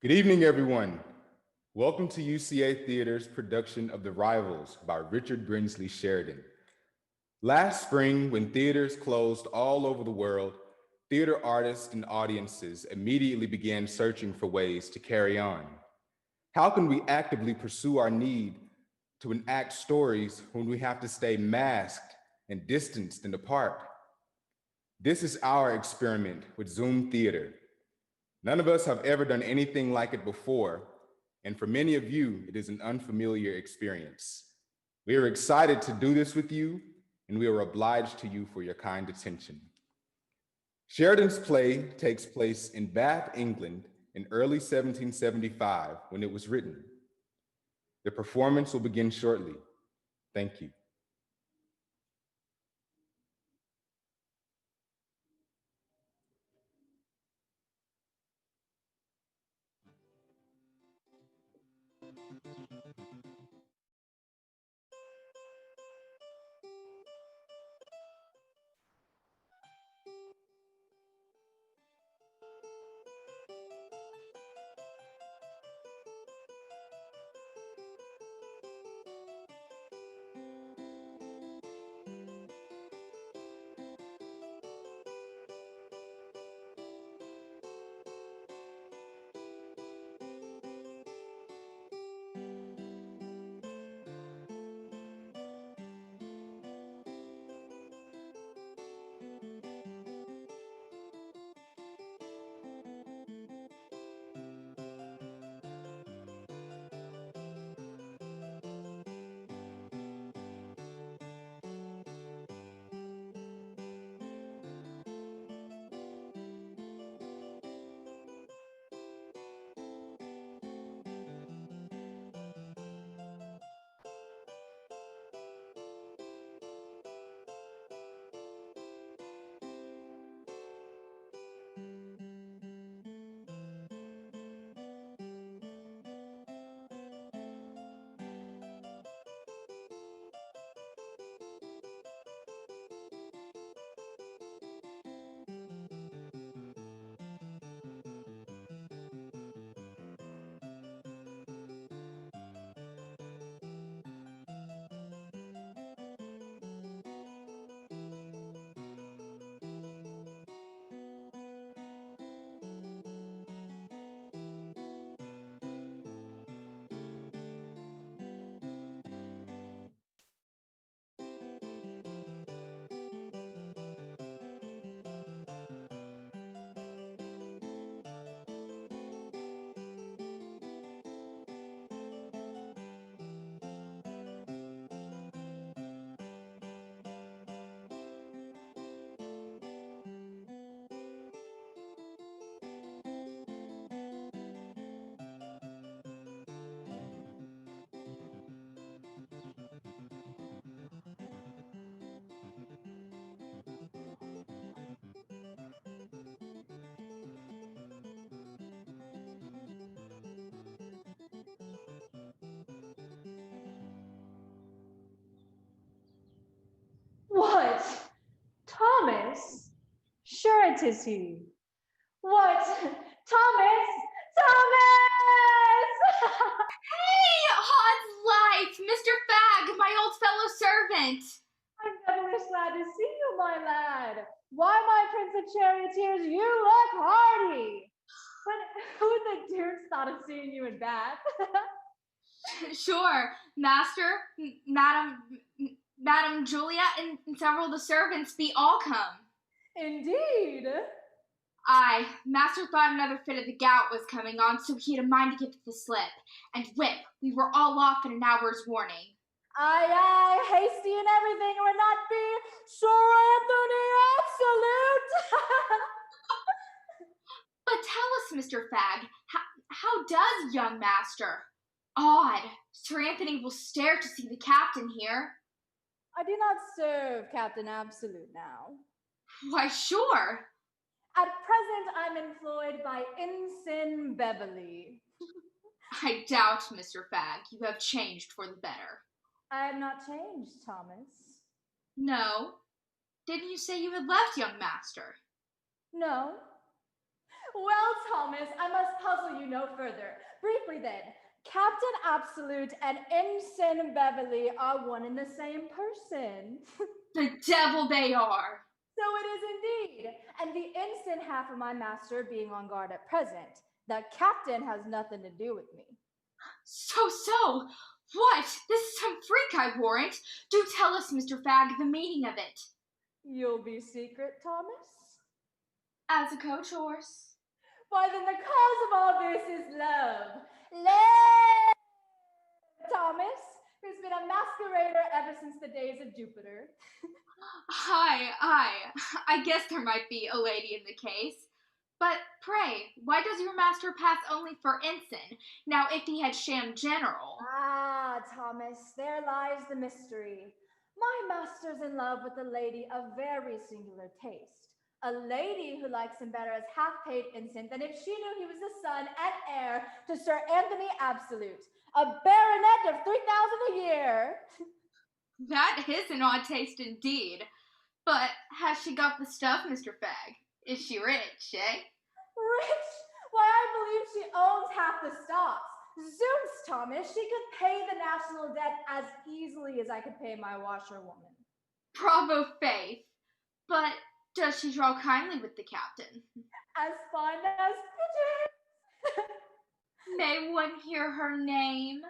Good evening, everyone. Welcome to UCA Theatre's production of The Rivals by Richard Brinsley Sheridan. Last spring, when theaters closed all over the world, theater artists and audiences immediately began searching for ways to carry on. How can we actively pursue our need to enact stories when we have to stay masked and distanced and apart? This is our experiment with Zoom theater. None of us have ever done anything like it before, and for many of you, it is an unfamiliar experience. We are excited to do this with you, and we are obliged to you for your kind attention. Sheridan's play takes place in Bath, England in early 1775 when it was written. The performance will begin shortly. Thank you. What? Thomas? Sure it is he. What? Thomas! Thomas! Hey, Hod's life! Mr. Fagg, my old fellow servant! I'm devilish glad to see you, my lad. Why, my prince of charioteers, you look hardy. But who the deuce thought of seeing you in Bath? Sure, Master, Madam Julia, and several of the servants be all come. Indeed. Aye, Master thought another fit of the gout was coming on, so he had a mind to give it the slip. And whip, we were all off in an hour's warning. Aye, hasty in everything, or not be Sir Anthony absolute. But tell us, Mr. Fagg, how does young Master? Odd, Sir Anthony will stare to see the captain here. I do not serve Captain Absolute now. Why, sure. At present, I'm employed by Ensign Beverly. I doubt, Mr. Fagg, you have changed for the better. I have not changed, Thomas. No. Didn't you say you had left young Master? No. Well, Thomas, I must puzzle you no further. Briefly then, Captain Absolute and Ensign Beverly are one and the same person. The devil they are. So it is indeed. And the ensign half of my master being on guard at present, the captain has nothing to do with me. So. What? This is some freak, I warrant. Do tell us, Mr. Fagg, the meaning of it. You'll be secret, Thomas? As a coach horse. Why then the cause of all this is love. Love, Thomas, who's been a masquerader ever since the days of Jupiter. I guess there might be a lady in the case. But pray, why does your master pass only for ensign? Now, if he had sham general. Ah, Thomas, there lies the mystery. My master's in love with a lady of very singular taste. A lady who likes him better as half-paid ensign than if she knew he was the son and heir to Sir Anthony Absolute, a baronet of 3,000 a year. That is an odd taste indeed. But has she got the stuff, Mr. Fagg? Is she rich, eh? Rich? Why, I believe she owns half the stocks. Zooms, Thomas, she could pay the national debt as easily as I could pay my washerwoman. Bravo, Faith. But does she draw kindly with the captain? As fine as pigeons. May one hear her name?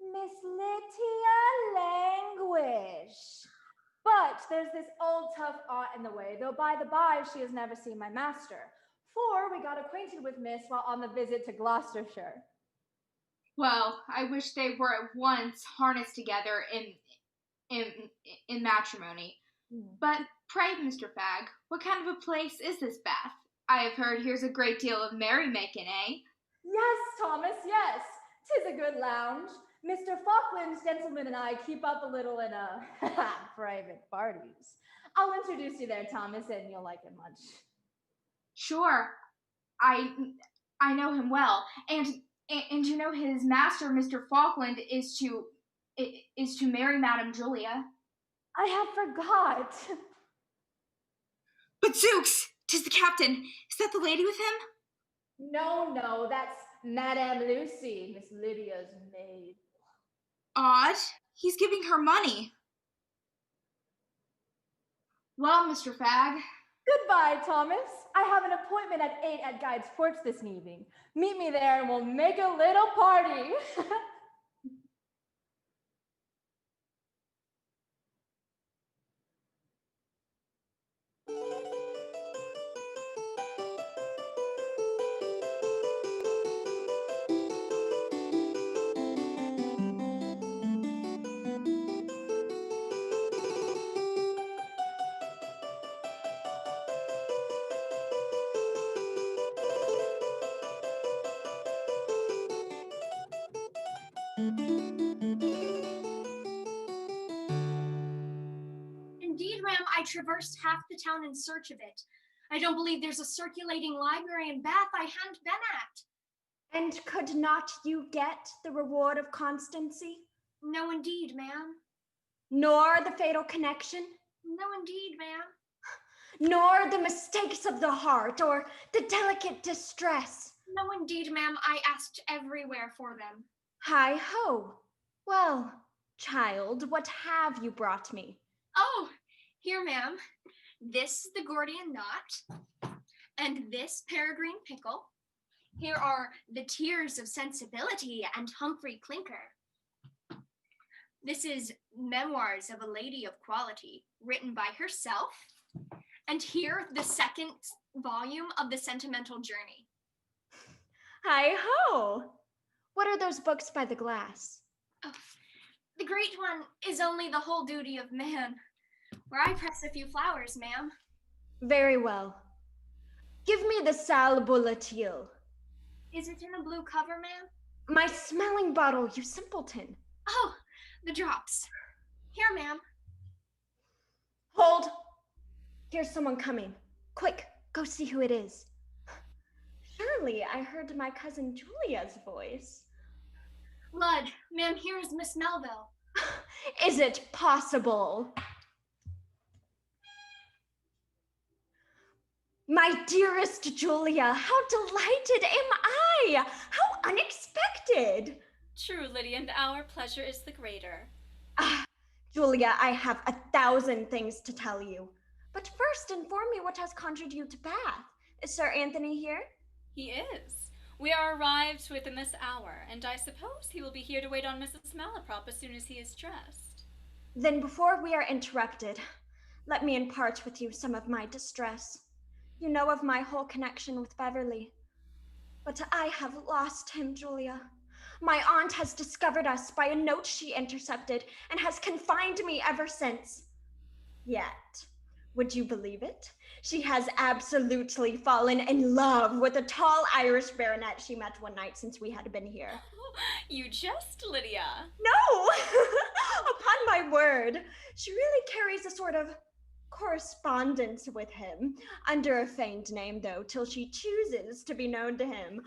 Miss Lydia Languish. But there's this old tough aunt in the way, though by the by, she has never seen my master. For we got acquainted with Miss while on the visit to Gloucestershire. Well, I wish they were at once harnessed together in matrimony. But pray, Mr. Fagg, what kind of a place is this Bath? I have heard here's a great deal of merrymaking, eh? Yes, Thomas, yes. 'Tis a good lounge. Mr. Falkland's gentleman and I keep up a little in private parties. I'll introduce you there, Thomas, and you'll like it much. Sure. I know him well. And you know his master, Mr. Falkland, is to marry Madame Julia. I have forgot. But Zooks, 'tis the captain. Is that the lady with him? No, that's Madame Lucy, Miss Lydia's maid. Odd. He's giving her money. Well, Mr. Fagg. Goodbye, Thomas. I have an appointment at 8 at Guide's Porch this evening. Meet me there and we'll make a little party. Indeed, ma'am, I traversed half the town in search of it. I don't believe there's a circulating library in Bath I hadn't been at. And could not you get the reward of constancy? No, indeed, ma'am. Nor the fatal connection? No, indeed, ma'am. Nor the mistakes of the heart or the delicate distress? No, indeed, ma'am. I asked everywhere for them. Hi-ho. Well, child, what have you brought me? Oh, here, ma'am. This is the Gordian knot, and this peregrine pickle. Here are the Tears of Sensibility and Humphrey Clinker. This is Memoirs of a Lady of Quality, written by herself. And here, the second volume of The Sentimental Journey. Hi-ho. What are those books by the glass? Oh, the great one is Only the Whole Duty of Man, where I press a few flowers, ma'am. Very well. Give me the sal volatile. Is it in a blue cover, ma'am? My smelling bottle, you simpleton. Oh, the drops. Here, ma'am. Hold. Here's someone coming. Quick, go see who it is. Surely I heard my cousin Julia's voice. Lud, ma'am, here is Miss Melville. Is it possible? My dearest Julia, how delighted am I! How unexpected! True, Lydia, and our pleasure is the greater. Ah, Julia, I have 1,000 things to tell you. But first, inform me what has conjured you to Bath. Is Sir Anthony here? He is. We are arrived within this hour, and I suppose he will be here to wait on Mrs. Malaprop as soon as he is dressed. Then before we are interrupted, let me impart with you some of my distress. You know of my whole connection with Beverly. But I have lost him, Julia. My aunt has discovered us by a note she intercepted and has confined me ever since. Yet, would you believe it? She has absolutely fallen in love with a tall Irish baronet she met one night since we had been here. You jest, Lydia. No! Upon my word, she really carries a sort of correspondence with him, under a feigned name though, till she chooses to be known to him.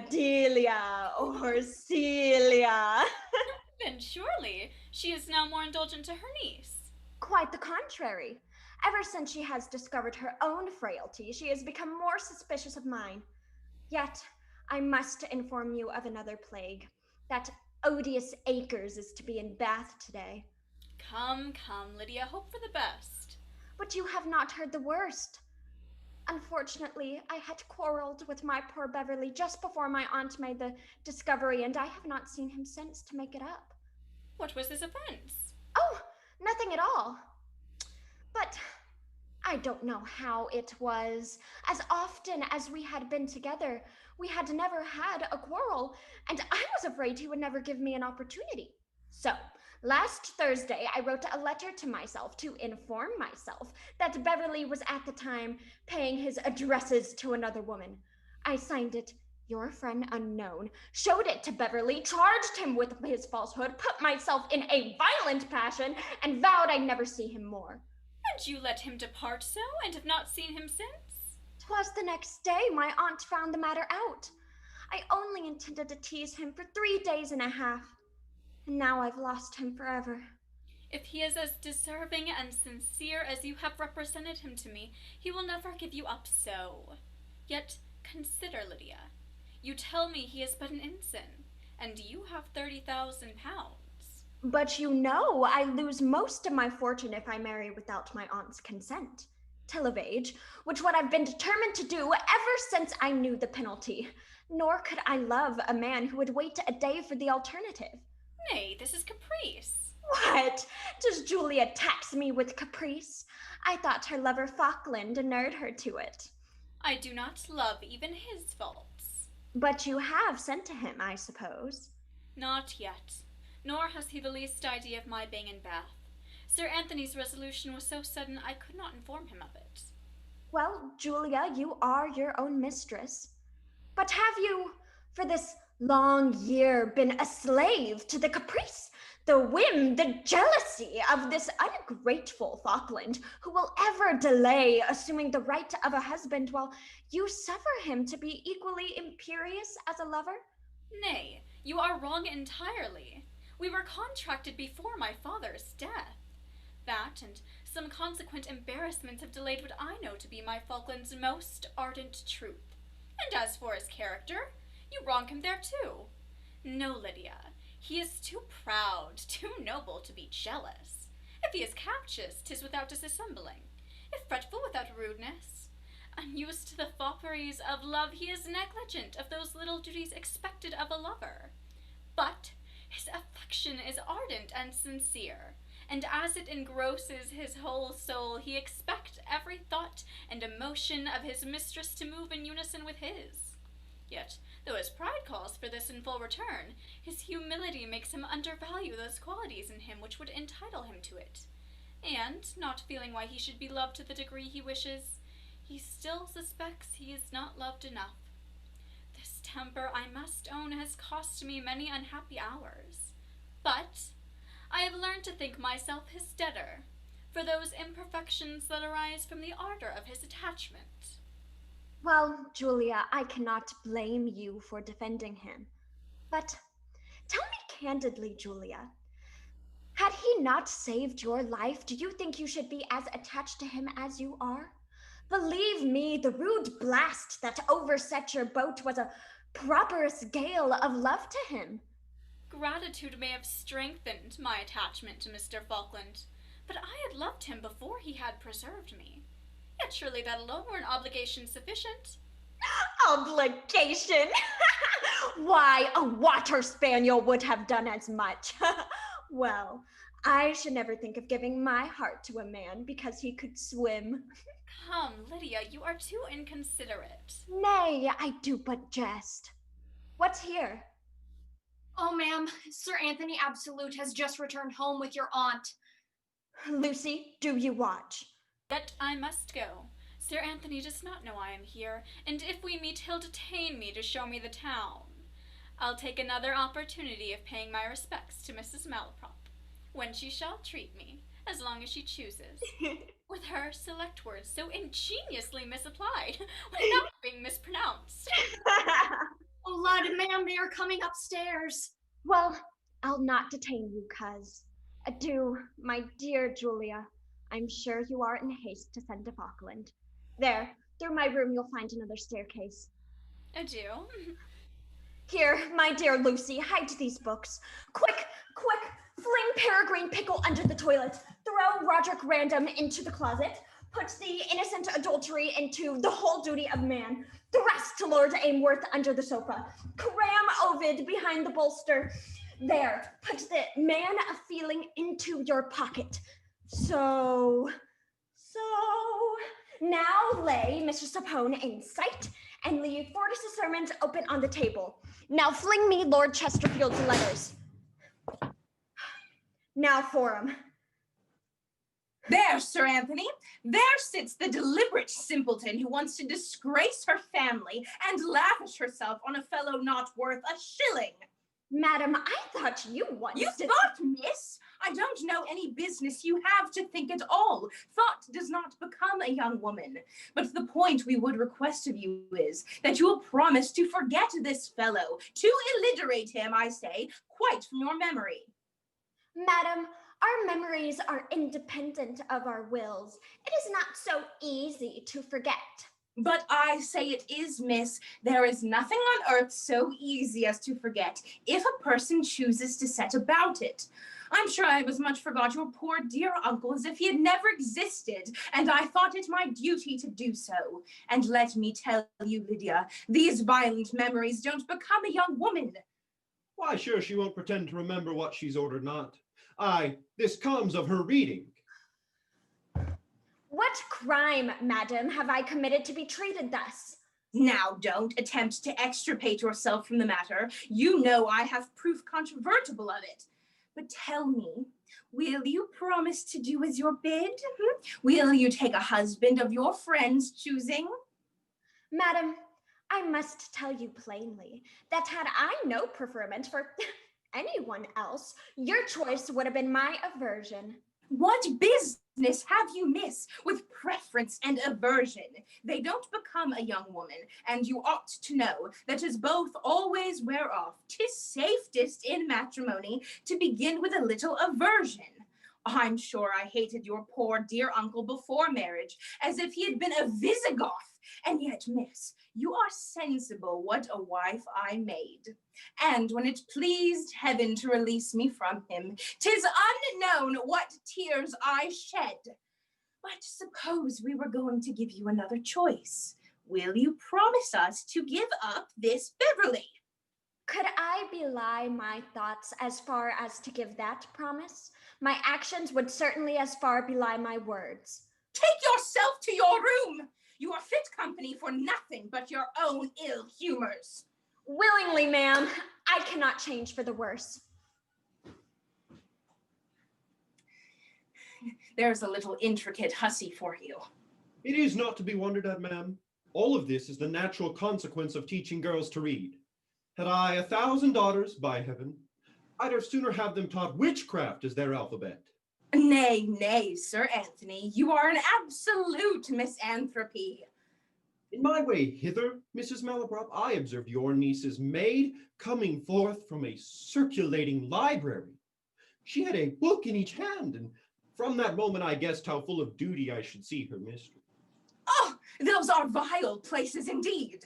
Delia or Celia. Then surely she is now more indulgent to her niece. Quite the contrary. Ever since she has discovered her own frailty, she has become more suspicious of mine. Yet, I must inform you of another plague. That odious Acres is to be in Bath today. Come, Lydia, hope for the best. But you have not heard the worst. Unfortunately, I had quarreled with my poor Beverly just before my aunt made the discovery, and I have not seen him since to make it up. What was his offense? Oh, nothing at all. But I don't know how it was. As often as we had been together, we had never had a quarrel, and I was afraid he would never give me an opportunity. So, last Thursday, I wrote a letter to myself to inform myself that Beverly was at the time paying his addresses to another woman. I signed it, Your Friend Unknown, showed it to Beverly, charged him with his falsehood, put myself in a violent passion, and vowed I'd never see him more. And you let him depart so, and have not seen him since? 'Twas the next day my aunt found the matter out. I only intended to tease him for 3 days and a half. And now I've lost him forever. If he is as deserving and sincere as you have represented him to me, he will never give you up so. Yet consider, Lydia. You tell me he is but an ensign, and you have 30,000 pounds. But you know I lose most of my fortune if I marry without my aunt's consent. Till of age, which what I've been determined to do ever since I knew the penalty. Nor could I love a man who would wait a day for the alternative. Nay, this is caprice. What? Does Julia tax me with caprice? I thought her lover Falkland inured her to it. I do not love even his faults. But you have sent to him, I suppose. Not yet, nor has he the least idea of my being in Bath. Sir Anthony's resolution was so sudden I could not inform him of it. Well, Julia, you are your own mistress. But have you, for this long year, been a slave to the caprice, the whim, the jealousy of this ungrateful Falkland, who will ever delay assuming the right of a husband while you suffer him to be equally imperious as a lover? Nay, you are wrong entirely. We were contracted before my father's death. That and some consequent embarrassments have delayed what I know to be my Falkland's most ardent truth. And as for his character, you wrong him there too. No, Lydia, he is too proud, too noble to be jealous. If he is captious, 'tis without disassembling. If fretful, without rudeness. Unused to the fopperies of love, he is negligent of those little duties expected of a lover. But his affection is ardent and sincere, and as it engrosses his whole soul, he expects every thought and emotion of his mistress to move in unison with his. Yet, though his pride calls for this in full return, his humility makes him undervalue those qualities in him which would entitle him to it. And, not feeling why he should be loved to the degree he wishes, he still suspects he is not loved enough. This temper, I must own, has cost me many unhappy hours. But I have learned to think myself his debtor for those imperfections that arise from the ardor of his attachment. Well, Julia, I cannot blame you for defending him. But tell me candidly, Julia, had he not saved your life, do you think you should be as attached to him as you are? Believe me, the rude blast that overset your boat was a properest gale of love to him. Gratitude may have strengthened my attachment to Mr. Falkland, but I had loved him before he had preserved me. Yet surely that alone were an obligation sufficient. Obligation? Why, a water spaniel would have done as much. Well, I should never think of giving my heart to a man because he could swim. Come, Lydia, you are too inconsiderate. Nay, I do but jest. What's here? Oh, ma'am, Sir Anthony Absolute has just returned home with your aunt. Lucy, do you watch? Yet I must go. Sir Anthony does not know I am here, and if we meet, he'll detain me to show me the town. I'll take another opportunity of paying my respects to Mrs. Malaprop, when she shall treat me, as long as she chooses, with her select words so ingeniously misapplied, without being mispronounced. Oh, Lud, ma'am, they are coming upstairs. Well, I'll not detain you, coz. Adieu, my dear Julia. I'm sure you are in haste to send to Falkland. There, through my room you'll find another staircase. Adieu. Here, my dear Lucy, hide these books. Quick, quick, fling Peregrine Pickle under the toilet. Throw Roderick Random into the closet. Put the Innocent Adultery into The Whole Duty of Man. Thrust Lord Aimworth under the sofa. Cram Ovid behind the bolster. There, put the Man of Feeling into your pocket. So, now lay Mr. Sapone in sight and leave Fortis's sermons open on the table. Now fling me Lord Chesterfield's letters. Now for 'em. There, Sir Anthony, there sits the deliberate simpleton who wants to disgrace her family and lavish herself on a fellow not worth a shilling. Madam, I thought you once You thought, miss? I don't know any business you have to think at all. Thought does not become a young woman. But the point we would request of you is that you will promise to forget this fellow, to illiterate him, I say, quite from your memory. Madam, our memories are independent of our wills. It is not so easy to forget. But I say it is, miss. There is nothing on earth so easy as to forget, if a person chooses to set about it. I'm sure I have as much forgot your poor dear uncle as if he had never existed, and I thought it my duty to do so. And let me tell you, Lydia, these violent memories don't become a young woman. Why, sure, she won't pretend to remember what she's ordered not. Aye, this comes of her reading. What crime, madam, have I committed to be treated thus? Now, don't attempt to extricate yourself from the matter. You know I have proof controvertible of it. But tell me, will you promise to do as you're bid? Will you take a husband of your friend's choosing? Madam, I must tell you plainly that had I no preferment for anyone else, your choice would have been my aversion. What business have you, miss, with preference and aversion? They don't become a young woman, and you ought to know that as both always wear off, 'tis safest in matrimony to begin with a little aversion. I'm sure I hated your poor dear uncle before marriage, as if he had been a Visigoth, and yet, miss, you are sensible what a wife I made. And when it pleased heaven to release me from him, 'tis unknown what tears I shed. But suppose we were going to give you another choice. Will you promise us to give up this Beverly? Could I belie my thoughts as far as to give that promise? My actions would certainly as far belie my words. Take yourself to your room. You are fit company for nothing but your own ill humors. Willingly, ma'am. I cannot change for the worse. There's a little intricate hussy for you. It is not to be wondered at, ma'am. All of this is the natural consequence of teaching girls to read. Had I 1,000 daughters, by heaven, I'd have sooner have them taught witchcraft as their alphabet. Nay, nay, Sir Anthony, you are an absolute misanthropy. In my way hither, Mrs. Malaprop, I observed your niece's maid coming forth from a circulating library. She had a book in each hand, and from that moment I guessed how full of duty I should see her mistress. Oh, Those are vile places indeed.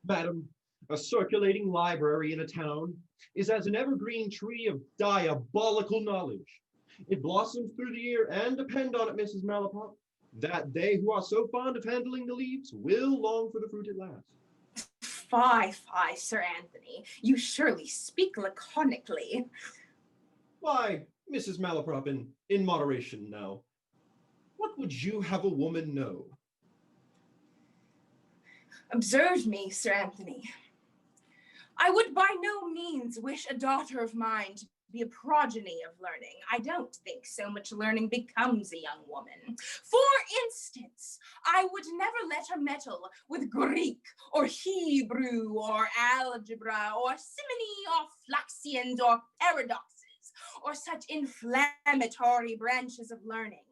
Madam, a circulating library in a town is as an evergreen tree of diabolical knowledge. It blossoms through the year, and depend on it, Mrs. Malaprop, that they who are so fond of handling the leaves will long for the fruit at last. Fie, Sir Anthony. You surely speak laconically. Why, Mrs. Malaprop, in moderation now, what would you have a woman know? Observe me, Sir Anthony. I would by no means wish a daughter of mine to be a progeny of learning. I don't think so much learning becomes a young woman. For instance, I would never let her meddle with Greek or Hebrew or algebra or simony or fluxions or paradoxes or such inflammatory branches of learning.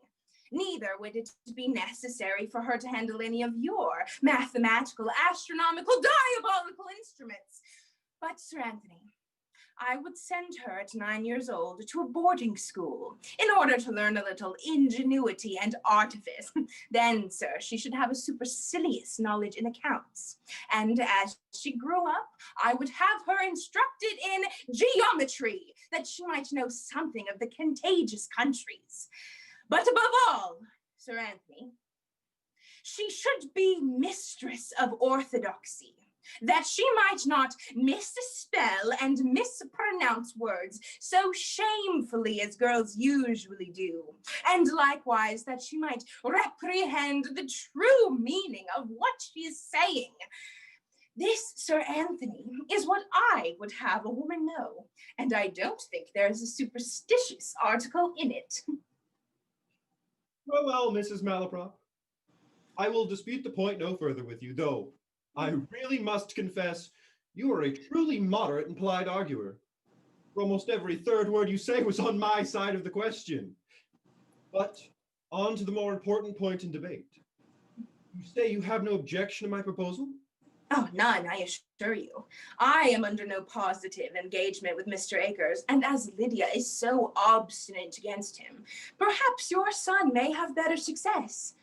Neither would it be necessary for her to handle any of your mathematical, astronomical, diabolical instruments. But, Sir Anthony, I would send her at 9 years old to a boarding school in order to learn a little ingenuity and artifice. Then, sir, she should have a supercilious knowledge in accounts. And as she grew up, I would have her instructed in geometry, that she might know something of the contagious countries. But above all, Sir Anthony, she should be mistress of orthodoxy, that she might not misspell and mispronounce words so shamefully as girls usually do, and likewise that she might reprehend the true meaning of what she is saying. This, Sir Anthony, is what I would have a woman know, and I don't think there's a superstitious article in it. Well, Mrs. Malaprop, I will dispute the point no further with you, though I really must confess you are a truly moderate and polite arguer. For almost every third word you say was on my side of the question. But on to the more important point in debate. You say you have no objection to my proposal? Oh, none, I assure you. I am under no positive engagement with Mr. Akers, and as Lydia is so obstinate against him, perhaps your son may have better success.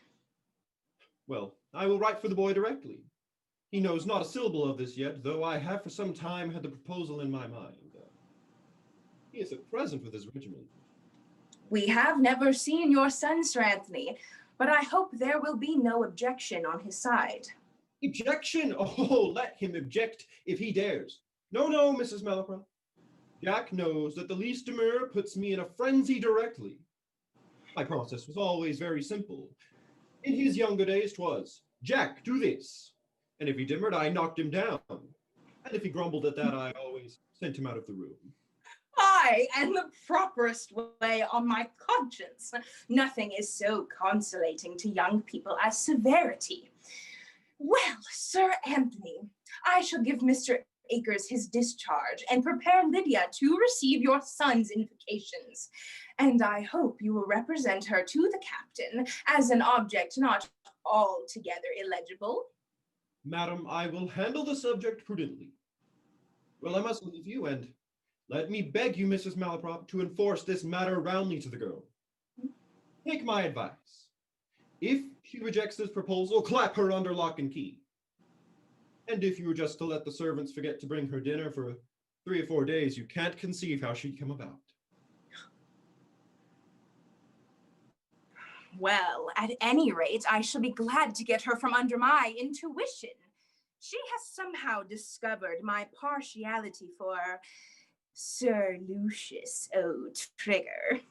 Well, I will write for the boy directly. He knows not a syllable of this yet, though I have for some time had the proposal in my mind. He is at present with his regiment. We have never seen your son, Sir Anthony, but I hope there will be no objection on his side. Objection? Oh, let him object if he dares. No, Mrs. Malaprop. Jack knows that the least demur puts me in a frenzy directly. My process was always very simple. In his younger days 'twas, Jack, do this. And if he demurred, I knocked him down. And if he grumbled at that, I always sent him out of the room. Aye, and the properest way on my conscience. Nothing is so consolating to young people as severity. Well, Sir Anthony, I shall give Mr. Akers his discharge and prepare Lydia to receive your son's invocations. And I hope you will represent her to the captain as an object not altogether illegible. Madam, I will handle the subject prudently. Well, I must leave you, and let me beg you, Mrs. Malaprop, to enforce this matter roundly to the girl. Take my advice. If she rejects this proposal, clap her under lock and key. And if you were just to let the servants forget to bring her dinner for 3 or 4 days, you can't conceive how she'd come about. Well, at any rate, I shall be glad to get her from under my intuition. She has somehow discovered my partiality for Sir Lucius O'Trigger.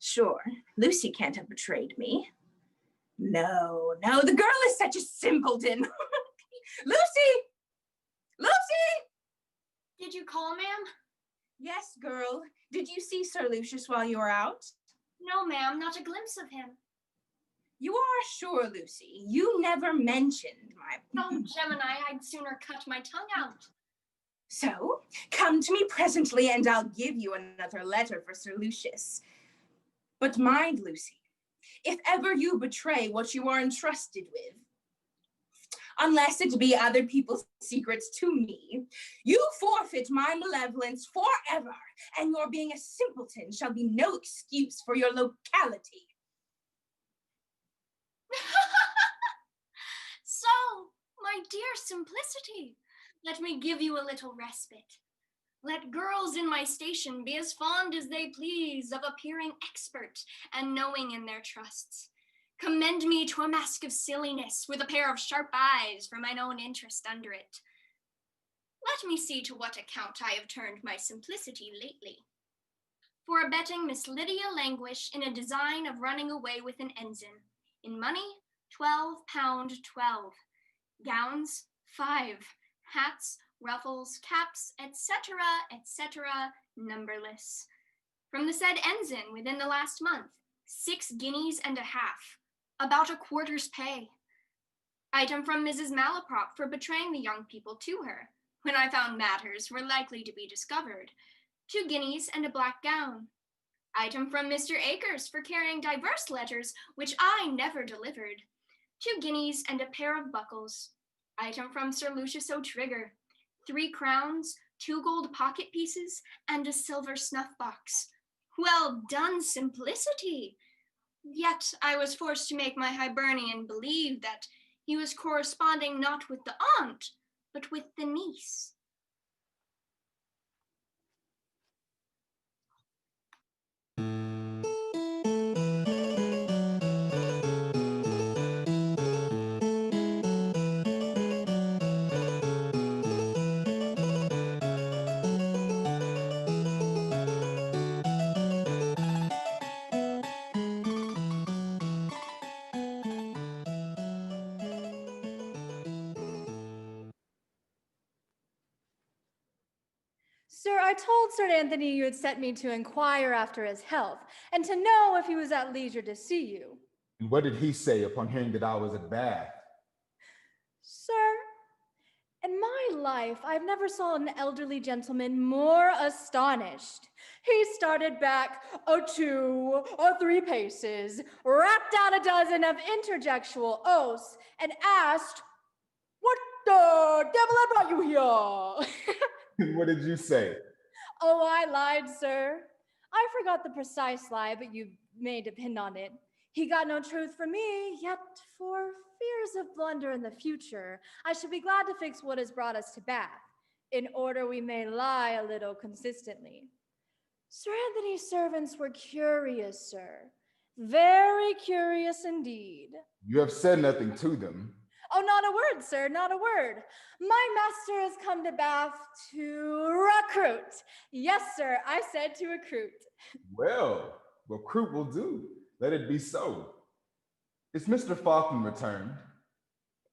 Sure, Lucy can't have betrayed me. No, the girl is such a simpleton. Lucy! Did you call, ma'am? Yes, girl. Did you see Sir Lucius while you were out? No, ma'am, not a glimpse of him. You are sure, Lucy? You never mentioned my... Oh, Gemini, I'd sooner cut my tongue out. So, come to me presently and I'll give you another letter for Sir Lucius. But mind, Lucy, if ever you betray what you are entrusted with, unless it be other people's secrets to me, you forfeit my malevolence forever, and your being a simpleton shall be no excuse for your locality. dear simplicity, let me give you a little respite. Let girls in my station be as fond as they please of appearing expert and knowing in their trusts. Commend me to a mask of silliness with a pair of sharp eyes for mine own interest under it. Let me see to what account I have turned my simplicity lately. For abetting Miss Lydia Languish in a design of running away with an ensign. In money, £12.12. Gowns, 5. Hats, ruffles, caps, etc., numberless. From the said ensign within the last month, 6 guineas and a half, about a quarter's pay. Item from Mrs. Malaprop for betraying the young people to her, when I found matters were likely to be discovered, 2 guineas and a black gown. Item from Mr. Akers for carrying diverse letters which I never delivered, 2 guineas and a pair of buckles. Item from Sir Lucius O'Trigger, 3 crowns, 2 gold pocket pieces, and a silver snuff box. Well done, simplicity! Yet I was forced to make my Hibernian believe that he was corresponding not with the aunt, but with the niece. Sir, I told Sir Anthony you had sent me to inquire after his health, and to know if he was at leisure to see you. And what did he say upon hearing that I was at Bath? Sir, in my life, I've never saw an elderly gentleman more astonished. He started back 2 or 3 paces, rapped out a dozen of interjectual oaths, and asked, "What the devil I brought you here?" What did you say? Oh, I lied, sir. I forgot the precise lie, but you may depend on it. He got no truth from me, yet for fears of blunder in the future, I should be glad to fix what has brought us to Bath, in order we may lie a little consistently. Sir Anthony's servants were curious, sir. Very curious indeed. You have said nothing to them. Oh, not a word, sir, not a word. My master has come to Bath to recruit. Yes, sir, I said to recruit. Well, recruit will do. Let it be so. Is Mr. Falcon returned?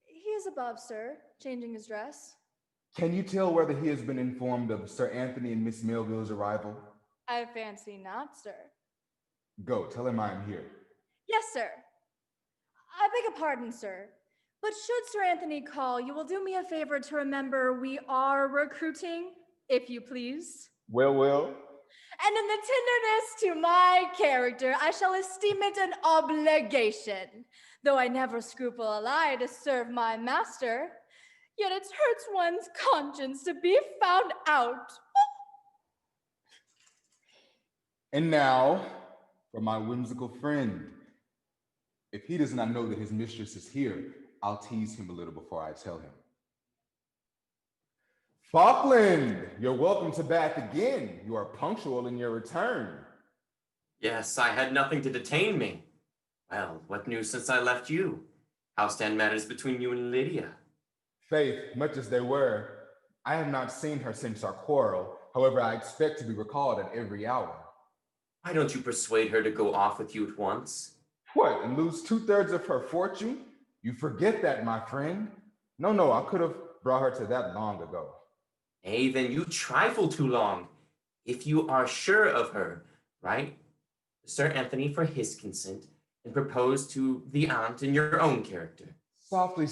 He is above, sir, changing his dress. Can you tell whether he has been informed of Sir Anthony and Miss Melville's arrival? I fancy not, sir. Go, tell him I am here. Yes, sir. I beg a pardon, sir. But should Sir Anthony call, you will do me a favor to remember we are recruiting, if you please. Well. And in the tenderness to my character, I shall esteem it an obligation. Though I never scruple a lie to serve my master, yet it hurts one's conscience to be found out. And now, for my whimsical friend. If he does not know that his mistress is here, I'll tease him a little before I tell him. Falkland, you're welcome to Bath again. You are punctual in your return. Yes, I had nothing to detain me. Well, what news since I left you? How stand matters between you and Lydia? Faith, much as they were, I have not seen her since our quarrel. However, I expect to be recalled at every hour. Why don't you persuade her to go off with you at once? What, and lose 2/3 of her fortune? You forget that, my friend. No, I could have brought her to that long ago. Hey, then you trifle too long. If you are sure of her, right? Sir Anthony for his consent and propose to the aunt in your own character. Softly.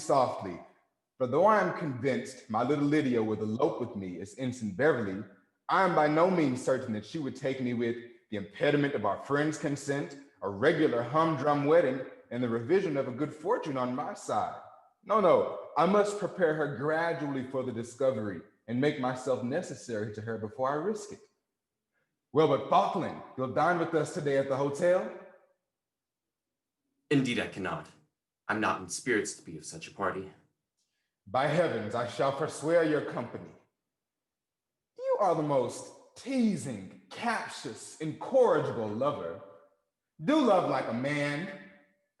For though I am convinced my little Lydia would elope with me as Ensign Beverly, I am by no means certain that she would take me with the impediment of our friend's consent, a regular humdrum wedding, and the revision of a good fortune on my side. No, I must prepare her gradually for the discovery and make myself necessary to her before I risk it. Well, but Falkland, you'll dine with us today at the hotel? Indeed, I cannot. I'm not in spirits to be of such a party. By heavens, I shall forswear your company. You are the most teasing, captious, incorrigible lover. Do love like a man.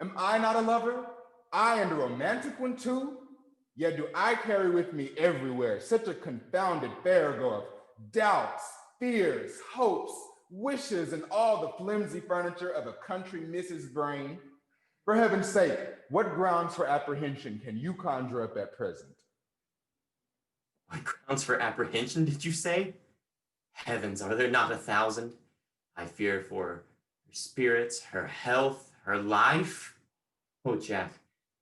Am I not a lover? I and a romantic one too? Yet do I carry with me everywhere such a confounded farrago of doubts, fears, hopes, wishes, and all the flimsy furniture of a country Mrs. Brain? For heaven's sake, what grounds for apprehension can you conjure up at present? What grounds for apprehension did you say? Heavens, are there not 1,000? I fear for her spirits, her health, her life. Oh, Jack,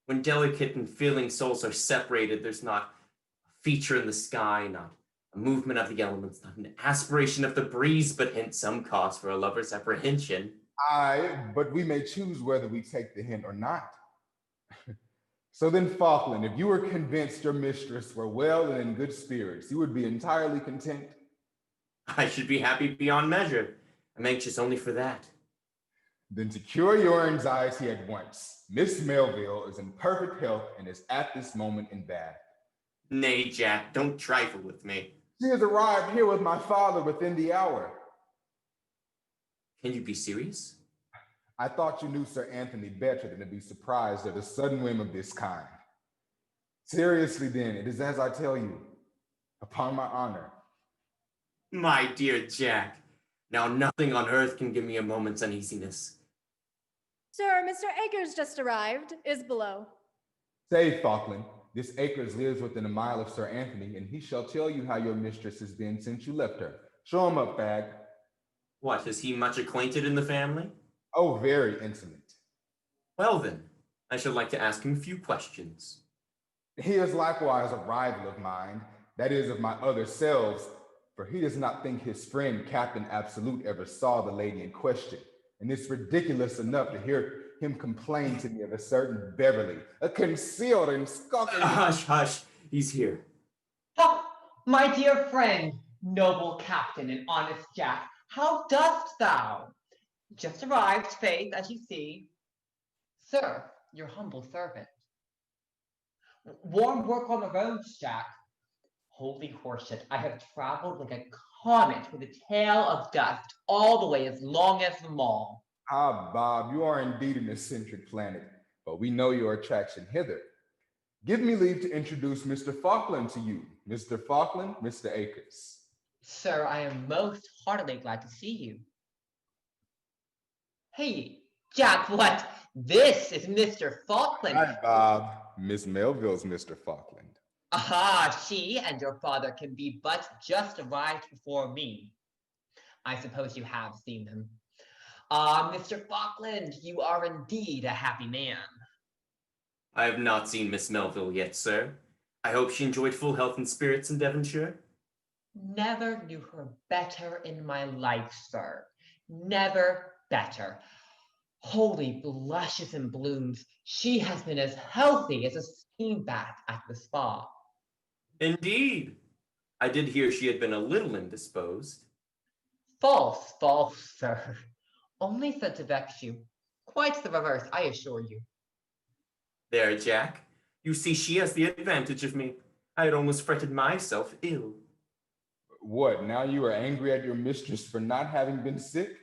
when delicate and feeling souls are separated, there's not a feature in the sky, not a movement of the elements, not an aspiration of the breeze, but hint some cause for a lover's apprehension. Aye, but we may choose whether we take the hint or not. So then, Falkland, if you were convinced your mistress were well and in good spirits, you would be entirely content? I should be happy beyond measure. I'm anxious only for that. Then to cure your anxiety at once, Miss Melville is in perfect health and is at this moment in Bath. Nay, Jack, don't trifle with me. She has arrived here with my father within the hour. Can you be serious? I thought you knew Sir Anthony better than to be surprised at a sudden whim of this kind. Seriously then, it is as I tell you, upon my honor. My dear Jack, now nothing on earth can give me a moment's uneasiness. Sir, Mr. Akers just arrived, is below. Say, Falkland, this Akers lives within a mile of Sir Anthony, and he shall tell you how your mistress has been since you left her. Show him up, Fag. What, is he much acquainted in the family? Oh, very intimate. Well then, I should like to ask him a few questions. He is likewise a rival of mine, that is, of my other selves, for he does not think his friend Captain Absolute ever saw the lady in question, and it's ridiculous enough to hear him complain to me of a certain Beverly, a concealed and skulking— Hush, hush, he's here. Oh, my dear friend, noble captain and honest Jack, how dost thou? Just arrived, faith, as you see. Sir, your humble servant. Warm work on the roads, Jack. Holy horseshit, I have traveled like a comet with a tail of dust all the way as long as the mall. Ah, Bob, you are indeed an eccentric planet, but we know your attraction hither. Give me leave to introduce Mr. Falkland to you. Mr. Falkland, Mr. Akers. Sir, I am most heartily glad to see you. Hey, Jack, what? This is Mr. Falkland. Hi, Bob. Miss Melville's Mr. Falkland. Aha, she and your father can be but just arrived before me. I suppose you have seen them. Ah, Mr. Falkland, you are indeed a happy man. I have not seen Miss Melville yet, sir. I hope she enjoyed full health and spirits in Devonshire. Never knew her better in my life, sir. Never better. Holy blushes and blooms, she has been as healthy as a steam bath at the spa. Indeed. I did hear she had been a little indisposed. False, false, sir. Only said to vex you. Quite the reverse, I assure you. There, Jack. You see, she has the advantage of me. I had almost fretted myself ill. What, now you are angry at your mistress for not having been sick?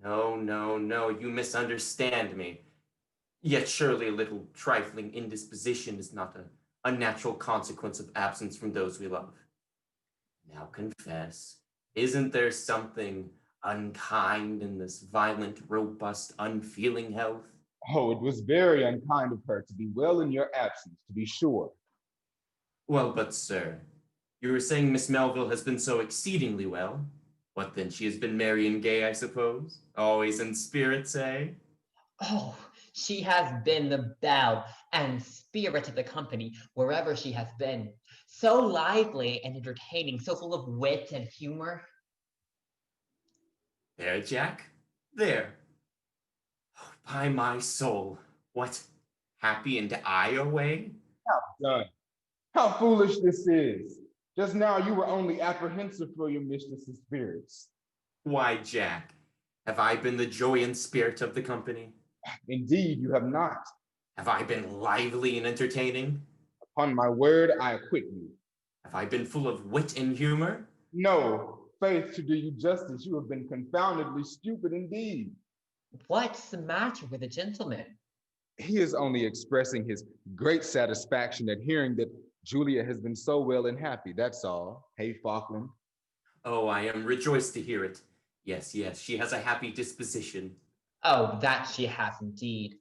No, no, no, you misunderstand me. Yet surely a little trifling indisposition is not an unnatural consequence of absence from those we love. Now confess, isn't there something unkind in this violent, robust, unfeeling health? Oh, it was very unkind of her to be well in your absence, to be sure. Well, but sir, you were saying Miss Melville has been so exceedingly well. What then, she has been merry and gay, I suppose? Always in spirits, eh? Oh, she has been the belle and spirit of the company wherever she has been. So lively and entertaining, so full of wit and humor. There, Jack, there. Oh, by my soul, what, happy and I away? How done. How foolish this is. Just now you were only apprehensive for your mistress's spirits. Why, Jack, have I been the joy and spirit of the company? Indeed, you have not. Have I been lively and entertaining? Upon my word, I acquit you. Have I been full of wit and humor? No, faith, to do you justice, you have been confoundedly stupid indeed. What's the matter with the gentleman? He is only expressing his great satisfaction at hearing that Julia has been so well and happy, that's all. Hey, Falkland. Oh, I am rejoiced to hear it. Yes, yes, she has a happy disposition. Oh, that she has indeed.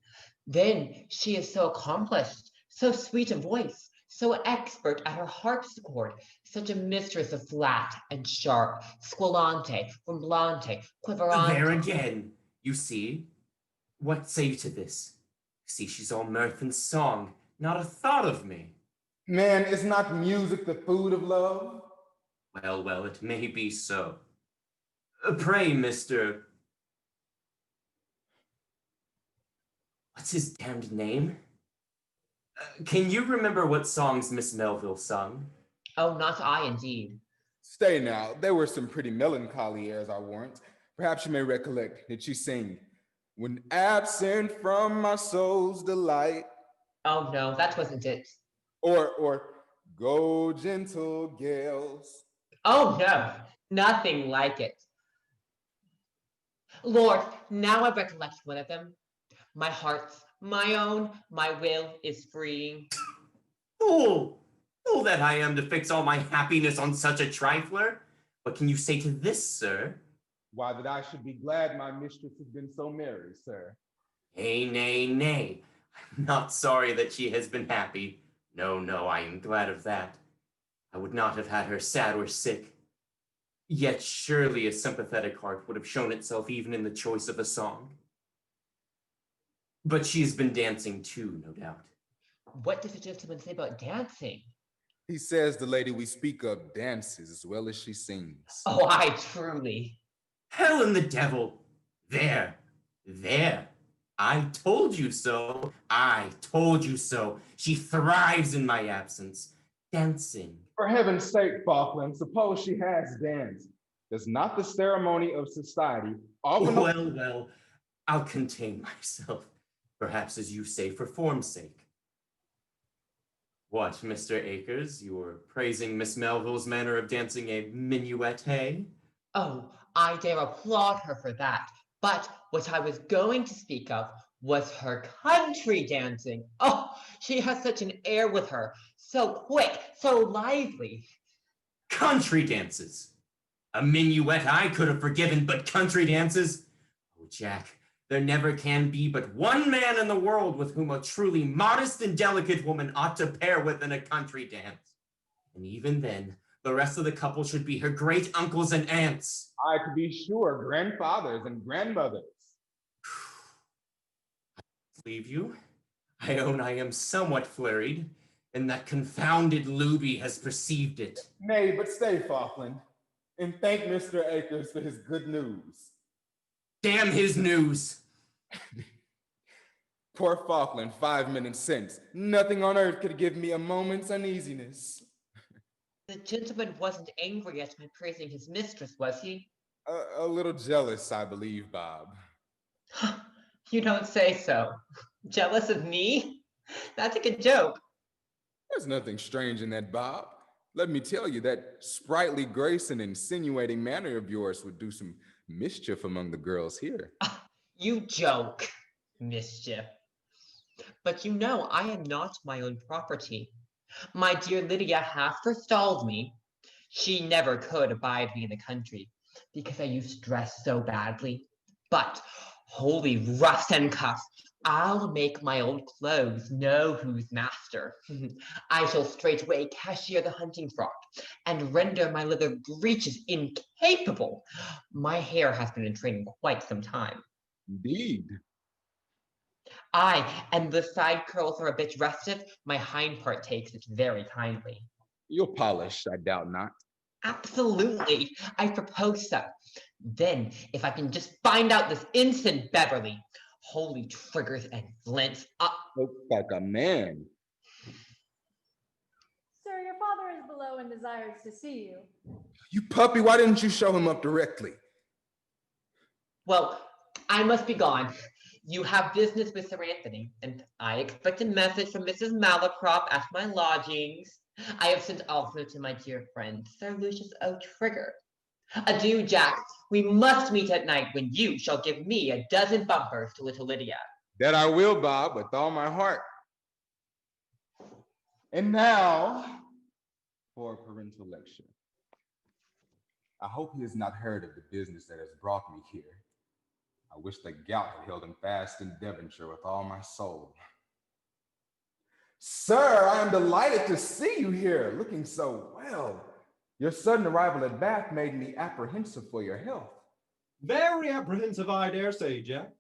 Then she is so accomplished, so sweet a voice, so expert at her harpsichord, such a mistress of flat and sharp, squillante, rumblante, quiverante. There again, you see? What say you to this? See, she's all mirth and song, not a thought of me. Man, is not music the food of love? Well, well, it may be so. Pray, Mr. What's his damned name? Can you remember what songs Miss Melville sung? Oh, not I, indeed. Stay now, there were some pretty melancholy airs, I warrant. Perhaps you may recollect. Did she sing, "When absent from my soul's delight"? Oh, no, that wasn't it. Or "Go gentle gales"? Oh, no, nothing like it. Lord, now I recollect one of them. My heart's my own, my will is free. Fool! Fool that I am to fix all my happiness on such a trifler. What can you say to this, sir? Why, that I should be glad my mistress has been so merry, sir. Nay, nay, nay. I'm not sorry that she has been happy. No, no, I am glad of that. I would not have had her sad or sick. Yet surely a sympathetic heart would have shown itself even in the choice of a song. But she has been dancing too, no doubt. What does the gentleman say about dancing? He says the lady we speak of dances as well as she sings. Oh, I truly. Hell and the devil! There, there. I told you so. I told you so. She thrives in my absence. Dancing. For heaven's sake, Falkland, suppose she has danced. Does not the ceremony of society often... Well, well, I'll contain myself. Perhaps, as you say, for form's sake. What, Mr. Akers, you were praising Miss Melville's manner of dancing a minuet, hey? Oh, I dare applaud her for that. But what I was going to speak of was her country dancing. Oh, she has such an air with her, so quick, so lively. Country dances! A minuet I could have forgiven, but country dances? Oh, Jack, there never can be but one man in the world with whom a truly modest and delicate woman ought to pair with in a country dance. And even then, the rest of the couple should be her great uncles and aunts. I, to be sure, grandfathers and grandmothers. Leave you? I own I am somewhat flurried, and that confounded Luby has perceived it. Nay, but stay, Falkland, and thank Mr. Akers for his good news. Damn his news! Poor Falkland, 5 minutes since. Nothing on earth could give me a moment's uneasiness. The gentleman wasn't angry at my praising his mistress, was he? A little jealous, I believe, Bob. You don't say so. Jealous of me? That's a good joke. There's nothing strange in that, Bob. Let me tell you, that sprightly grace and insinuating manner of yours would do some mischief among the girls here. You joke. Mischief. But you know I am not my own property. My dear Lydia half forestalled me. She never could abide me in the country, because I used to dress so badly. But, holy ruffs and cuffs, I'll make my old clothes know who's master. I shall straightway cashier the hunting frock, and render my leather breeches incapable. My hair has been in training quite some time. Indeed. Aye, and the side curls are a bit restive. My hind part takes it very kindly. You'll polish, I doubt not. Absolutely. I propose so. Then, if I can just find out this instant Beverly, holy triggers and flints up. Looks like a man. Sir, your father is below and desires to see you. You puppy, why didn't you show him up directly? Well, I must be gone. You have business with Sir Anthony, and I expect a message from Mrs. Malaprop at my lodgings. I have sent also to my dear friend, Sir Lucius O'Trigger. Adieu, Jack. We must meet at night when you shall give me a dozen bumpers to little Lydia. That I will, Bob, with all my heart. And now for a parental lecture. I hope he has not heard of the business that has brought me here. I wish the gout had held him fast in Devonshire with all my soul. Sir, I am delighted to see you here, looking so well. Your sudden arrival at Bath made me apprehensive for your health. Very apprehensive, I dare say, Jack.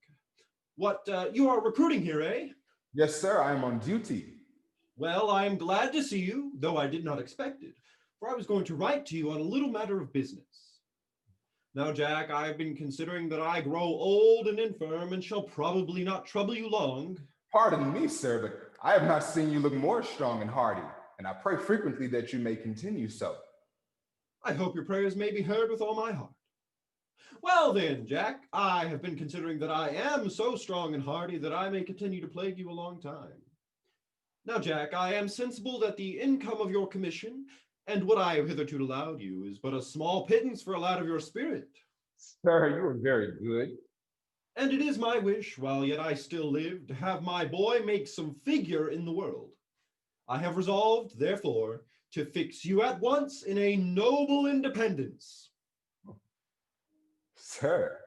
What, you are recruiting here, eh? Yes, sir, I am on duty. Well, I am glad to see you, though I did not expect it, for I was going to write to you on a little matter of business. Now, Jack, I have been considering that I grow old and infirm and shall probably not trouble you long. Pardon me, sir, but I have not seen you look more strong and hearty, and I pray frequently that you may continue so. I hope your prayers may be heard with all my heart. Well then, Jack, I have been considering that I am so strong and hearty that I may continue to plague you a long time. Now, Jack, I am sensible that the income of your commission and what I have hitherto allowed you is but a small pittance for a lad of your spirit. Sir, you are very good. And it is my wish, while yet I still live, to have my boy make some figure in the world. I have resolved, therefore, to fix you at once in a noble independence. Sir,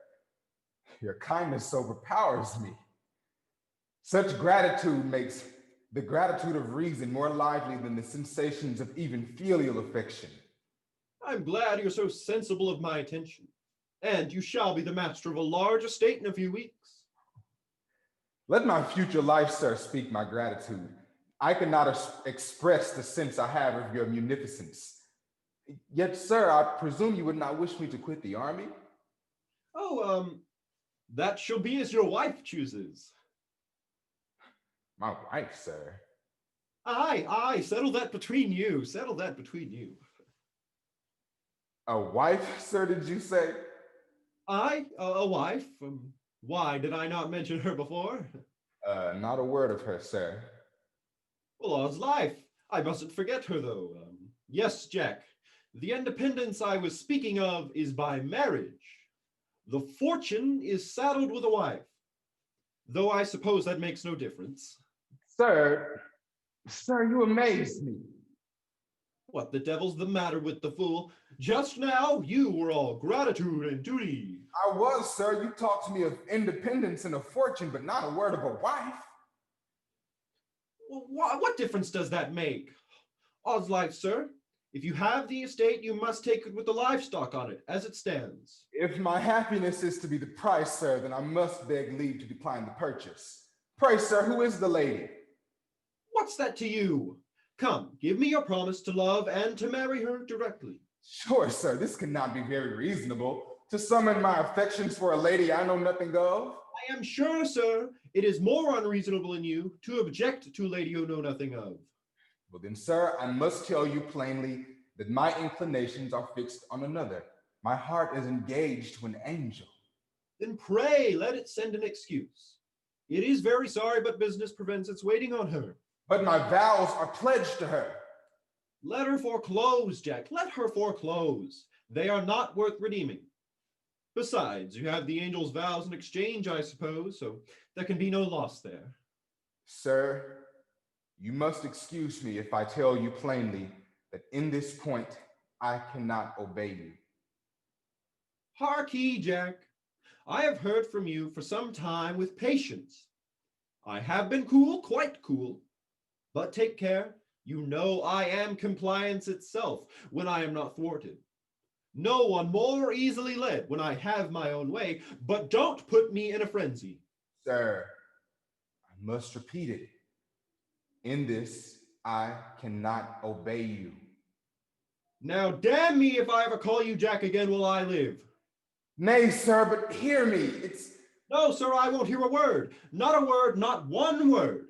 your kindness overpowers me. Such gratitude makes the gratitude of reason more lively than the sensations of even filial affection. I'm glad you're so sensible of my attention, and you shall be the master of a large estate in a few weeks. Let my future life, sir, speak my gratitude. I cannot express the sense I have of your munificence. Yet, sir, I presume you would not wish me to quit the army? Oh, that shall be as your wife chooses. My wife, sir? Aye, settle that between you. Settle that between you. A wife, sir, did you say? Aye, a wife. Why did I not mention her before? Not a word of her, sir. Well, all's life. I mustn't forget her, though. Yes, Jack, the independence I was speaking of is by marriage. The fortune is saddled with a wife, though I suppose that makes no difference. Sir, you amaze me. What the devil's the matter with the fool? Just now, you were all gratitude and duty. I was, sir. You talked to me of independence and a fortune, but not a word of a wife. Well, what difference does that make? Odds life, sir. If you have the estate, you must take it with the livestock on it, as it stands. If my happiness is to be the price, sir, then I must beg leave to decline the purchase. Pray, sir, who is the lady? What's that to you? Come, give me your promise to love and to marry her directly. Sure, sir, this cannot be very reasonable. To summon my affections for a lady I know nothing of? I am sure, sir, it is more unreasonable in you to object to a lady you know nothing of. Well then, sir, I must tell you plainly that my inclinations are fixed on another. My heart is engaged to an angel. Then pray, let it send an excuse. It is very sorry, but business prevents its waiting on her. But my vows are pledged to her. Let her foreclose, Jack. Let her foreclose. They are not worth redeeming. Besides, you have the angel's vows in exchange, I suppose, so there can be no loss there. Sir, you must excuse me if I tell you plainly that in this point, I cannot obey you. Hark ye, Jack. I have heard from you for some time with patience. I have been cool, quite cool. But take care, you know I am compliance itself when I am not thwarted. No one more easily led when I have my own way, but don't put me in a frenzy. Sir, I must repeat it. In this, I cannot obey you. Now damn me if I ever call you Jack again while I live. Nay, sir, but hear me. No, sir, I won't hear a word. Not a word, not one word.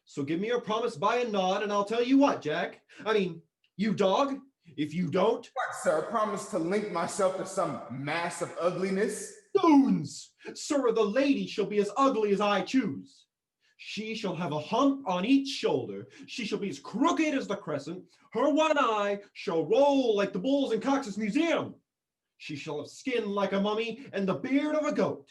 So give me your promise by a nod, and I'll tell you what, Jack. I mean, you dog, if you don't. What, sir? Promise to link myself to some mass of ugliness? Stones! Sir, the lady shall be as ugly as I choose. She shall have a hump on each shoulder. She shall be as crooked as the crescent. Her one eye shall roll like the bulls in Cox's museum. She shall have skin like a mummy and the beard of a goat.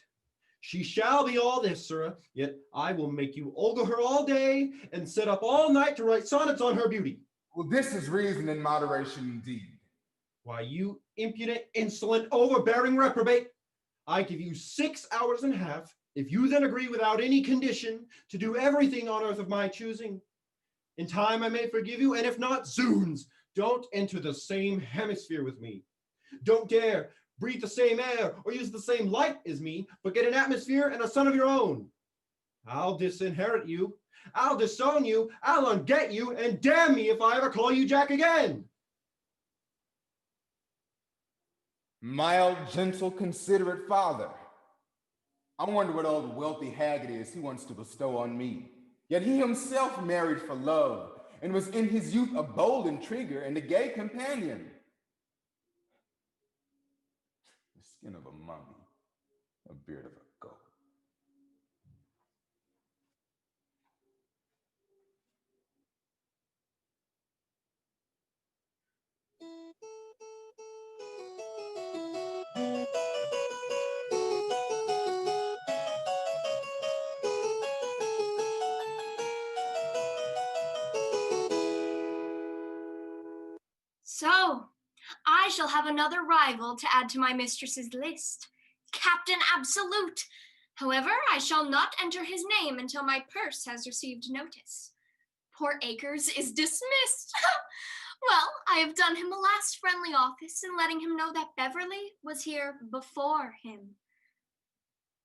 She shall be all this, sir, yet I will make you ogle her all day and sit up all night to write sonnets on her beauty. Well, this is reason and moderation indeed. Why, you impudent, insolent, overbearing reprobate, I give you 6 hours and a half, if you then agree without any condition to do everything on earth of my choosing. In time I may forgive you, and if not, zoons, don't enter the same hemisphere with me. Don't dare breathe the same air or use the same light as me, but get an atmosphere and a son of your own. I'll disinherit you, I'll disown you, I'll unget you, and damn me if I ever call you Jack again. Mild, gentle, considerate father. I wonder what all the wealthy hag it is he wants to bestow on me. Yet he himself married for love, and was in his youth a bold intriguer and a gay companion. The skin of a mummy, a beard of a goat. So, I shall have another rival to add to my mistress's list. Captain Absolute. However, I shall not enter his name until my purse has received notice. Poor Acres is dismissed. Well, I have done him a last friendly office in letting him know that Beverly was here before him.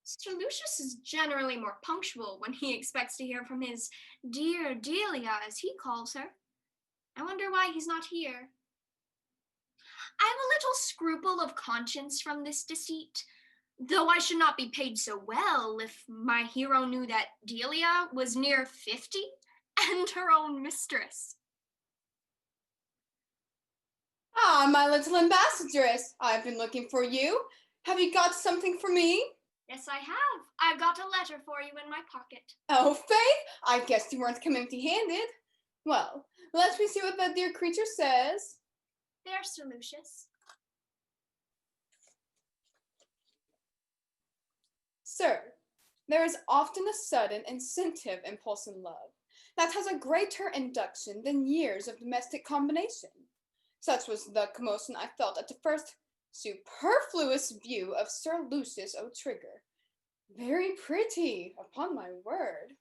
Sir Lucius is generally more punctual when he expects to hear from his dear Delia, as he calls her. I wonder why he's not here. I have a little scruple of conscience from this deceit, though I should not be paid so well if my hero knew that Delia was near 50 and her own mistress. Ah, my little ambassadress, I've been looking for you. Have you got something for me? Yes, I have. I've got a letter for you in my pocket. Oh, Faith, I guess you weren't come empty-handed. Well, let me see what that dear creature says. There, Sir Lucius. Sir, there is often a sudden incentive impulse in love that has a greater induction than years of domestic combination. Such was the commotion I felt at the first superfluous view of Sir Lucius O'Trigger. Very pretty, upon my word.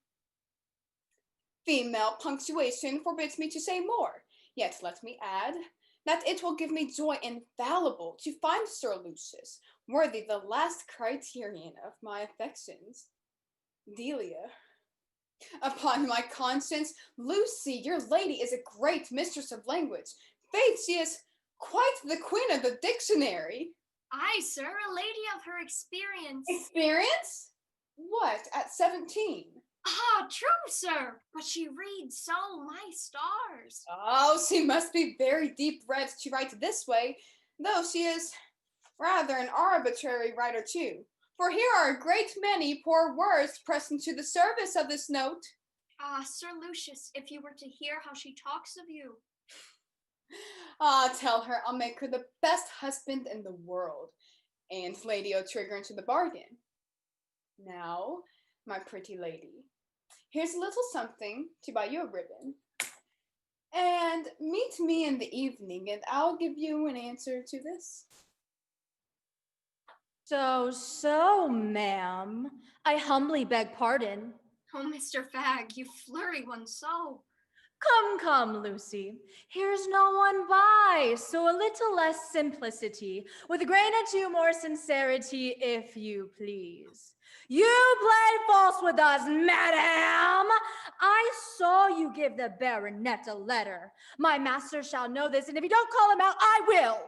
Female punctuation forbids me to say more, yet let me add that it will give me joy infallible to find Sir Lucius worthy the last criterion of my affections. Delia. Upon my conscience, Lucy, your lady is a great mistress of language. Faith, she is quite the queen of the dictionary. Aye, sir, a lady of her experience. Experience? What, at 17? Ah, true, sir, but she reads so my stars. Oh, she must be very deep-read to write this way, though she is rather an arbitrary writer too. For here are a great many poor words pressed into the service of this note. Ah, Sir Lucius, if you were to hear how she talks of you. Ah, tell her I'll make her the best husband in the world, and Lady O'Trigger into the bargain. Now, my pretty lady, here's a little something to buy you a ribbon. And meet me in the evening, and I'll give you an answer to this. So, ma'am, I humbly beg pardon. Oh, Mr. Fagg, you flirty one so. Come, Lucy. Here's no one by, so a little less simplicity, with a grain or two more sincerity, if you please. You play false with us, madam. I saw you give the baronet a letter. My master shall know this, and if you don't call him out, I will.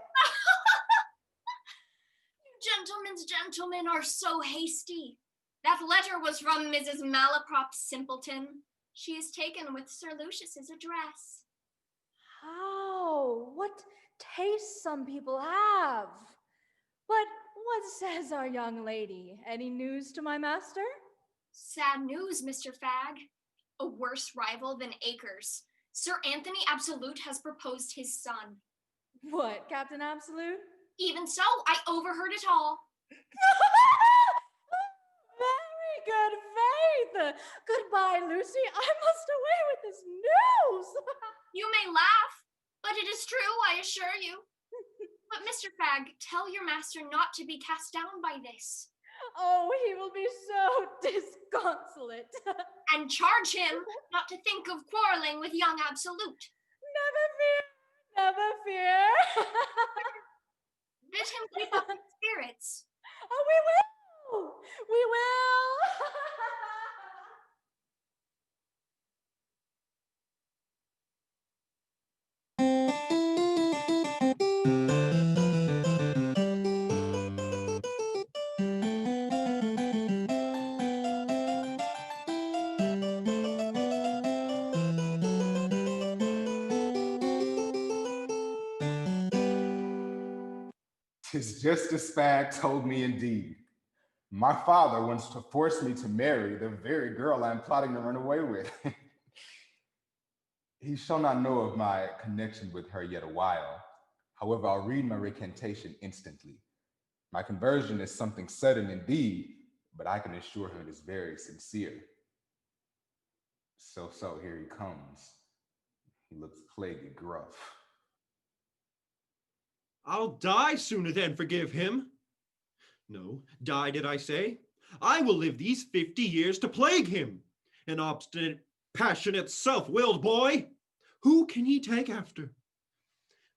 Gentlemen's gentlemen are so hasty. That letter was from Mrs. Malaprop Simpleton. She is taken with Sir Lucius's address. How? What taste some people have. But What says our young lady? Any news to my master? Sad news, Mr. Fagg. A worse rival than Acres. Sir Anthony Absolute has proposed his son. What, Captain Absolute? Even so, I overheard it all. Very good faith. Goodbye, Lucy. I must away with this news. You may laugh, but it is true, I assure you. But Mr. Fagg, tell your master not to be cast down by this. Oh, he will be so disconsolate. And charge him not to think of quarreling with young Absolute. Never fear, never fear. Bid him keep up his spirits. Oh, we will. We will. 'Tis just as Fagg told me indeed. My father wants to force me to marry the very girl I'm plotting to run away with. He shall not know of my connection with her yet a while. However, I'll read my recantation instantly. My conversion is something sudden indeed, but I can assure her it is very sincere. So, here he comes. He looks plaguey gruff. I'll die sooner than forgive him. No, die did I say? I will live these 50 years to plague him. An obstinate, passionate, self-willed boy. Who can he take after?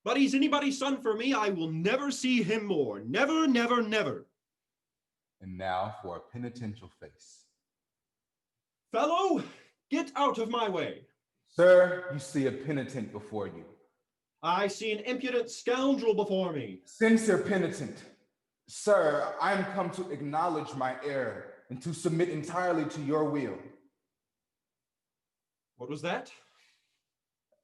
But he's anybody's son for me. I will never see him more. Never, never, never. And now for a penitential face. Fellow, get out of my way. Sir, you see a penitent before you. I see an impudent scoundrel before me. Sincere penitent. Sir, I am come to acknowledge my error and to submit entirely to your will. What was that?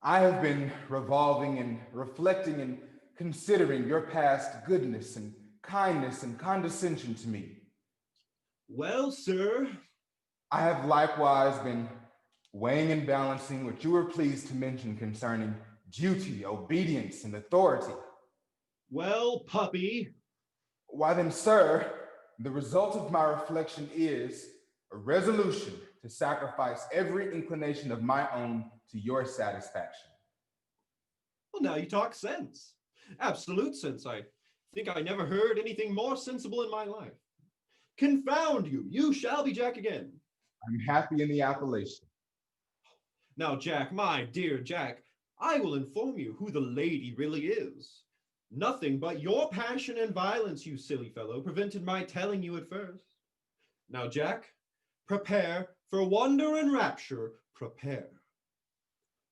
I have been revolving and reflecting and considering your past goodness and kindness and condescension to me. Well, sir. I have likewise been weighing and balancing what you were pleased to mention concerning duty, obedience, and authority. Well, puppy. Why then, sir, the result of my reflection is a resolution to sacrifice every inclination of my own to your satisfaction. Well, now you talk sense. Absolute sense. I think I never heard anything more sensible in my life. Confound you. You shall be Jack again. I'm happy in the appellation. Now, Jack, my dear Jack, I will inform you who the lady really is. Nothing but your passion and violence, you silly fellow, prevented my telling you at first. Now, Jack, prepare for wonder and rapture. Prepare.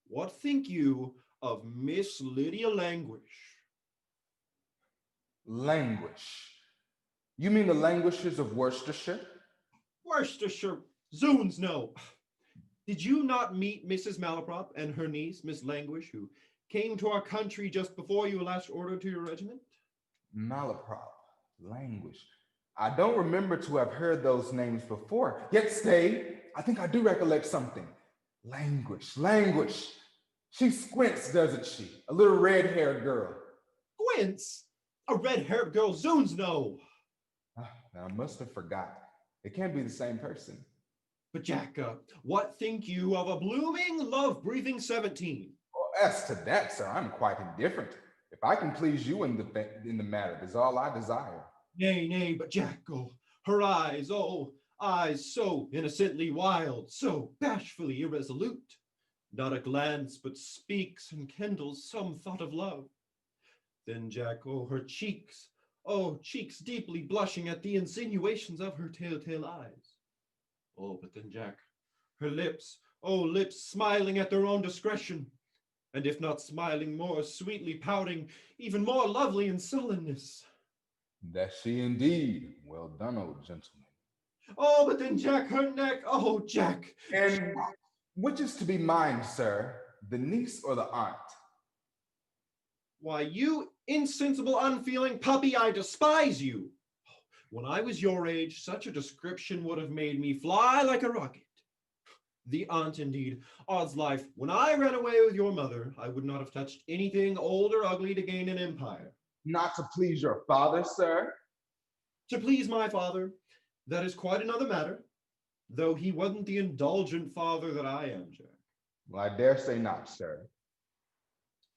What think you of Miss Lydia Languish? Languish? You mean the languishes of Worcestershire? Worcestershire? Zoons, no. Did you not meet Mrs. Malaprop and her niece, Miss Languish, who came to our country just before you were last ordered to your regiment? Malaprop, Languish. I don't remember to have heard those names before. Yet stay, I think I do recollect something. Languish. She squints, doesn't she? A little red-haired girl. Squints? A red-haired girl? Zoons, no. I must have forgot. It can't be the same person. But Jack, what think you of a blooming, love-breathing 17? Well, as to that, sir, I'm quite indifferent. If I can please you in the matter, is all I desire. Nay, but Jack, her eyes, eyes so innocently wild, so bashfully irresolute. Not a glance but speaks and kindles some thought of love. Then, Jack, her cheeks, cheeks deeply blushing at the insinuations of her telltale eyes. But then, Jack, her lips, lips smiling at their own discretion, and if not smiling, more sweetly pouting, even more lovely in sullenness. That's she indeed. Well done, old gentleman. But then, Jack, her neck, Jack. And which is to be mine, sir, the niece or the aunt? Why, you insensible, unfeeling puppy, I despise you. When I was your age, such a description would have made me fly like a rocket. The aunt, indeed. Odds life, when I ran away with your mother, I would not have touched anything old or ugly to gain an empire. Not to please your father, sir? To please my father, that is quite another matter, though he wasn't the indulgent father that I am, Jack. Well, I dare say not, sir.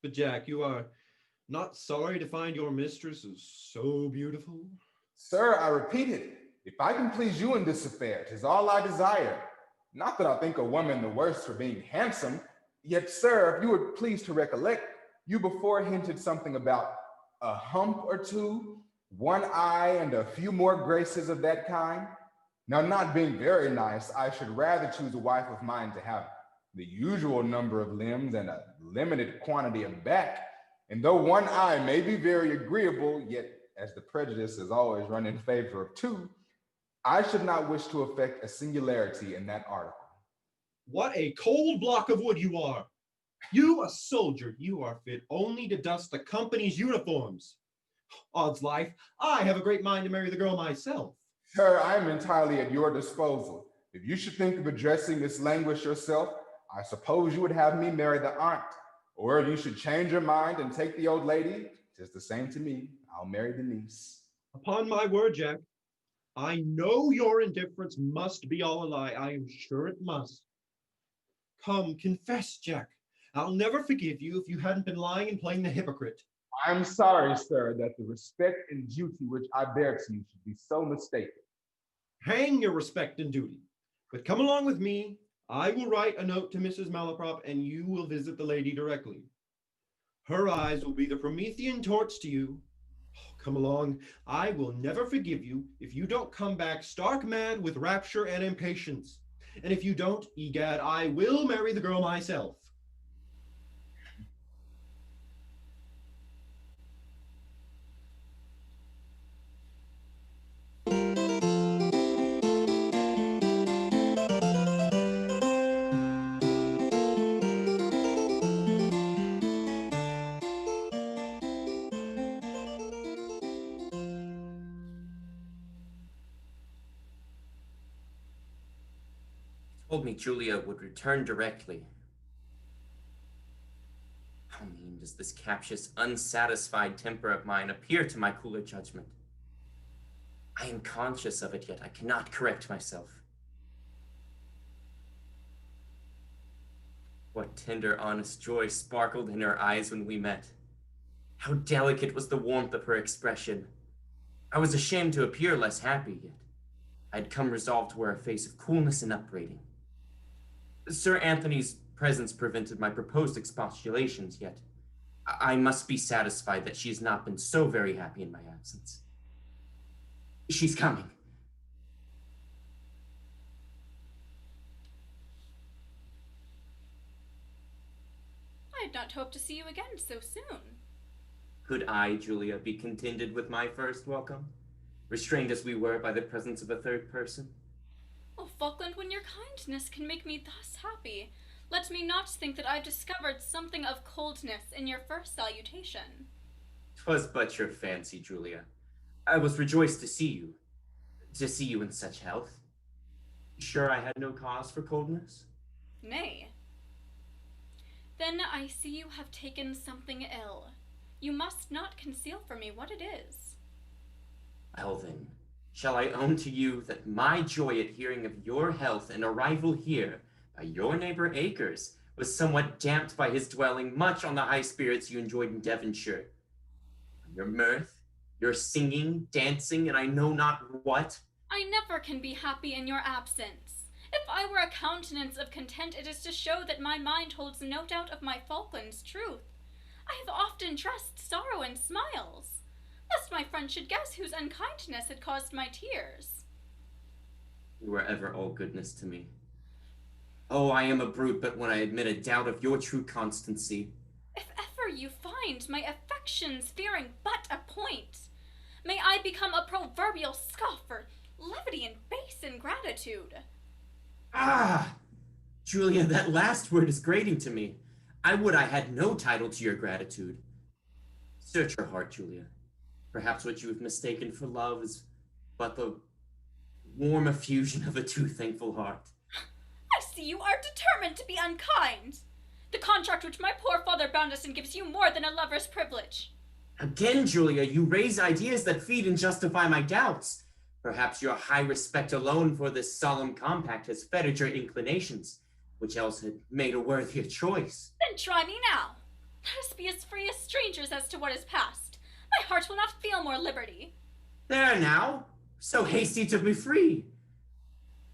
But Jack, you are not sorry to find your mistress is so beautiful? Sir, I repeat it. If I can please you in this affair, 'tis all I desire. Not that I think a woman the worse for being handsome, yet, sir, if you would please to recollect, you before hinted something about a hump or two, one eye, and a few more graces of that kind. Now, not being very nice, I should rather choose a wife of mine to have the usual number of limbs and a limited quantity of back. And though one eye may be very agreeable, yet as the prejudice has always run in favor of two, I should not wish to affect a singularity in that article. What a cold block of wood you are! You, a soldier, you are fit only to dust the company's uniforms. Odds life, I have a great mind to marry the girl myself. Sir, I am entirely at your disposal. If you should think of addressing this languish yourself, I suppose you would have me marry the aunt. Or if you should change your mind and take the old lady, 'tis the same to me. I'll marry the niece. Upon my word, Jack, I know your indifference must be all a lie. I am sure it must. Come, confess, Jack. I'll never forgive you if you hadn't been lying and playing the hypocrite. I'm sorry, sir, that the respect and duty which I bear to you should be so mistaken. Hang your respect and duty. But come along with me. I will write a note to Mrs. Malaprop, and you will visit the lady directly. Her eyes will be the Promethean torch to you. Oh, come along. I will never forgive you if you don't come back stark mad with rapture and impatience. And if you don't, egad, I will marry the girl myself. Told me Julia would return directly. How mean does this captious, unsatisfied temper of mine appear to my cooler judgment? I am conscious of it, yet I cannot correct myself. What tender, honest joy sparkled in her eyes when we met. How delicate was the warmth of her expression. I was ashamed to appear less happy, yet I had come resolved to wear a face of coolness and upbraiding. Sir Anthony's presence prevented my proposed expostulations, yet I must be satisfied that she has not been so very happy in my absence. She's coming. I had not hoped to see you again so soon. Could I, Julia, be contented with my first welcome, restrained as we were by the presence of a third person? Oh, Falkland, when your kindness can make me thus happy, let me not think that I've discovered something of coldness in your first salutation. 'Twas but your fancy, Julia. I was rejoiced to see you in such health. Sure I had no cause for coldness? Nay. Then I see you have taken something ill. You must not conceal from me what it is. Well then, shall I own to you that my joy at hearing of your health and arrival here by your neighbor Acres was somewhat damped by his dwelling much on the high spirits you enjoyed in Devonshire. Your mirth, your singing, dancing, and I know not what. I never can be happy in your absence. If I were a countenance of content, it is to show that my mind holds no doubt of my Falkland's truth. I have often dressed sorrow in smiles, lest my friend should guess whose unkindness had caused my tears. You were ever all goodness to me. Oh, I am a brute, but when I admit a doubt of your true constancy. If ever you find my affections fearing but a point, may I become a proverbial scoffer, levity and base ingratitude. Ah! Julia, that last word is grating to me. I would I had no title to your gratitude. Search your heart, Julia. Perhaps what you have mistaken for love is but the warm effusion of a too thankful heart. I see you are determined to be unkind. The contract which my poor father bound us in gives you more than a lover's privilege. Again, Julia, you raise ideas that feed and justify my doubts. Perhaps your high respect alone for this solemn compact has fettered your inclinations, which else had made a worthier choice. Then try me now. Let us be as free as strangers as to what is past. My heart will not feel more liberty. There now, so hasty to be free.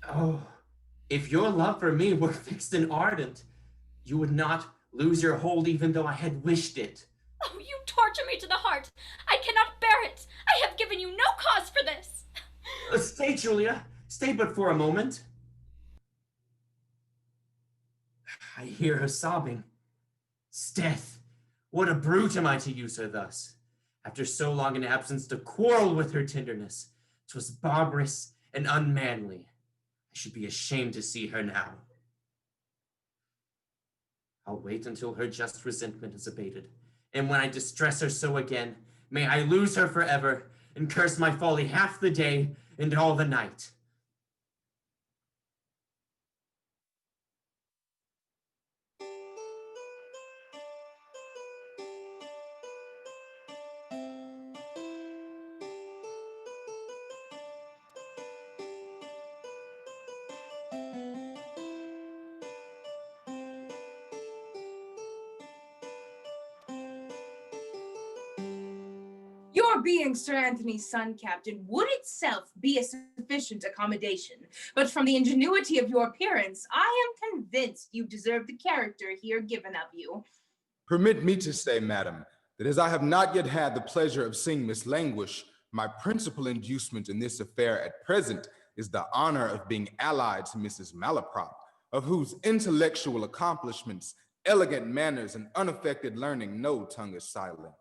Oh, if your love for me were fixed and ardent, you would not lose your hold even though I had wished it. Oh, you torture me to the heart. I cannot bear it. I have given you no cause for this. Stay, Julia. Stay but for a moment. I hear her sobbing. 'Sdeath, what a brute am I to use her thus. After so long an absence to quarrel with her tenderness. 'Twas barbarous and unmanly. I should be ashamed to see her now. I'll wait until her just resentment is abated. And when I distress her so again, may I lose her forever and curse my folly half the day and all the night. Your being Sir Anthony's son, Captain, would itself be a sufficient accommodation. But from the ingenuity of your appearance, I am convinced you deserve the character here given of you. Permit me to say, madam, that as I have not yet had the pleasure of seeing Miss Languish, my principal inducement in this affair at present is the honor of being allied to Mrs. Malaprop, of whose intellectual accomplishments, elegant manners, and unaffected learning no tongue is silent.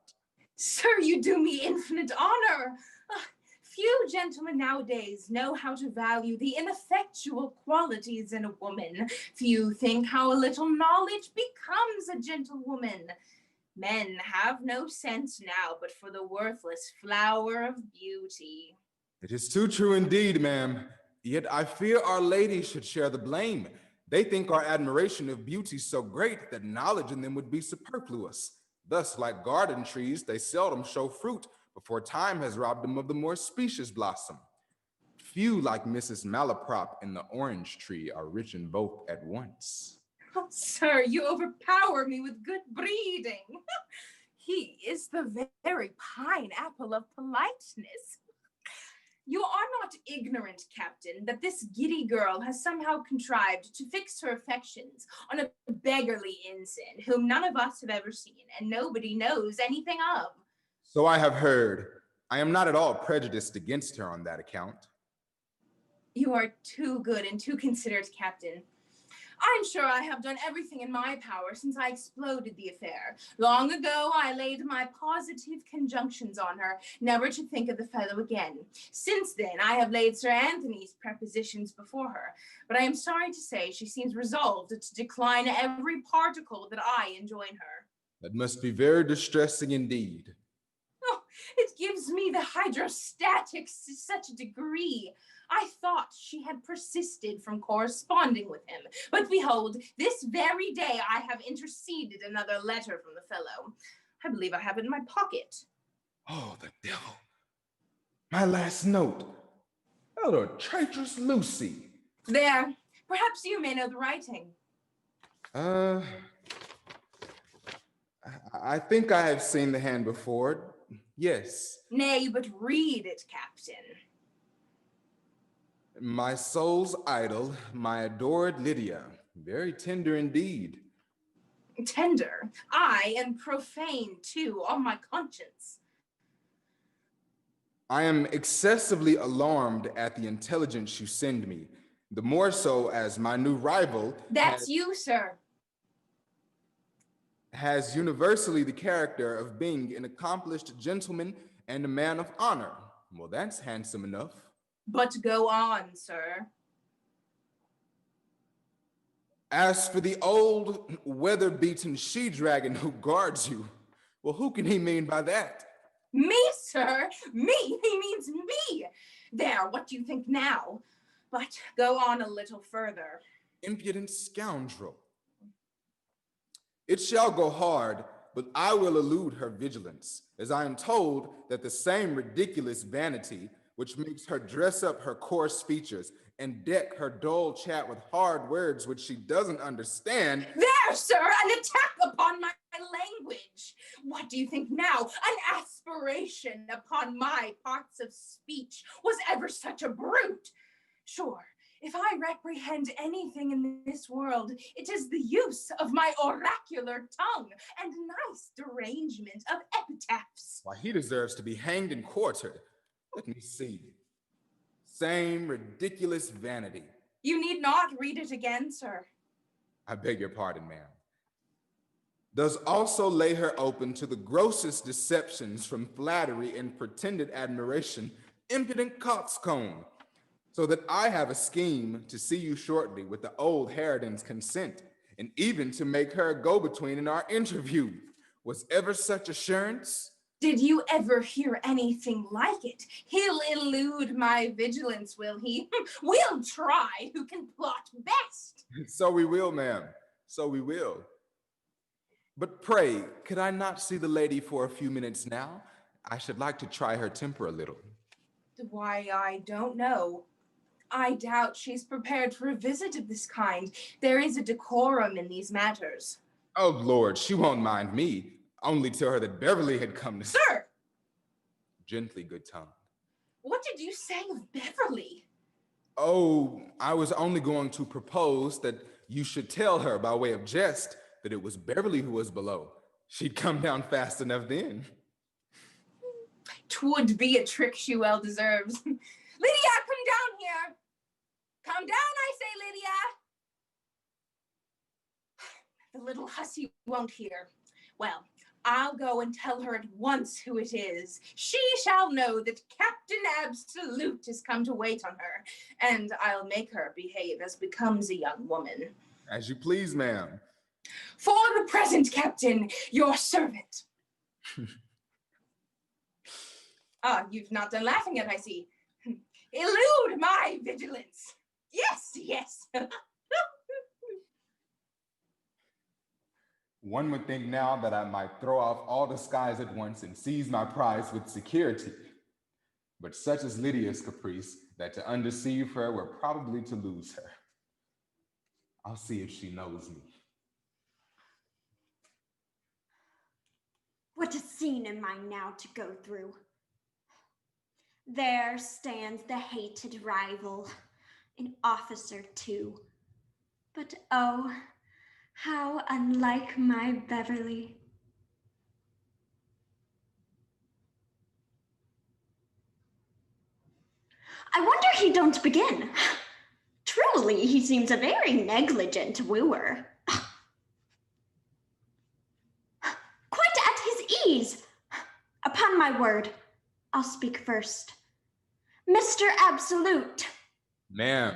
Sir, you do me infinite honor. Few gentlemen nowadays know how to value the ineffectual qualities in a woman. Few think how a little knowledge becomes a gentlewoman. Men have no sense now but for the worthless flower of beauty. It is too true indeed, ma'am. Yet I fear our ladies should share the blame. They think our admiration of beauty so great that knowledge in them would be superfluous. Thus, like garden trees, they seldom show fruit before time has robbed them of the more specious blossom. Few like Mrs. Malaprop and the orange tree are rich in both at once. Oh, sir, you overpower me with good breeding. He is the very pineapple of politeness. You are not ignorant, Captain, that this giddy girl has somehow contrived to fix her affections on a beggarly ensign whom none of us have ever seen and nobody knows anything of. So I have heard. I am not at all prejudiced against her on that account. You are too good and too considerate, Captain. I'm sure I have done everything in my power since I exploded the affair. Long ago, I laid my positive conjunctions on her, never to think of the fellow again. Since then, I have laid Sir Anthony's prepositions before her, but I am sorry to say she seems resolved to decline every particle that I enjoin her. That must be very distressing indeed. Oh, it gives me the hydrostatics to such a degree. I thought she had persisted from corresponding with him, but behold, this very day I have interceded another letter from the fellow. I believe I have it in my pocket. Oh, the devil. My last note. Hello, traitress Lucy. There, perhaps you may know the writing. I think I have seen the hand before. Yes. Nay, but read it, Captain. My soul's idol, my adored Lydia. Very tender indeed. Tender, aye, and profane too, on my conscience. I am excessively alarmed at the intelligence you send me, the more so as my new rival That's you, sir. Has universally the character of being an accomplished gentleman and a man of honor. Well, that's handsome enough. But go on, sir. As for the old weather-beaten she-dragon who guards you, well, who can he mean by that? Me, sir, me, he means me. There, what do you think now? But go on a little further. Impudent scoundrel. It shall go hard, but I will elude her vigilance, as I am told that the same ridiculous vanity which makes her dress up her coarse features and deck her dull chat with hard words which she doesn't understand. There, sir, an attack upon my language. What do you think now? An aspiration upon my parts of speech. Was ever such a brute? Sure, if I reprehend anything in this world, it is the use of my oracular tongue and nice derangement of epitaphs. Why, he deserves to be hanged and quartered. Let me see. Same ridiculous vanity. You need not read it again, sir. I beg your pardon, ma'am. Does also lay her open to the grossest deceptions from flattery and pretended admiration, impudent coxcomb, so that I have a scheme to see you shortly with the old harridan's consent, and even to make her a go-between in our interview. Was ever such assurance? Did you ever hear anything like it? He'll elude my vigilance, will he? We'll try who can plot best. So we will, ma'am. So we will. But pray, could I not see the lady for a few minutes now? I should like to try her temper a little. Why, I don't know. I doubt she's prepared for a visit of this kind. There is a decorum in these matters. Oh, Lord, she won't mind me. Only tell her that Beverly had come to... Sir! Gently, good tongue. What did you say of Beverly? Oh, I was only going to propose that you should tell her by way of jest that it was Beverly who was below. She'd come down fast enough then. 'Twould be a trick she well deserves. Lydia, come down here. Come down, I say, Lydia. The little hussy won't hear. Well, I'll go and tell her at once who it is. She shall know that Captain Absolute has come to wait on her, and I'll make her behave as becomes a young woman. As you please, ma'am. For the present, Captain, your servant. You've not done laughing yet, I see. Elude my vigilance. Yes, yes. One would think now that I might throw off all disguise at once and seize my prize with security. But such is Lydia's caprice that to undeceive her were probably to lose her. I'll see if she knows me. What a scene am I now to go through? There stands the hated rival, an officer too. But oh, how unlike my Beverly. I wonder he don't begin. Truly, he seems a very negligent wooer. Quite at his ease. Upon my word, I'll speak first. Mr. Absolute. Ma'am.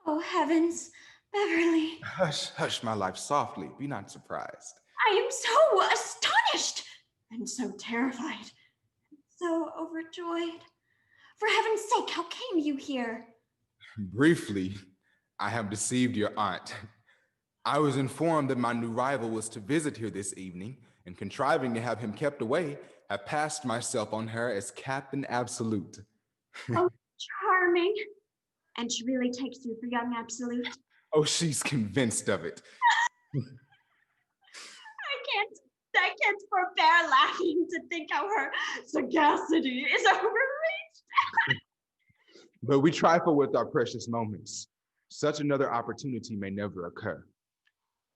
Oh, heavens, Beverly. Hush, hush, my life, softly. Be not surprised. I am so astonished and so terrified, so overjoyed. For heaven's sake, how came you here? Briefly, I have deceived your aunt. I was informed that my new rival was to visit here this evening, and contriving to have him kept away, have passed myself on her as Captain Absolute. Oh, charming. And she really takes you for young Absolute? Oh, she's convinced of it. I can't forbear laughing to think how her sagacity is overreached. But we trifle with our precious moments. Such another opportunity may never occur.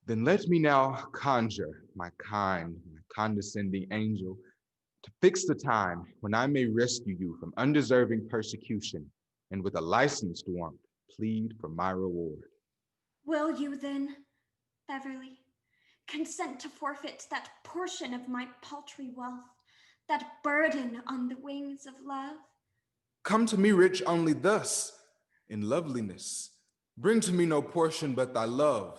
Then let me now conjure my kind, my condescending angel to fix the time when I may rescue you from undeserving persecution and with a licensed warmth plead for my reward. Will you then, Beverly, consent to forfeit that portion of my paltry wealth, that burden on the wings of love? Come to me rich only thus, in loveliness. Bring to me no portion but thy love.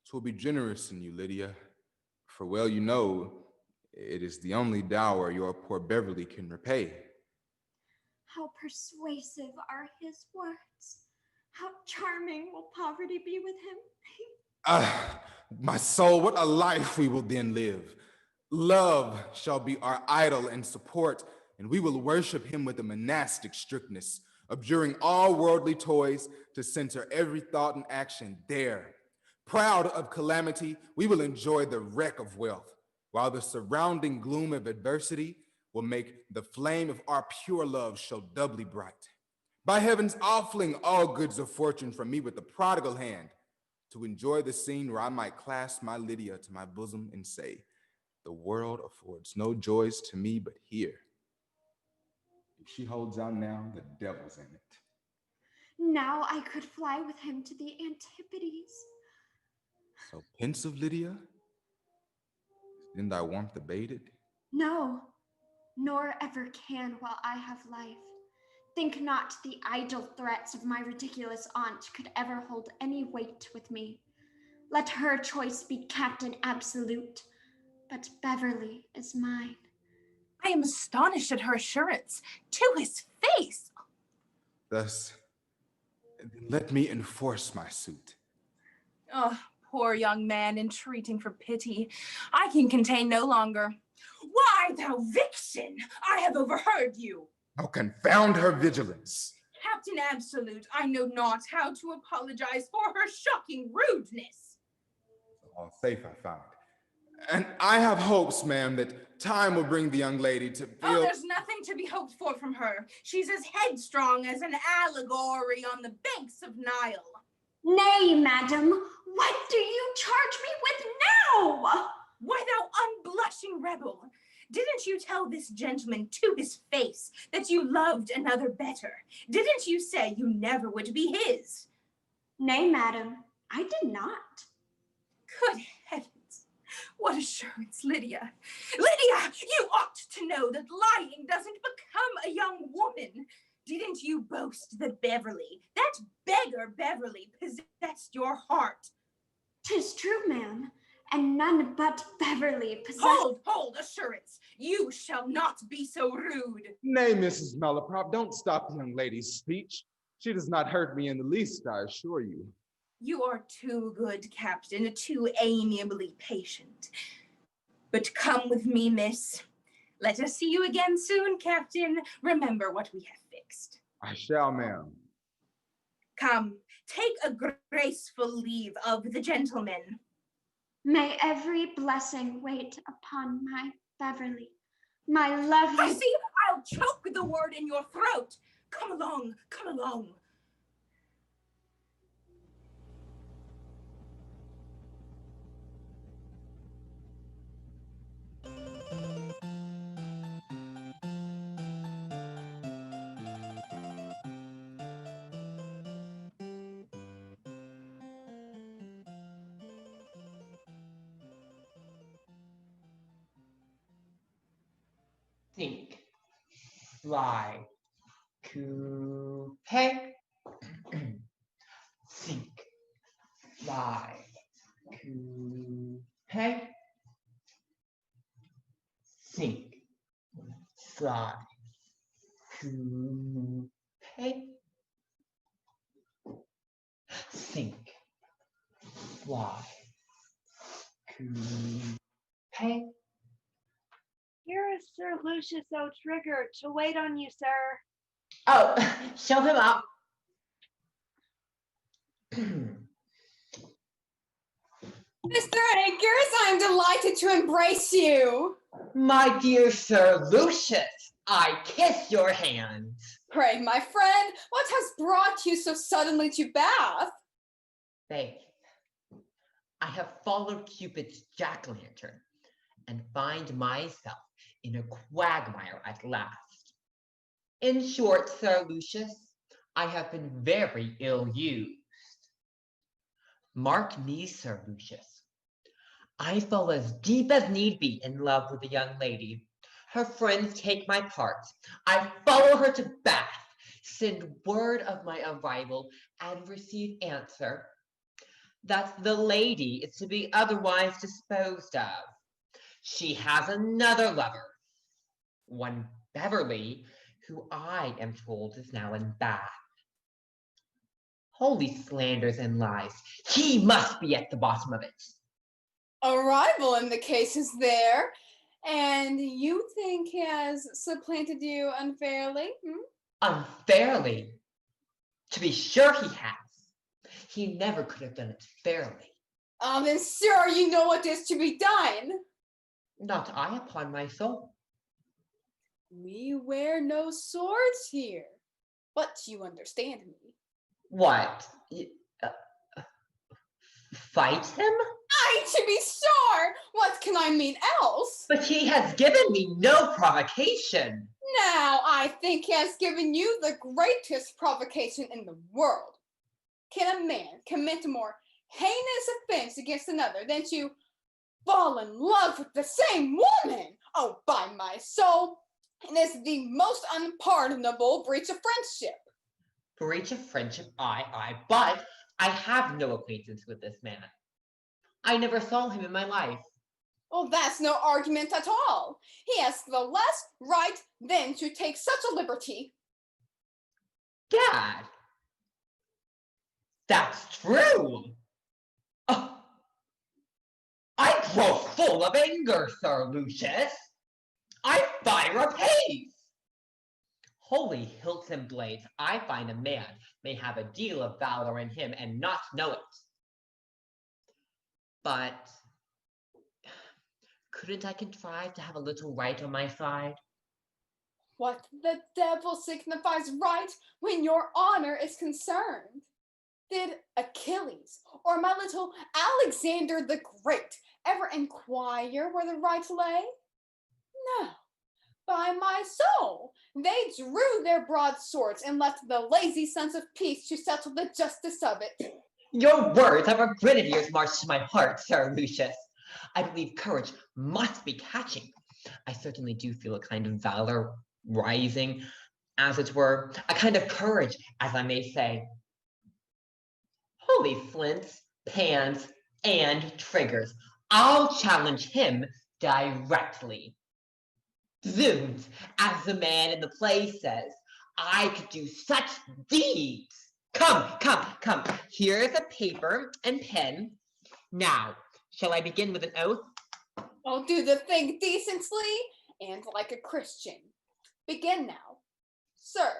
'Twill be generous in you, Lydia, for well you know, it is the only dower your poor Beverly can repay. How persuasive are his words. How charming will poverty be with him. My soul, what a life we will then live. Love shall be our idol and support, and we will worship him with a monastic strictness, abjuring all worldly toys to center every thought and action there. Proud of calamity, we will enjoy the wreck of wealth, while the surrounding gloom of adversity will make the flame of our pure love show doubly bright. By heavens, I'll fling all goods of fortune from me with a prodigal hand, to enjoy the scene where I might clasp my Lydia to my bosom and say, the world affords no joys to me but here. If she holds out now, the devil's in it. Now I could fly with him to the Antipodes. So pensive, Lydia? Is then thy warmth abated? No, nor ever can while I have life. Think not the idle threats of my ridiculous aunt could ever hold any weight with me. Let her choice be captain absolute, but Beverly is mine. I am astonished at her assurance. To his face. Thus, let me enforce my suit. Oh, poor young man entreating for pity. I can contain no longer. Why, thou vixen, I have overheard you. Oh, confound her vigilance. Captain Absolute, I know not how to apologize for her shocking rudeness. All safe, I find. And I have hopes, ma'am, that time will bring the young lady to feel... Oh, there's nothing to be hoped for from her. She's as headstrong as an allegory on the banks of Nile. Nay, madam, what do you charge me with now? Why, thou unblushing rebel, didn't you tell this gentleman to his face that you loved another better? Didn't you say you never would be his? Nay, madam, I did not. Good heavens, what assurance, Lydia. Lydia, you ought to know that lying doesn't become a young woman. Didn't you boast that Beverly, that beggar Beverly, possessed your heart? 'Tis true, ma'am, and none but Beverly possessed... Hold, assurance. You shall not be so rude. Nay, Mrs. Malaprop, don't stop the young lady's speech. She does not hurt me in the least, I assure you. You are too good, Captain, too amiably patient. But come with me, miss. Let us see you again soon, Captain. Remember what we have fixed. I shall, ma'am. Come, take a graceful leave of the gentleman. May every blessing wait upon my Beverly, my lovely... I see, I'll choke the word in your throat. Come along, come along. Think, fly, coupe. Think, fly, coupe. Think, fly, coupe. Think, fly, coupe. Here is Sir Lucius O'Trigger to wait on you, sir. Oh, show him up. Mr. Akers, I'm delighted to embrace you. My dear Sir Lucius, I kiss your hand. Pray, my friend, what has brought you so suddenly to Bath? Faith, I have followed Cupid's jack-o'-lantern and find myself in a quagmire at last. In short, Sir Lucius, I have been very ill-used. Mark me, Sir Lucius. I fall as deep as need be in love with a young lady. Her friends take my part. I follow her to Bath, send word of my arrival, and receive answer that the lady is to be otherwise disposed of. She has another lover, one Beverly, who I am told is now in Bath. Holy slanders and lies. He must be at the bottom of it. A rival in the case is there, and you think he has supplanted you unfairly? Unfairly? To be sure he has. He never could have done it fairly. Then sir, you know what is to be done. Not I, upon my soul. We wear no swords here, but you understand me. What? Fight him? Aye, to be sure! What can I mean else? But he has given me no provocation. Now, I think he has given you the greatest provocation in the world. Can a man commit a more heinous offense against another than to fall in love with the same woman? Oh, by my soul, it is the most unpardonable breach of friendship. Breach of friendship, aye, but I have no acquaintance with this man. I never saw him in my life. Well, that's no argument at all. He has the less right then to take such a liberty. Gad! That's true! Oh, I grow full of anger, Sir Lucius. I fire apace. Holy hilts and blades, I find a man may have a deal of valor in him and not know it. But couldn't I contrive to have a little right on my side? What the devil signifies right when your honor is concerned? Did Achilles or my little Alexander the Great ever inquire where the right lay? No. By my soul, they drew their broadswords and left the lazy sons of peace to settle the justice of it. Your words have a grenadier's march to my heart, Sir Lucius. I believe courage must be catching. I certainly do feel a kind of valor rising, as it were, a kind of courage, as I may say. Holy flints, pans, and triggers. I'll challenge him directly. Zoons, as the man in the play says, I could do such deeds. Come. Here's a paper and pen. Now, shall I begin with an oath? I'll do the thing decently and like a Christian. Begin now. Sir.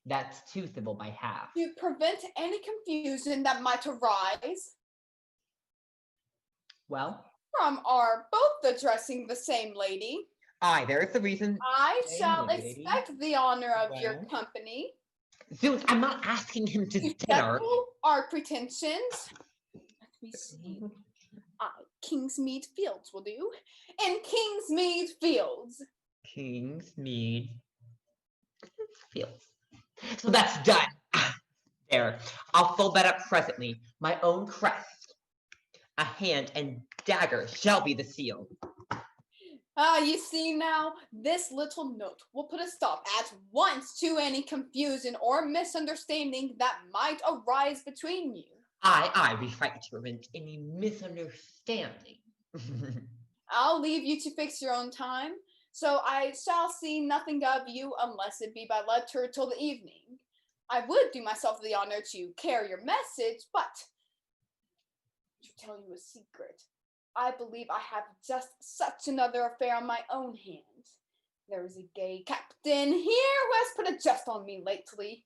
That's too civil by half. To prevent any confusion that might arise. Well? From our both addressing the same lady. Aye, there's the reason. I shall expect the honor of your company. Zoons, I'm not asking him to dinner. Settle our pretensions. Let me see. Kingsmead Fields will do. In Kingsmead Fields. Kingsmead Fields. So that's done. There. I'll fold that up presently. My own crest. A hand and dagger shall be the seal. You see now, this little note will put a stop at once to any confusion or misunderstanding that might arise between you. Aye, we fight to prevent any misunderstanding. I'll leave you to fix your own time, so I shall see nothing of you unless it be by letter till the evening. I would do myself the honor to carry your message, but to tell you a secret, I believe I have just such another affair on my own hands. There is a gay captain here who has put a jest on me lately,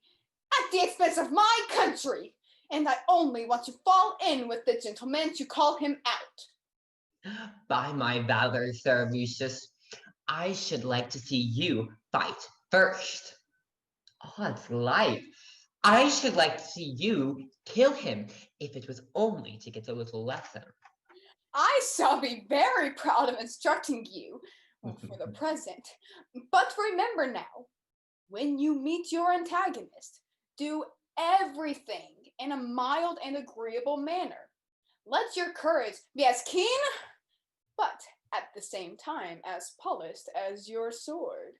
at the expense of my country, and I only want to fall in with the gentleman to call him out. By my valor, Sir Lucius, I should like to see you fight first. Odds life, I should like to see you kill him, if it was only to get a little lesson. I shall be very proud of instructing you, for the present. But remember now, when you meet your antagonist, do everything in a mild and agreeable manner. Let your courage be as keen, but at the same time as polished as your sword.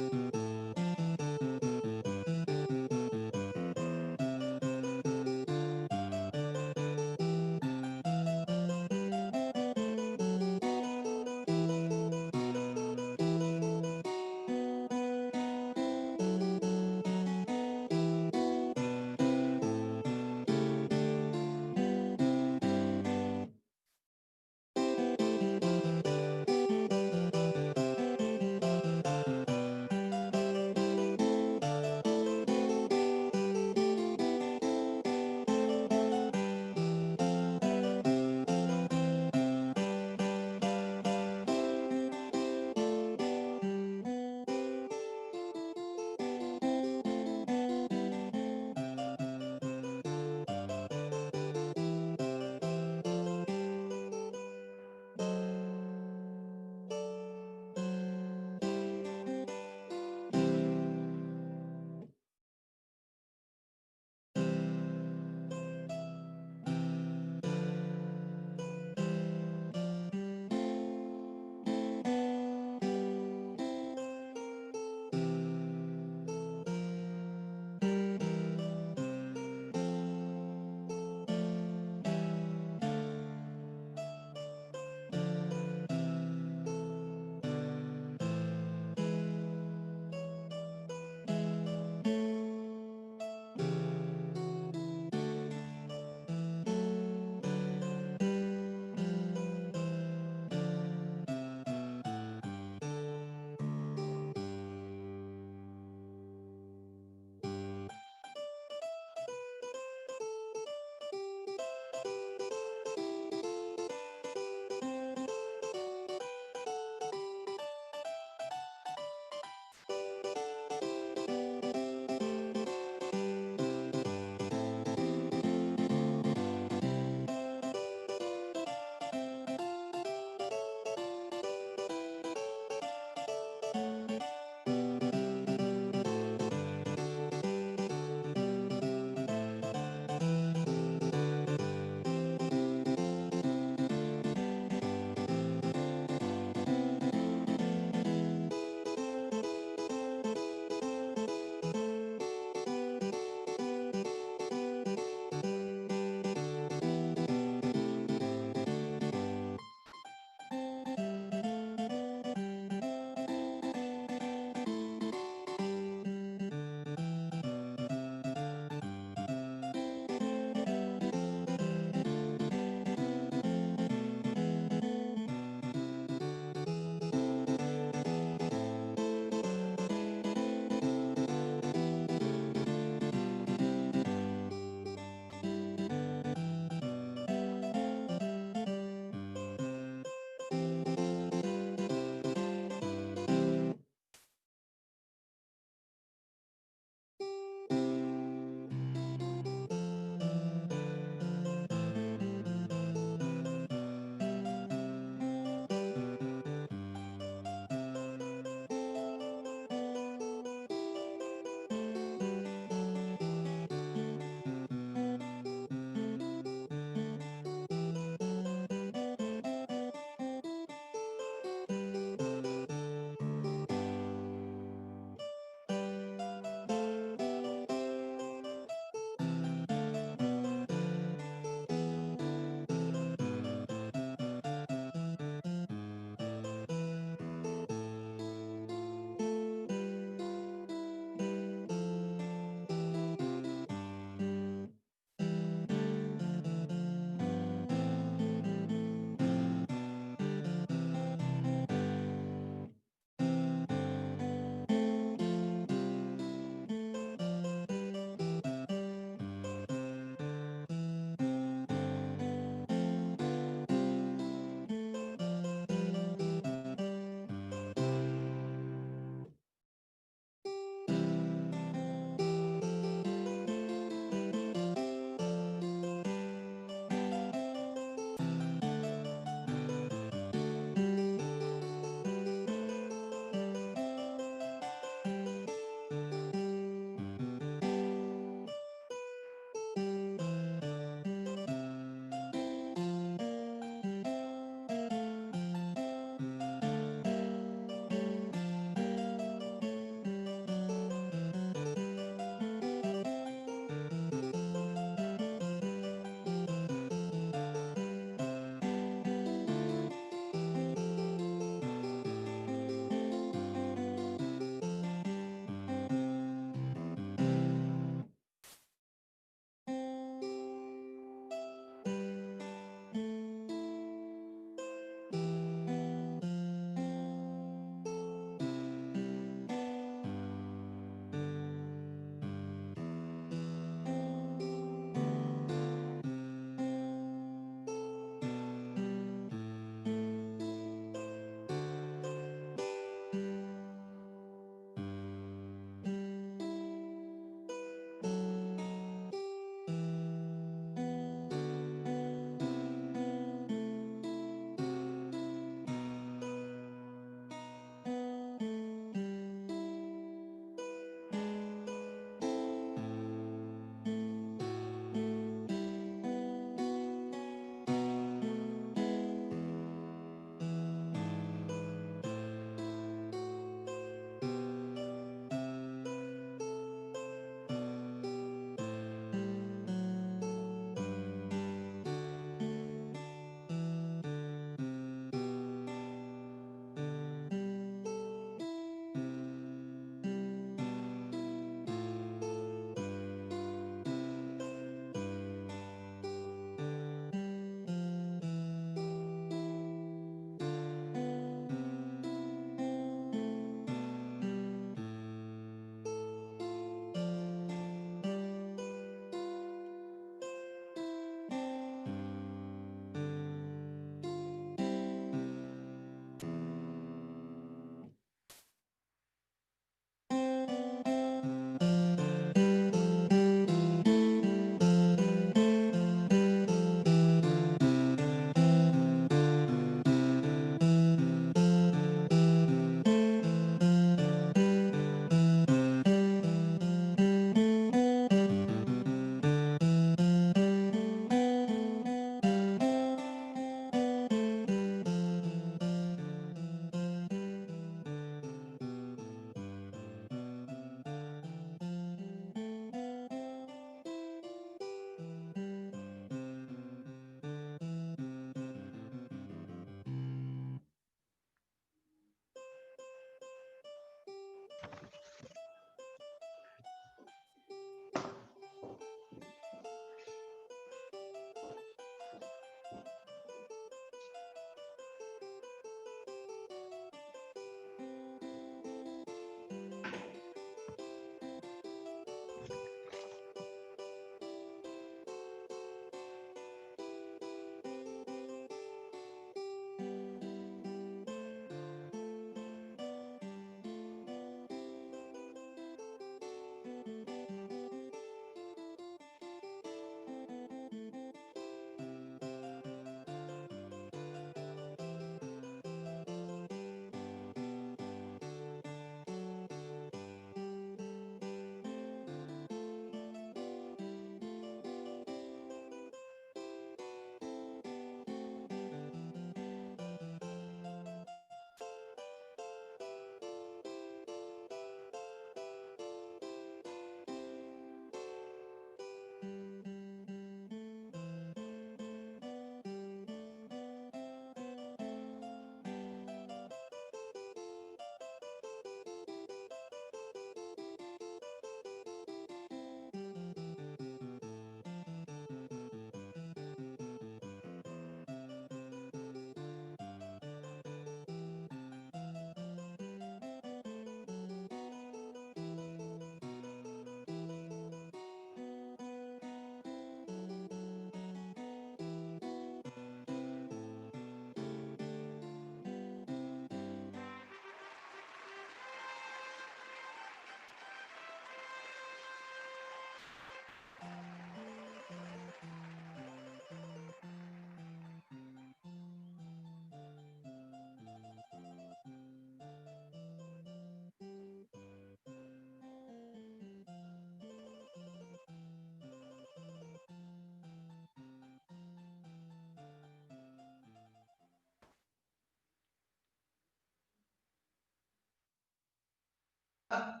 Captain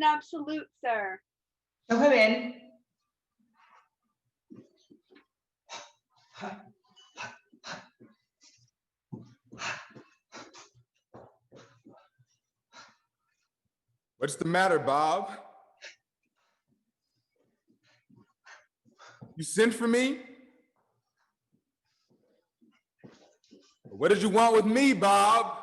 Absolute, sir. Show him in. What's the matter, Bob? You sent for me? What did you want with me, Bob?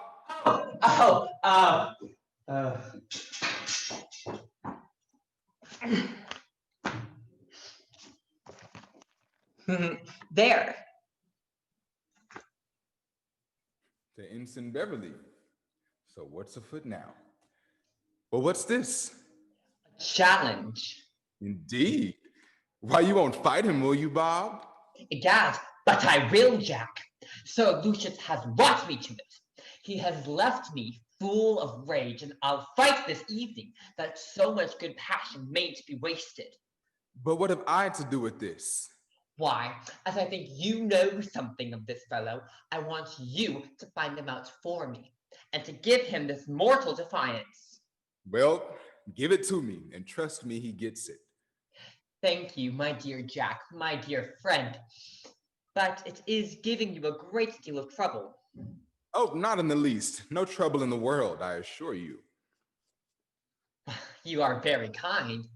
There. To Ensign Beverly. So what's afoot now? Well, what's this? A challenge. Indeed. Why, you won't fight him, will you, Bob? Egad, but I will, Jack. Sir Lucius has brought me to it. He has left me full of rage, and I'll fight this evening, that so much good passion mayn't be wasted. But what have I to do with this? Why, as I think you know something of this fellow, I want you to find him out for me, and to give him this mortal defiance. Well, give it to me, and trust me, he gets it. Thank you, my dear Jack, my dear friend. But it is giving you a great deal of trouble. Oh, not in the least. No trouble in the world, I assure you. You are very kind.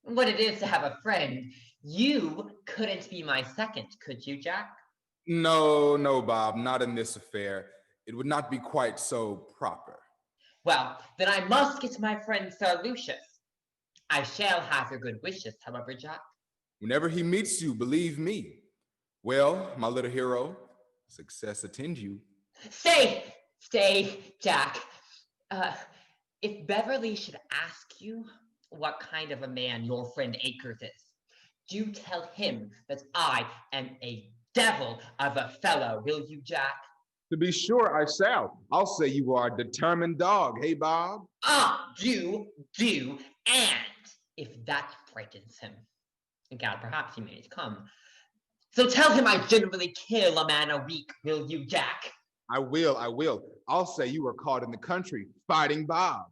What it is to have a friend. You couldn't be my second, could you, Jack? No, Bob, not in this affair. It would not be quite so proper. Well, then I must get my friend Sir Lucius. I shall have your good wishes, however, Jack. Whenever he meets you, believe me. Well, my little hero, success attend you. Stay, Jack. If Beverly should ask you what kind of a man your friend Akers is, do tell him that I am a devil of a fellow, will you, Jack? To be sure, I shall. I'll say you are a determined dog, hey, Bob? Do, and if that frightens him, God, perhaps he may come. So tell him I generally kill a man a week, will you, Jack? I will. I'll say you were caught in the country fighting Bob.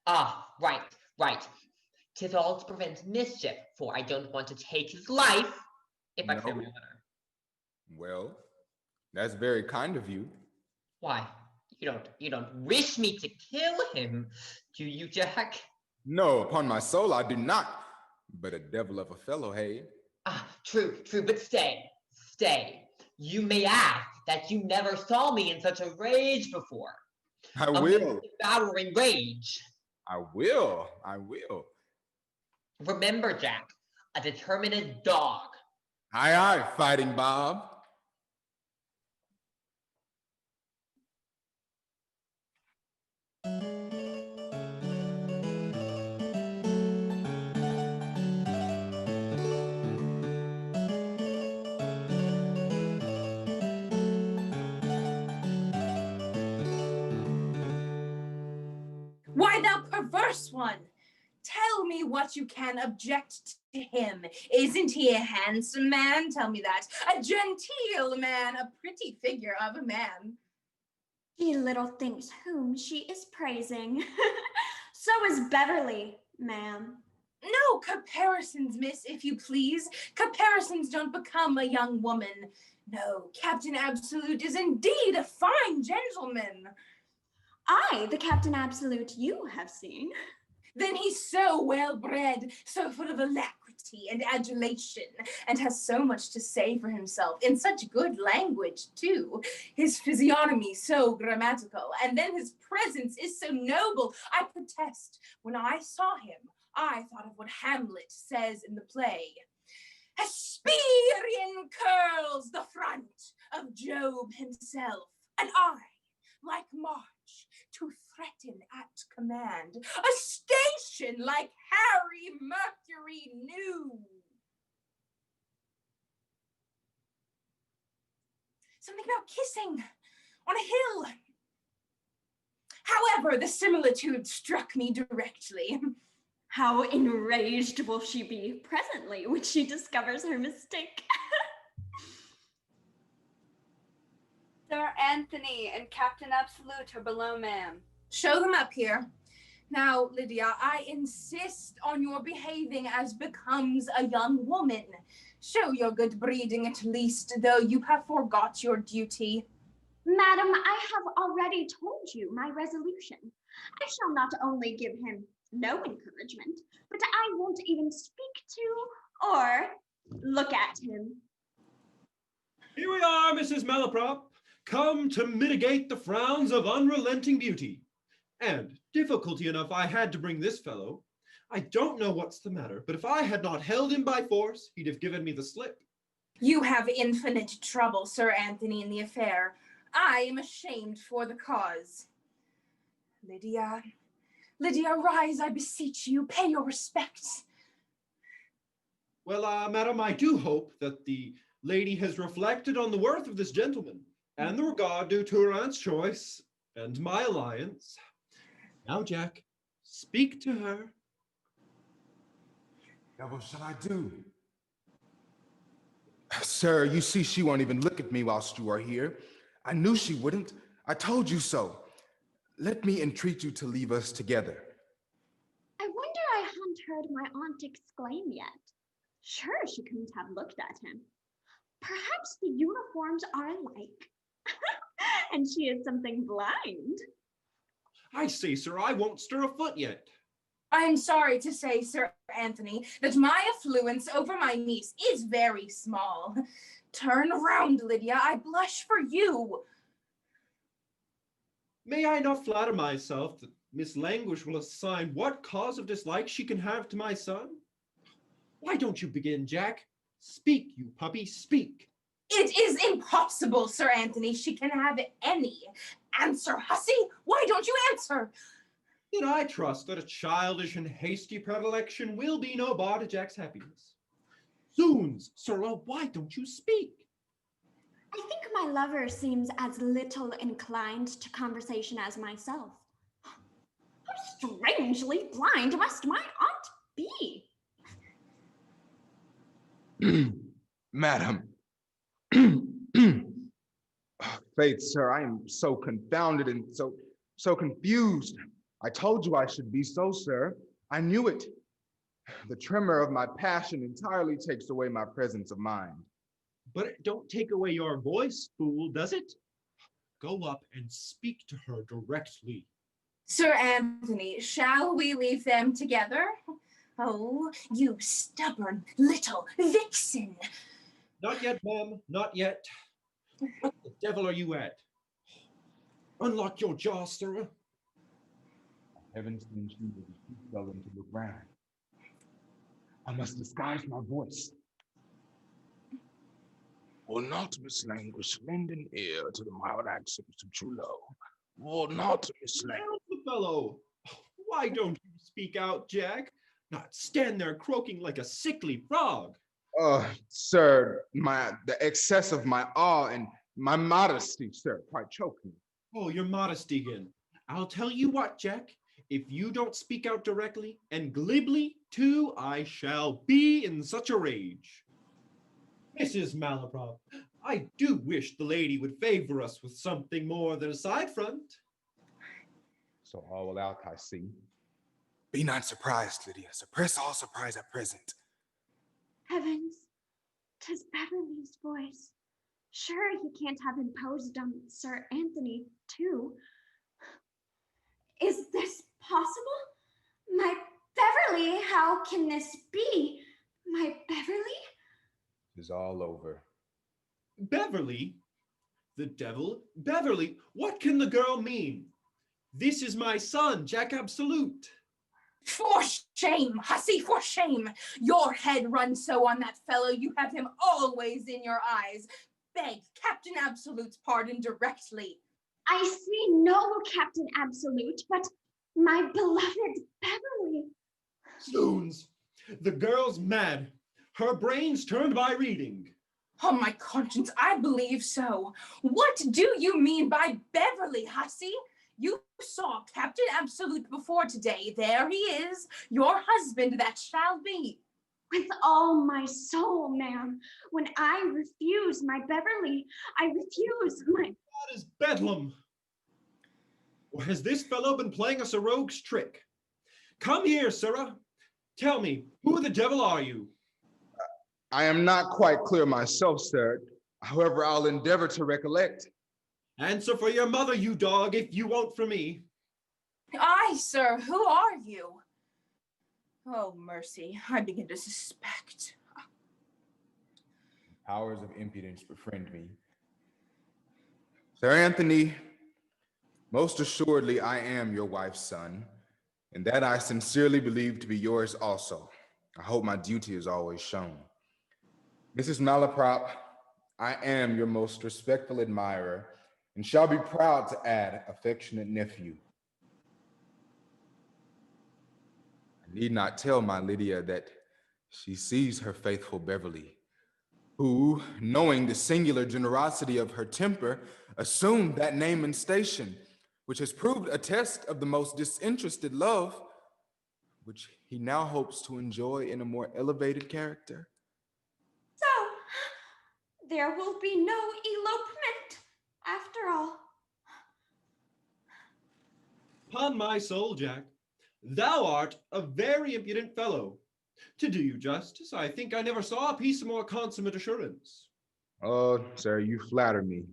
Right. 'Tis all to prevent mischief, for I don't want to take his life, if I clear my letter. Well, that's very kind of you. Why, you don't wish me to kill him, do you, Jack? No, upon my soul, I do not. But a devil of a fellow, hey? True, but stay. You may add that you never saw me in such a rage before. I will. Devouring rage. I will. Remember, Jack, a determined dog. Aye, fighting Bob. Why, thou perverse one! Tell me what you can object to him. Isn't he a handsome man? Tell me that. A genteel man, a pretty figure of a man. She little thinks whom she is praising. So is Beverly, ma'am. No comparisons, miss, if you please. Comparisons don't become a young woman. No, Captain Absolute is indeed a fine gentleman. I, the Captain Absolute you have seen. Then he's so well-bred, so full of alacrity and adulation, and has so much to say for himself, in such good language, too. His physiognomy so grammatical, and then his presence is so noble. I protest, when I saw him, I thought of what Hamlet says in the play. Hesperian curls the front of Job himself, and I, like March, to threaten at command, a station like Harry Mercury knew. Something about kissing on a hill. However, the similitude struck me directly. How enraged will she be presently when she discovers her mistake? Sir Anthony and Captain Absolute are below, ma'am. Show them up here. Now, Lydia, I insist on your behaving as becomes a young woman. Show your good breeding at least, though you have forgot your duty. Madam, I have already told you my resolution. I shall not only give him no encouragement, but I won't even speak to or look at him. Here we are, Mrs. Malaprop, come to mitigate the frowns of unrelenting beauty. And difficulty enough I had to bring this fellow. I don't know what's the matter, but if I had not held him by force, he'd have given me the slip. You have infinite trouble, Sir Anthony, in the affair. I am ashamed for the cause. Lydia, rise, I beseech you, pay your respects. Well, madam, I do hope that the lady has reflected on the worth of this gentleman and the regard due to her aunt's choice and my alliance. Now, Jack, speak to her. What shall I do? Sir, you see, she won't even look at me whilst you are here. I knew she wouldn't. I told you so. Let me entreat you to leave us together. I wonder I haven't heard my aunt exclaim yet. Sure, she couldn't have looked at him. Perhaps the uniforms are alike. And she is something blind. I say, sir, I won't stir a foot yet. I'm sorry to say, Sir Anthony, that my affluence over my niece is very small. Turn around, Lydia. I blush for you. May I not flatter myself that Miss Languish will assign what cause of dislike she can have to my son? Why don't you begin, Jack? Speak, you puppy, speak. It is impossible, Sir Anthony. She can have any. Answer, hussy. Why don't you answer? Then I trust that a childish and hasty predilection will be no bar to Jack's happiness. Zoons, Sirrah, why don't you speak? I think my lover seems as little inclined to conversation as myself. How strangely blind must my aunt be? Madam. Faith, sir, I am so confounded and so confused. I told you I should be so, sir. I knew it. The tremor of my passion entirely takes away my presence of mind. But it don't take away your voice, fool, does it? Go up and speak to her directly. Sir Anthony, shall we leave them together? Oh, you stubborn little vixen. Not yet, ma'am, not yet. What the devil are you at? Unlock your jaw, sir. Heavens, then she will be too sullen to look round. I must disguise my voice. Will not Miss Languish lend an ear to the mild accents of true love? Will not Miss Languish? The fellow. Why don't you speak out, Jack? Not stand there croaking like a sickly frog. Sir, the excess of my awe and my modesty, sir, quite choked me. Oh, your modesty again. I'll tell you what, Jack. If you don't speak out directly, and glibly too, I shall be in such a rage. Mrs. Malaprop, I do wish the lady would favor us with something more than a side front. So all out, I see. Be not surprised, Lydia. Suppress all surprise at present. Heavens, 'tis Beverly's voice. Sure, he can't have imposed on Sir Anthony, too. Is this possible? My Beverly, how can this be? My Beverly? It's all over. Beverly? The devil? Beverly, what can the girl mean? This is my son, Jack Absolute. For shame, hussy, for shame. Your head runs so on that fellow, you have him always in your eyes. Beg Captain Absolute's pardon directly. I see no Captain Absolute, but my beloved Beverly. Zoons! The girl's mad. Her brain's turned by reading. On my conscience, I believe so. What do you mean by Beverly, hussy? You saw Captain Absolute before today. There he is, your husband that shall be. With all my soul, ma'am. When I refuse my Beverly, I refuse my... That is bedlam. Or has this fellow been playing us a rogue's trick? Come here, sirrah. Tell me, who the devil are you? I am not quite clear myself, sir. However, I'll endeavor to recollect. Answer for your mother, you dog, if you won't for me. Aye, sir, who are you? Oh, mercy, I begin to suspect. Powers of impudence befriend me. Sir Anthony, most assuredly I am your wife's son, and that I sincerely believe to be yours also. I hope my duty is always shown. Mrs. Malaprop, I am your most respectful admirer, and shall be proud to add affectionate nephew. I need not tell my Lydia that she sees her faithful Beverly, who, knowing the singular generosity of her temper, assumed that name and station, which has proved a test of the most disinterested love, which he now hopes to enjoy in a more elevated character. So, there will be no elopement, after all. Upon my soul, Jack, thou art a very impudent fellow. To do you justice, I think I never saw a piece of more consummate assurance. Oh, sir, you flatter me.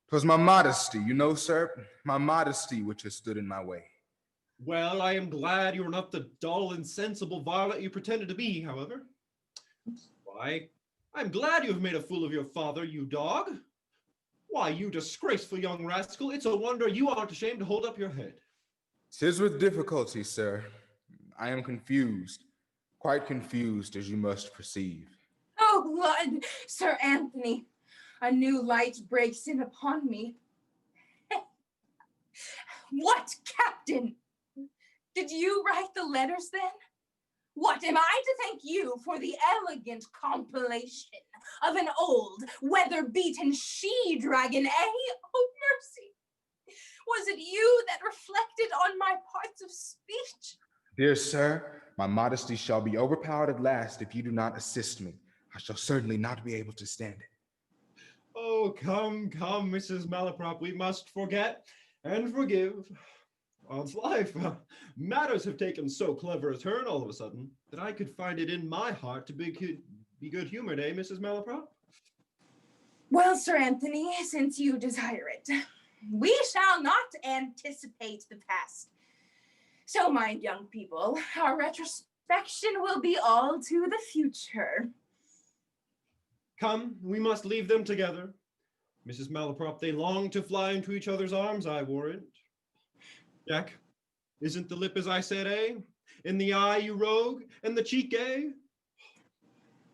'Twas my modesty, you know, sir, my modesty which has stood in my way. Well, I am glad you are not the dull, insensible varlet you pretended to be, however. Why, I'm glad you have made a fool of your father, you dog. Why, you disgraceful young rascal, it's a wonder you aren't ashamed to hold up your head. 'Tis with difficulty, sir. I am confused, quite confused, as you must perceive. Oh, Lord, Sir Anthony, a new light breaks in upon me. What, Captain? Did you write the letters then? What, am I to thank you for the elegant compilation of an old, weather-beaten she-dragon, eh? Oh, mercy! Was it you that reflected on my parts of speech? Dear sir, my modesty shall be overpowered at last if you do not assist me. I shall certainly not be able to stand it. Oh, come, Mrs. Malaprop, we must forget and forgive. Odds life, matters have taken so clever a turn all of a sudden that I could find it in my heart to be good-humored, eh, Mrs. Malaprop? Well, Sir Anthony, since you desire it, we shall not anticipate the past. So mind, young people, our retrospection will be all to the future. Come, we must leave them together. Mrs. Malaprop, they long to fly into each other's arms, I warrant. Jack, isn't the lip as I said, eh? In the eye, you rogue, and the cheek, eh?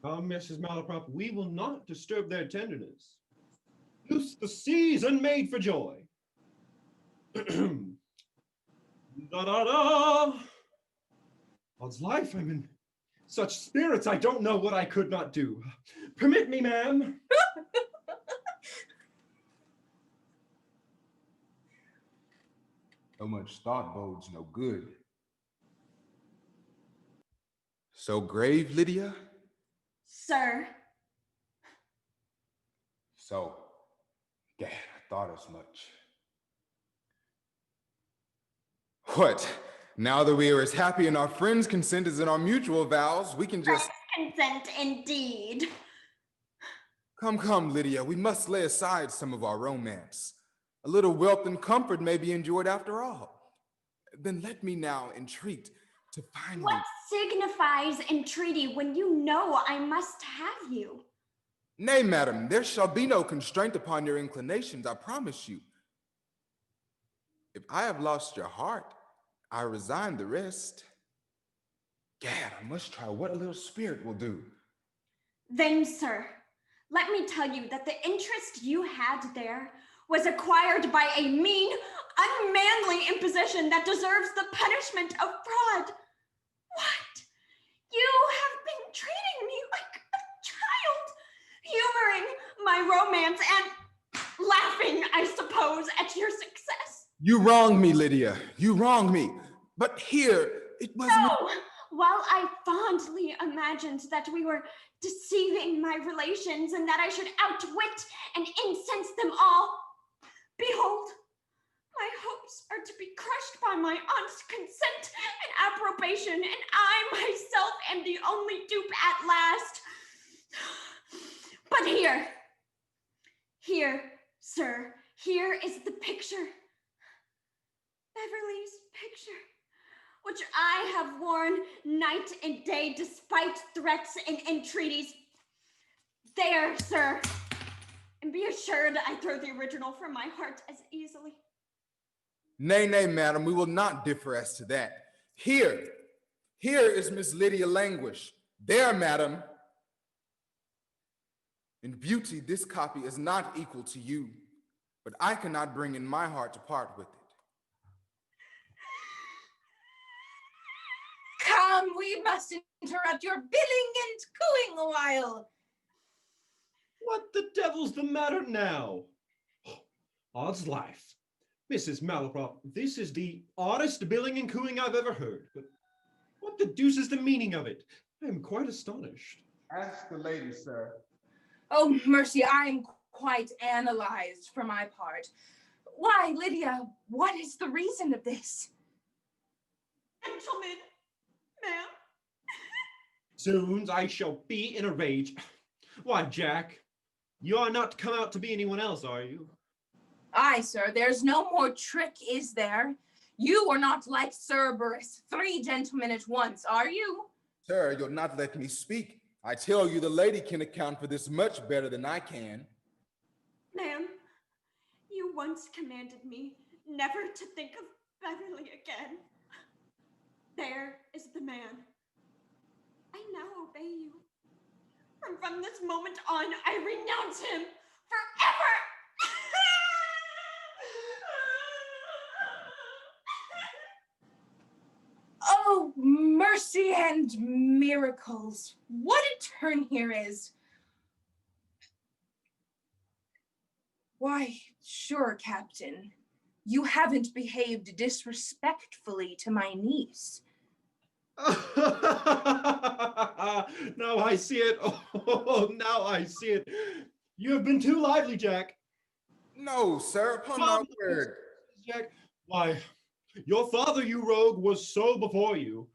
Come, Mrs. Malaprop, we will not disturb their tenderness. Loose the seas unmade for joy. Da-da-da! Odds life, I'm in such spirits, I don't know what I could not do. Permit me, ma'am. So much thought bodes no good. So grave, Lydia? Sir. So, gad, I thought as much. What? Now that we are as happy in our friends' consent as in our mutual vows, we can just... Consent indeed. Come, Lydia, we must lay aside some of our romance. A little wealth and comfort may be enjoyed after all. Then let me now entreat to finally... What signifies entreaty when you know I must have you? Nay, madam, there shall be no constraint upon your inclinations, I promise you. If I have lost your heart, I resign the rest. Gad, I must try what a little spirit will do. Then, sir, let me tell you that the interest you had there was acquired by a mean, unmanly imposition that deserves the punishment of fraud. What? You have been treating me like a child, humoring my romance and laughing, I suppose, at your success. You wronged me, Lydia. You wronged me. But here, it was No! While I fondly imagined that we were deceiving my relations and that I should outwit and incense them all, behold, my hopes are to be crushed by my aunt's consent and approbation, and I myself am the only dupe at last. But here, sir, here is the picture. Beverly's picture, which I have worn night and day despite threats and entreaties. There, sir. And be assured I throw the original from my heart as easily. Nay, nay, madam, we will not differ as to that. Here is Miss Lydia Languish. There, madam. In beauty, this copy is not equal to you, but I cannot bring in my heart to part with it. Come, we must interrupt your billing and cooing a while. What the devil's the matter now? Odds life. Mrs. Malaprop, this is the oddest billing and cooing I've ever heard. But what the deuce is the meaning of it? I am quite astonished. Ask the lady, sir. Oh, mercy, I am quite analyzed for my part. Why, Lydia, what is the reason of this? Gentlemen, ma'am. Soon I shall be in a rage. Why, Jack, you are not come out to be anyone else, are you? Aye, sir, there's no more trick, is there? You are not like Cerberus, 3 gentlemen at once, are you? Sir, you'll not let me speak. I tell you, the lady can account for this much better than I can. Ma'am, you once commanded me never to think of Beverly again. There is the man. I now obey you. From this moment on, I renounce him forever! Oh, mercy and miracles. What a turn here is. Why, sure, Captain, you haven't behaved disrespectfully to my niece. Now I see it. Oh, now I see it. You have been too lively, Jack. No, sir, upon my word. Jack, why, your father, you rogue, was so before you.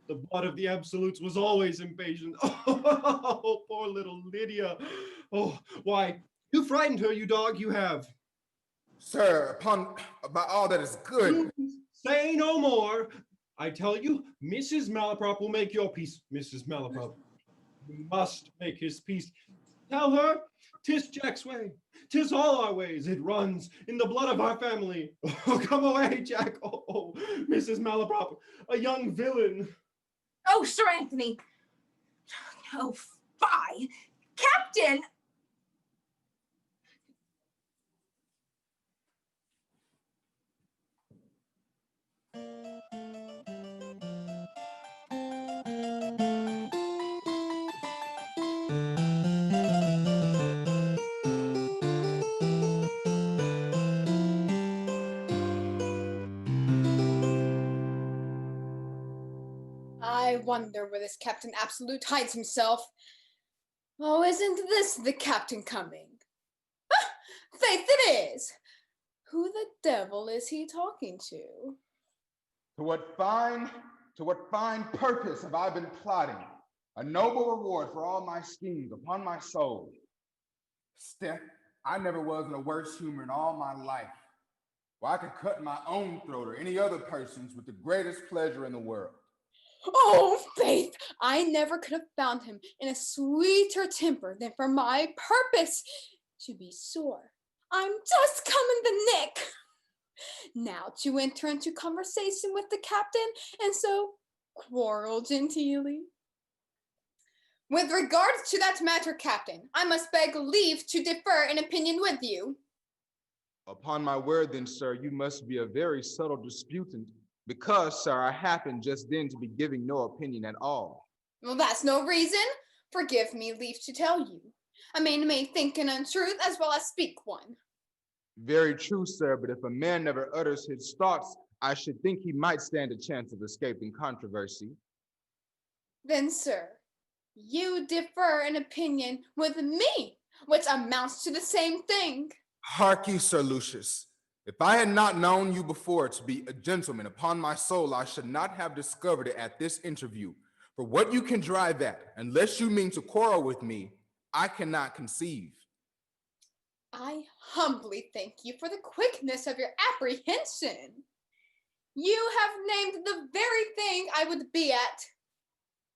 The blood of the absolutes was always impatient. Oh, poor little Lydia. Oh, why, you frightened her, you dog, you have. Sir, by all that is good. Say no more. I tell you, Mrs. Malaprop will make your peace, Mrs. Malaprop. You must make his peace. Tell her, 'tis Jack's way. 'Tis all our ways. It runs in the blood of our family. Oh, come away, Jack. Oh, Mrs. Malaprop, a young villain. Oh, Sir Anthony. Oh, fie. Captain! I wonder where this Captain Absolute hides himself. Oh, isn't this the captain coming? Ah, faith it is! Who the devil is he talking to? To what fine purpose have I been plotting? A noble reward for all my schemes upon my soul. Steph, I never was in a worse humor in all my life. Where I could cut my own throat or any other person's with the greatest pleasure in the world. Oh, faith, I never could have found him in a sweeter temper than for my purpose to be sore. I'm just coming the nick. Now to enter into conversation with the captain, and so quarrel genteelly. With regards to that matter, Captain, I must beg leave to differ in opinion with you. Upon my word then, sir, you must be a very subtle disputant, because, sir, I happened just then to be giving no opinion at all. Well, that's no reason. Forgive me leave to tell you. A man may think an untruth as well as speak one. Very true, sir, but if a man never utters his thoughts, I should think he might stand a chance of escaping controversy. Then, sir, you differ in opinion with me, which amounts to the same thing. Hark ye, Sir Lucius. If I had not known you before to be a gentleman, upon my soul, I should not have discovered it at this interview. For what you can drive at, unless you mean to quarrel with me, I cannot conceive. I humbly thank you for the quickness of your apprehension. You have named the very thing I would be at.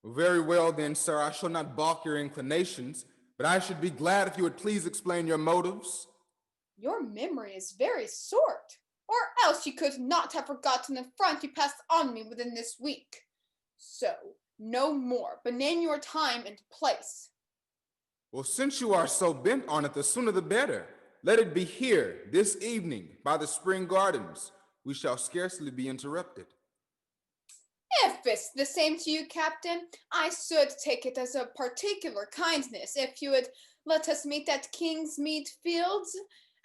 Very well then, sir, I shall not balk your inclinations, but I should be glad if you would please explain your motives. Your memory is very short, or else you could not have forgotten the affront you passed on me within this week. So, no more, but name your time and place. Well, since you are so bent on it, the sooner the better. Let it be here, this evening, by the spring gardens. We shall scarcely be interrupted. If it's the same to you, Captain, I should take it as a particular kindness if you would let us meet at Kingsmead Fields,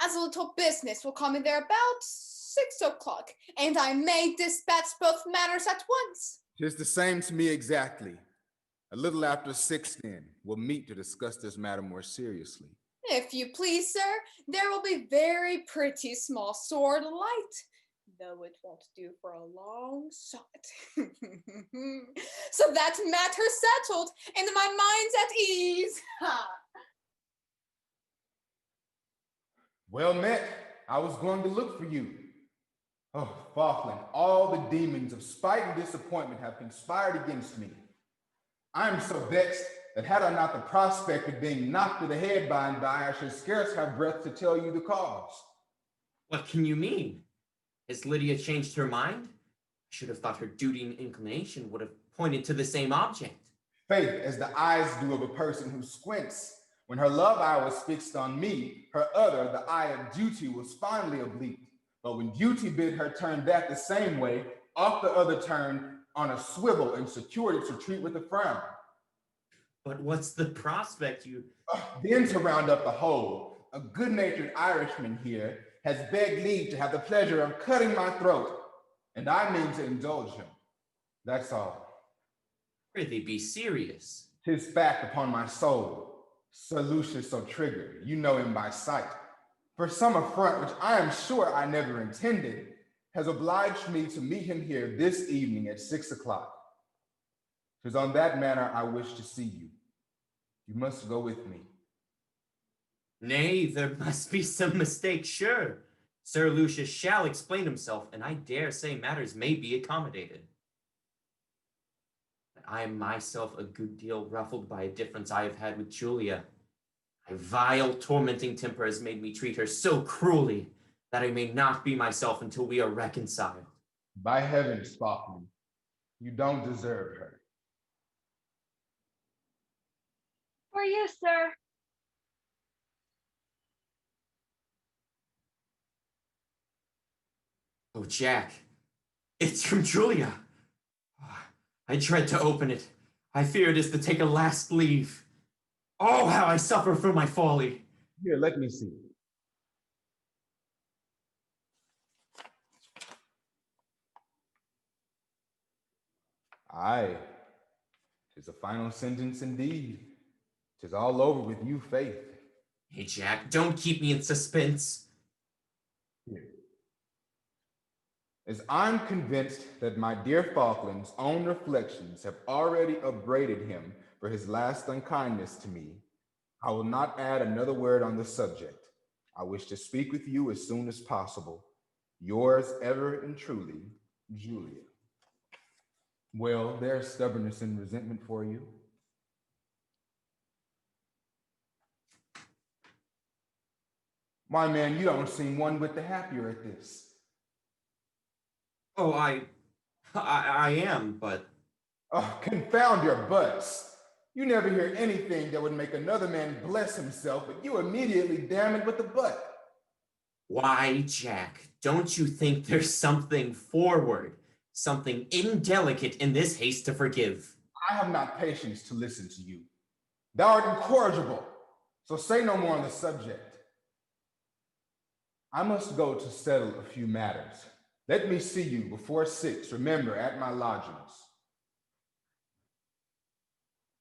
as a little business will call me there about 6 o'clock, and I may dispatch both matters at once. 'Tis the same to me exactly. A little after 6 then, we'll meet to discuss this matter more seriously. If you please, sir, there will be very pretty small sword light, though it won't do for a long shot. So that matter settled, and my mind's at ease. Well met. I was going to look for you. Oh, Falkland, all the demons of spite and disappointment have conspired against me. I am so vexed that had I not the prospect of being knocked to the head by and by, I should scarce have breath to tell you the cause. What can you mean? Has Lydia changed her mind? I should have thought her duty and inclination would have pointed to the same object. Faith, as the eyes do of a person who squints. When her love eye was fixed on me, her other, the eye of duty, was finally oblique. But when duty bid her turn that the same way, off the other turned on a swivel and secured its retreat with a frown. But what's the prospect you... Then to round up the whole, a good-natured Irishman here has begged leave to have the pleasure of cutting my throat, and I mean to indulge him. That's all. Prithee, be serious. 'Tis fact upon my soul. Sir Lucius O'Trigger, you know him by sight. For some affront which I am sure I never intended, has obliged me to meet him here this evening at 6 o'clock. 'Tis on that manner I wish to see you. You must go with me. Nay, there must be some mistake, sure. Sir Lucius shall explain himself, and I dare say matters may be accommodated. But I am myself a good deal ruffled by a difference I have had with Julia. My vile, tormenting temper has made me treat her so cruelly that I may not be myself until we are reconciled. By heavens, Falkland, you don't deserve her. For you, sir. Oh, Jack, it's from Julia. I dread to open it. I fear it is to take a last leave. Oh, how I suffer for my folly. Here, let me see. Aye, 'tis a final sentence indeed. 'Tis all over with you, Faith. Hey, Jack, don't keep me in suspense. Here. As I'm convinced that my dear Falkland's own reflections have already upbraided him for his last unkindness to me, I will not add another word on the subject. I wish to speak with you as soon as possible. Yours ever and truly, Julia. Well, there's stubbornness and resentment for you. My man, you don't seem one whit the happier at this. Oh, I am, but... Oh, confound your buts. You never hear anything that would make another man bless himself, but you immediately damn it with the butt. Why, Jack, don't you think there's something forward, something indelicate in this haste to forgive? I have not patience to listen to you. Thou art incorrigible, so say no more on the subject. I must go to settle a few matters. Let me see you before 6, remember, at my lodgings.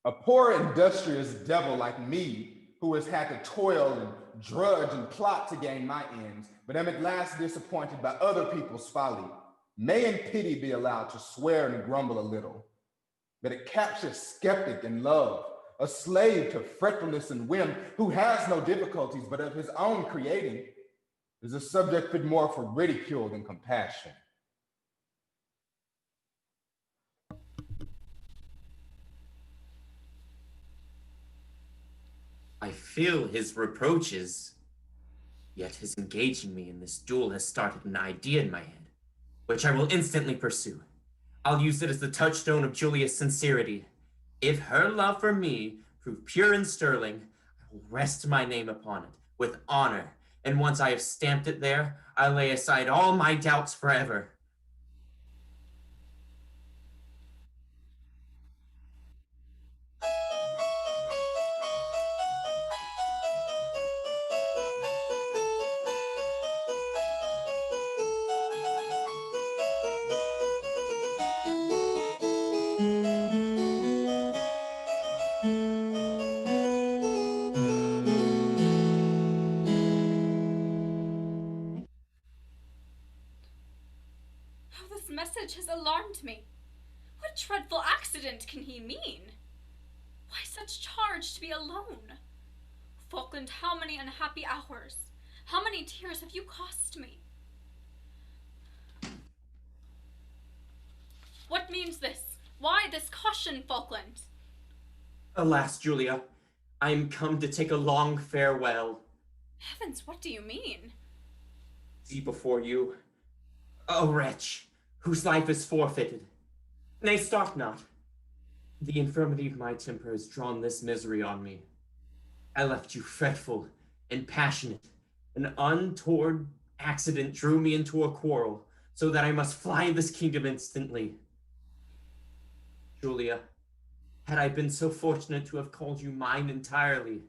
A poor industrious devil like me, who has had to toil and drudge and plot to gain my ends, but am at last disappointed by other people's folly, may in pity be allowed to swear and grumble a little. But a captious skeptic in love, a slave to fretfulness and whim, who has no difficulties but of his own creating, is a subject fit more for ridicule than compassion. I feel his reproaches, yet his engaging me in this duel has started an idea in my head, which I will instantly pursue. I'll use it as the touchstone of Julia's sincerity. If her love for me prove pure and sterling, I will rest my name upon it with honor, and once I have stamped it there, I lay aside all my doubts forever. Oh, this message has alarmed me. What dreadful accident can he mean? Why such charge to be alone? Falkland, how many unhappy hours, how many tears have you cost me? What means this? Why this caution, Falkland? Alas, Julia, I am come to take a long farewell. Heavens, what do you mean? See before you a wretch whose life is forfeited. Nay, start not. The infirmity of my temper has drawn this misery on me. I left you fretful and passionate. An untoward accident drew me into a quarrel, so that I must fly this kingdom instantly. Julia, had I been so fortunate to have called you mine entirely,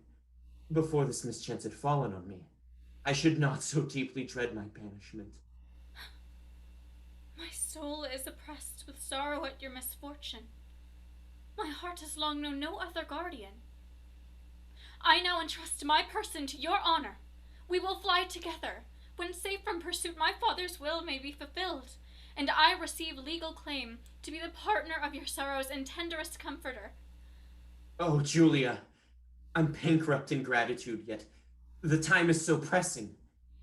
before this mischance had fallen on me, I should not so deeply dread my banishment. My soul is oppressed with sorrow at your misfortune. My heart has long known no other guardian. I now entrust my person to your honor. We will fly together. When safe from pursuit, my father's will may be fulfilled, and I receive legal claim to be the partner of your sorrows and tenderest comforter. Oh, Julia, I'm bankrupt in gratitude, yet the time is so pressing.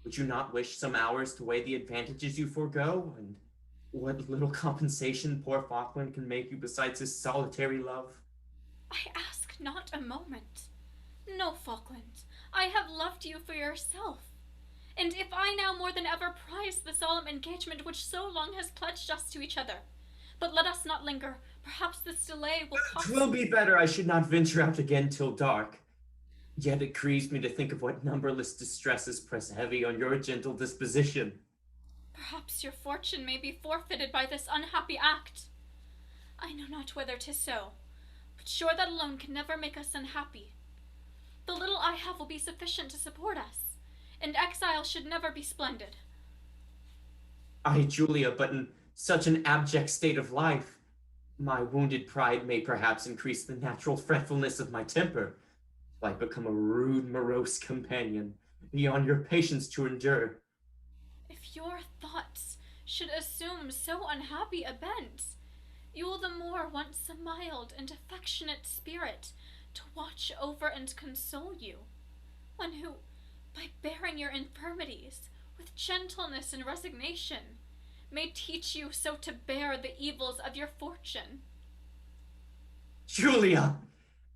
Would you not wish some hours to weigh the advantages you forego, and what little compensation poor Falkland can make you besides his solitary love? I ask not a moment. No, Falkland, I have loved you for yourself. And if I now more than ever prize the solemn engagement which so long has pledged us to each other, but let us not linger. Perhaps this delay will cost... 'Twill be better I should not venture out again till dark. Yet it grieves me to think of what numberless distresses press heavy on your gentle disposition. Perhaps your fortune may be forfeited by this unhappy act. I know not whether 'tis so, but sure that alone can never make us unhappy. The little I have will be sufficient to support us, and exile should never be splendid. Ay, Julia, but in such an abject state of life, my wounded pride may perhaps increase the natural fretfulness of my temper, till I become a rude, morose companion, beyond your patience to endure. If your thoughts should assume so unhappy a bent, you will the more want some mild and affectionate spirit to watch over and console you, one who, by bearing your infirmities with gentleness and resignation, may teach you so to bear the evils of your fortune. Julia,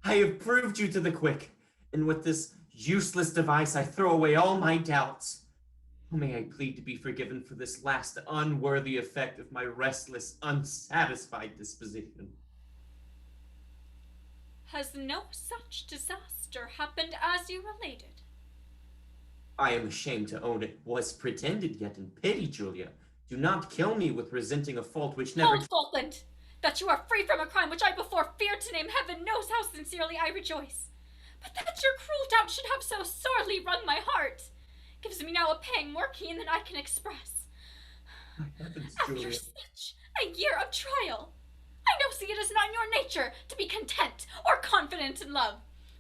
I have proved you to the quick, and with this useless device I throw away all my doubts. How may I plead to be forgiven for this last unworthy effect of my restless, unsatisfied disposition? Has no such disaster happened as you related? I am ashamed to own it was pretended, yet in pity, Julia, do not kill me with resenting a fault which never— Hold, Falkland! That you are free from a crime which I before feared to name, heaven knows how sincerely I rejoice. But that your cruel doubt should have so sorely wrung my heart. gives me now a pang more keen than I can express. My heavens, After Julia. such a year of trial, I now see it is not in your nature to be content or confident in love.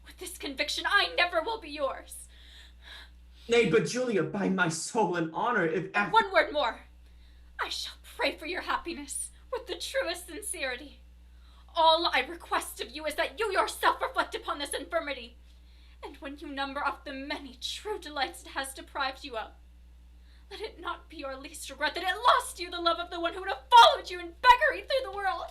With this conviction, I never will be yours. Nay, but Julia, by my soul and honor, if after— One word more. I shall pray for your happiness with the truest sincerity. All I request of you is that you yourself reflect upon this infirmity, and when you number off the many true delights it has deprived you of, let it not be your least regret that it lost you the love of the one who would have followed you in beggary through the world.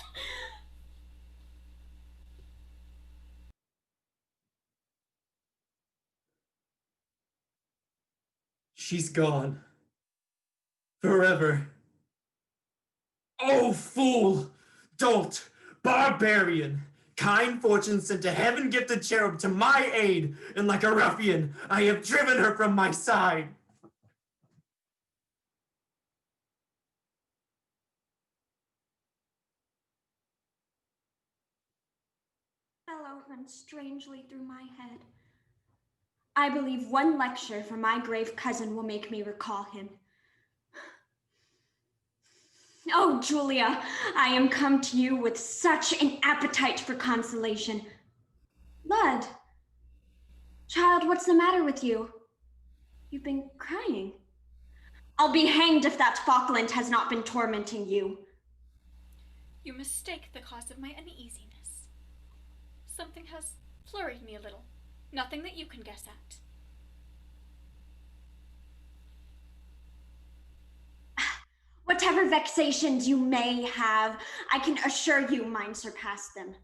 She's gone. Forever. Oh, fool! Dolt! Barbarian! Kind fortune sent a heaven-gifted cherub to my aid, and like a ruffian, I have driven her from my side. Fellow went strangely through my head. I believe one lecture from my grave cousin will make me recall him. Oh, Julia, I am come to you with such an appetite for consolation. Lud, child, what's the matter with you? You've been crying. I'll be hanged if that Falkland has not been tormenting you. You mistake the cause of my uneasiness. Something has flurried me a little. Nothing that you can guess at. Whatever vexations you may have, I can assure you mine surpass them.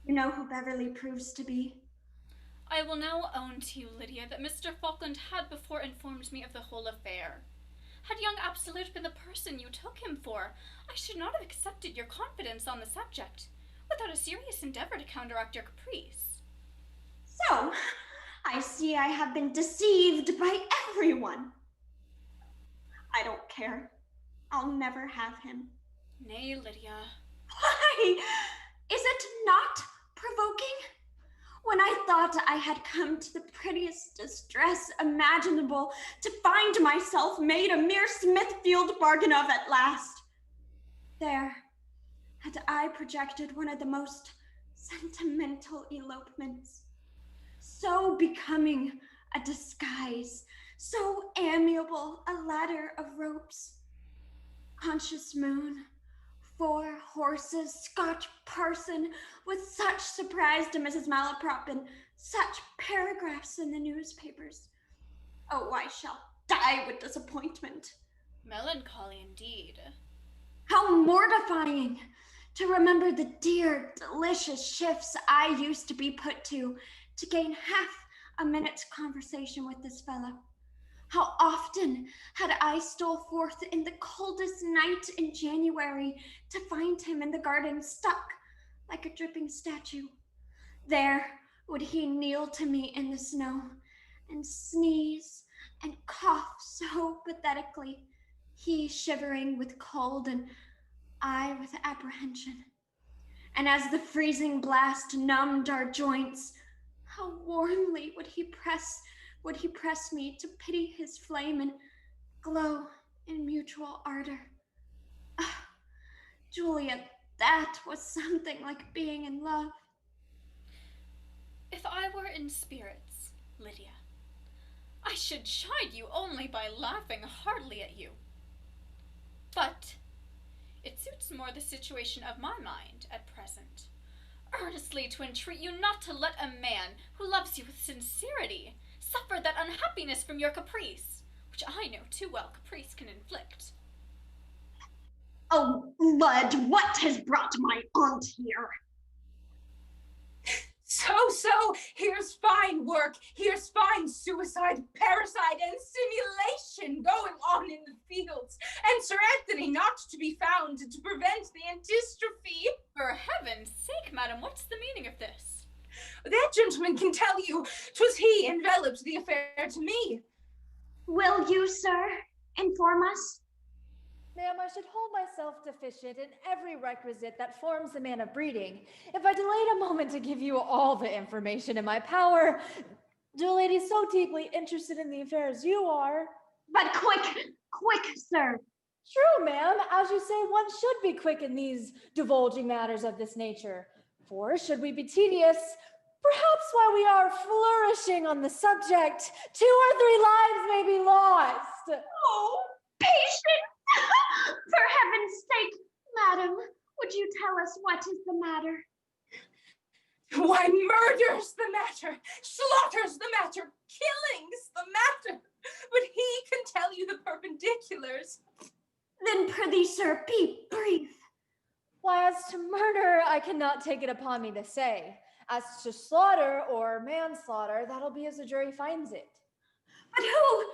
You know who Beverly proves to be? I will now own to you, Lydia, that Mr. Falkland had before informed me of the whole affair. Had young Absolute been the person you took him for, I should not have accepted your confidence on the subject, without a serious endeavor to counteract your caprice. So, I see I have been deceived by everyone. I don't care. I'll never have him. Nay, Lydia. Why? Is it not provoking? When I thought I had come to the prettiest distress imaginable, to find myself made a mere Smithfield bargain of at last. There, had I projected one of the most sentimental elopements, so becoming a disguise, so amiable a ladder of ropes, conscious moon, 4 horses, Scotch parson, with such surprise to Mrs. Malaprop and such paragraphs in the newspapers. Oh, I shall die with disappointment. Melancholy indeed. How mortifying to remember the dear, delicious shifts I used to be put to gain half a minute's conversation with this fellow. How often had I stole forth in the coldest night in January to find him in the garden stuck like a dripping statue. There would he kneel to me in the snow and sneeze and cough so pathetically, he shivering with cold and I with apprehension. And as the freezing blast numbed our joints, how warmly would he press me to pity his flame and glow in mutual ardor. Ah, Julia, that was something like being in love. If I were in spirits, Lydia, I should chide you only by laughing heartily at you. But it suits more the situation of my mind at present, earnestly to entreat you not to let a man who loves you with sincerity suffer that unhappiness from your caprice, which I know too well caprice can inflict. Oh, Lud, what has brought my aunt here? So, here's fine work, here's fine suicide, parricide, and simulation going on in the fields, and Sir Anthony not to be found to prevent the antistrophe. For heaven's sake, madam, what's the meaning of this? That gentleman can tell you 'twas he enveloped the affair to me. Will you, sir, inform us? Ma'am, I should hold myself deficient in every requisite that forms a man of breeding. If I delayed a moment to give you all the information in my power, to a lady so deeply interested in the affairs you are. But quick, sir. True, ma'am. As you say, one should be quick in these divulging matters of this nature. For should we be tedious, perhaps while we are flourishing on the subject, 2 or 3 lives may be lost. Oh, patience! For heaven's sake, madam, would you tell us what is the matter? Why, murder's the matter, slaughter's the matter, killing's the matter. But he can tell you the perpendiculars. Then prithee, sir, be brief. Why, as to murder, I cannot take it upon me to say. As to slaughter or manslaughter, that'll be as the jury finds it. But who,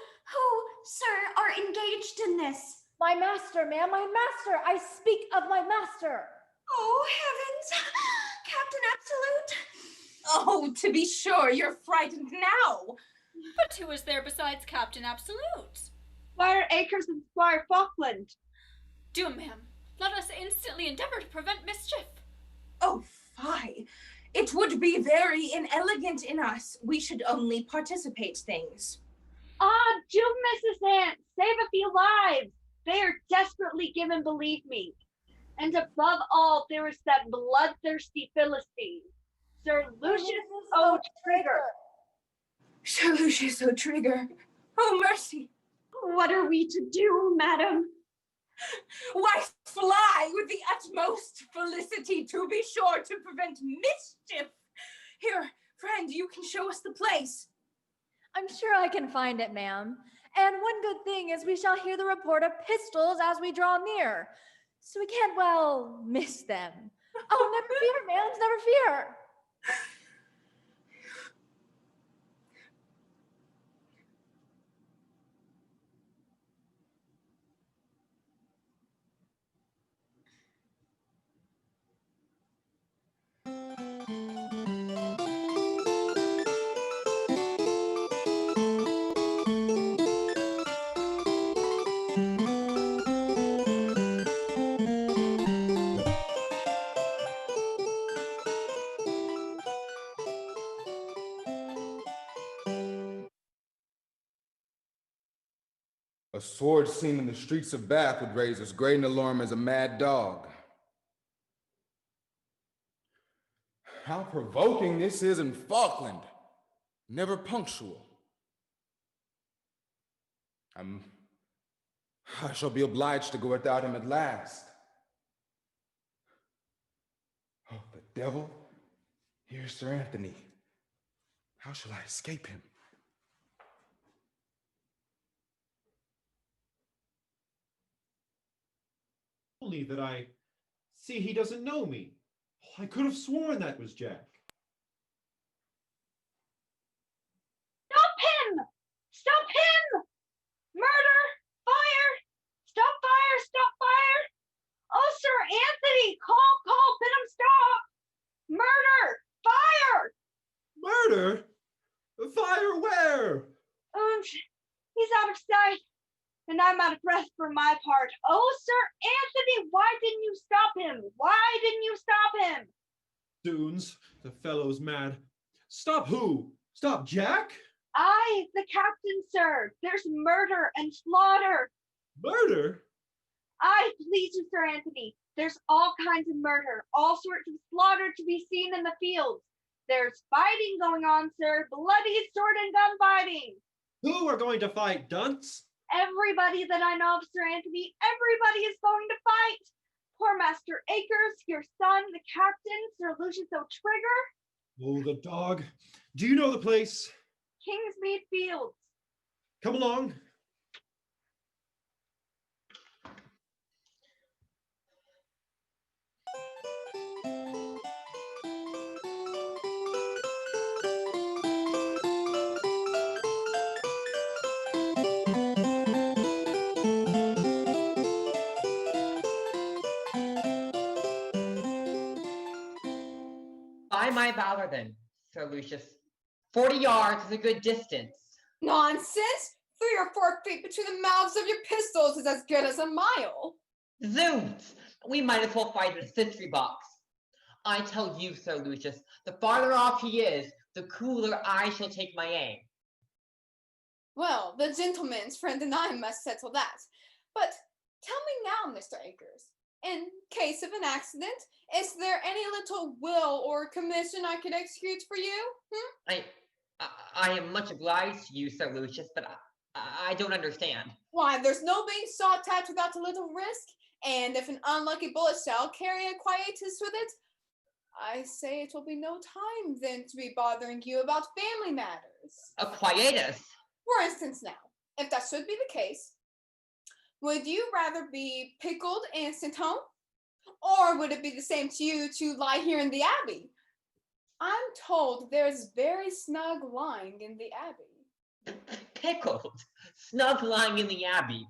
sir, are engaged in this? My master, ma'am, my master. I speak of my master. Oh, heavens. Captain Absolute. Oh, to be sure, you're frightened now. But who is there besides Captain Absolute? Squire Acres and Squire Falkland. Do, ma'am. Let us instantly endeavor to prevent mischief. Oh, fie. It would be very inelegant in us. We should only participate things. Do, Mrs. Ant, save a few lives. They are desperately given, believe me. And above all, there is that bloodthirsty Philistine, Sir Lucius O'Trigger. Sir Lucius O'Trigger. Oh, mercy. What are we to do, madam? Why, fly with the utmost felicity, to be sure to prevent mischief. Here, friend, you can show us the place. I'm sure I can find it, ma'am. And one good thing is we shall hear the report of pistols as we draw near. So we can't, well, miss them. Oh, never fear, ma'am, never fear. A sword seen in the streets of Bath would raise as great an alarm as a mad dog. How provoking this is in Falkland. Never punctual. I shall be obliged to go without him at last. Oh, the devil. Here's Sir Anthony. How shall I escape him? Only that I see he doesn't know me. I could have sworn that was Jack. Stop him! Stop him! Murder! Fire! Stop fire! Stop fire! Oh, Sir Anthony! Call! Bid him stop! Murder! Fire! Murder? Fire where? He's out of sight. And I'm out of breath for my part. Oh, Sir Anthony, why didn't you stop him? Why didn't you stop him? Soons, the fellow's mad. Stop who? Stop Jack? I, the captain, sir. There's murder and slaughter. Murder? I please you, Sir Anthony. There's all kinds of murder, all sorts of slaughter to be seen in the fields. There's fighting going on, sir. Bloody sword and gun fighting. Who are going to fight, dunce? Everybody that I know of, Sir Anthony, everybody is going to fight. Poor Master Acres, your son, the captain, Sir Lucius O'Trigger. Oh, the dog. Do you know the place? Kingsmead Fields. Come along. By my valor then, Sir Lucius. 40 yards is a good distance. Nonsense! 3 or 4 feet between the mouths of your pistols is as good as a mile. Zounds! We might as well fight in a sentry box. I tell you, Sir Lucius, the farther off he is, the cooler I shall take my aim. Well, the gentleman's friend and I must settle that. But tell me now, Mr. Akers, in case of an accident, is there any little will or commission I could execute for you? I am much obliged to you, Sir Lucius, but I don't understand. Why, there's no being sought at without a little risk, and if an unlucky bullet shall carry a quietus with it, I say it will be no time then to be bothering you about family matters. A quietus? For instance now, if that should be the case, would you rather be pickled and sent home? Or would it be the same to you to lie here in the Abbey? I'm told there's very snug lying in the Abbey. Pickled? Snug lying in the Abbey?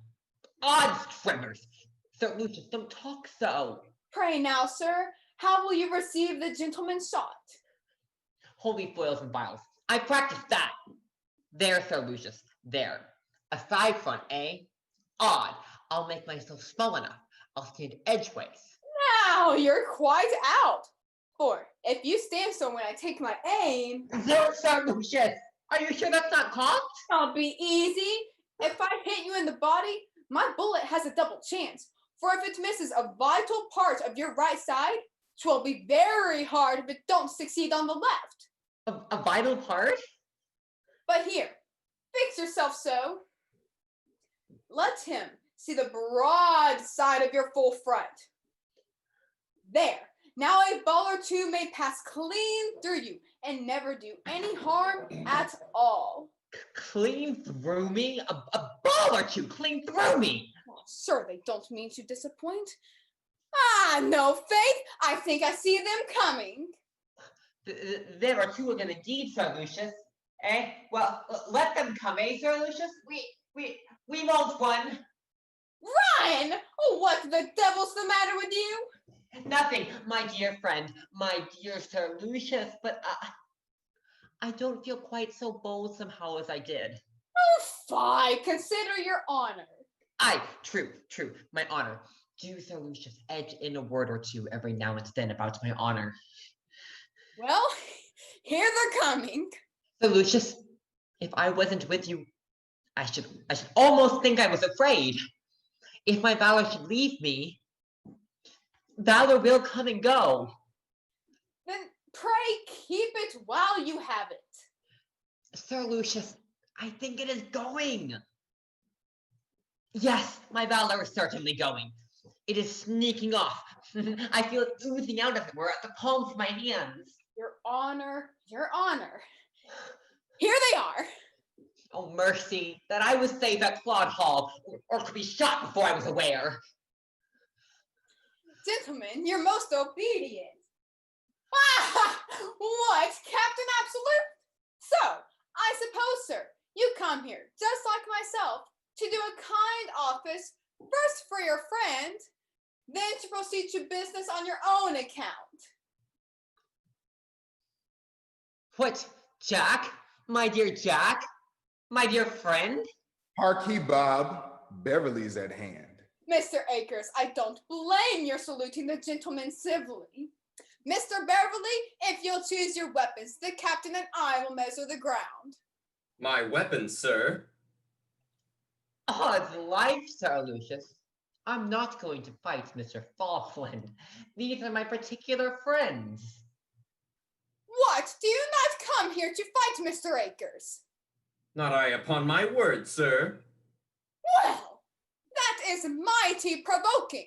Odds tremors! Sir Lucius, don't talk so. Pray now, sir, how will you receive the gentleman's shot? Holy foils and vials. I practiced that. There, Sir Lucius, there. A side front, eh? Odd. I'll make myself small enough. I'll stand edgeways. Now you're quite out. For if you stand so when I take my aim... There, Sir Lucius! Are you sure that's not cocked? I'll be easy. If I hit you in the body, my bullet has a double chance. For if it misses a vital part of your right side, 'twill be very hard if it don't succeed on the left. A vital part? But here, fix yourself so. Let him see the broad side of your full front. There. Now a ball or two may pass clean through you and never do any harm at all. Clean through me? A ball or two clean through me? Oh, sir, they don't mean to disappoint. Ah, no, Faith. I think I see them coming. There are two of them indeed, Sir Lucius. Eh? Well, let them come, eh, Sir Lucius? We won't run. Run! Oh, what the devil's the matter with you? Nothing, my dear friend, my dear Sir Lucius, but I don't feel quite so bold somehow as I did. Oh, fie, consider your honor. Aye, true, my honor. Do, Sir Lucius, edge in a word or two every now and then about my honor. Well, here they're coming. Sir Lucius, if I wasn't with you, I should almost think I was afraid. If my valor should leave me, valor will come and go. Then pray keep it while you have it. Sir Lucius, I think it is going. Yes, my valor is certainly going. It is sneaking off. I feel it oozing out of it. We're at the palms of my hands. Your honor, your honor. Here they are. Oh, mercy, that I was safe at Claude Hall, or could be shot before I was aware. Gentlemen, you're most obedient. Ah! What, Captain Absolute? So, I suppose, sir, you come here, just like myself, to do a kind office, first for your friend, then to proceed to business on your own account. What, Jack? My dear Jack? My dear friend? Harkey Bob, Beverly's at hand. Mr. Akers, I don't blame your saluting the gentleman civilly. Mr. Beverly, if you'll choose your weapons, the captain and I will measure the ground. My weapons, sir. Odds life, Sir Lucius. I'm not going to fight Mr. Falkland. These are my particular friends. What? Do you not come here to fight, Mr. Akers? Not I, upon my word, sir. Well, that is mighty provoking.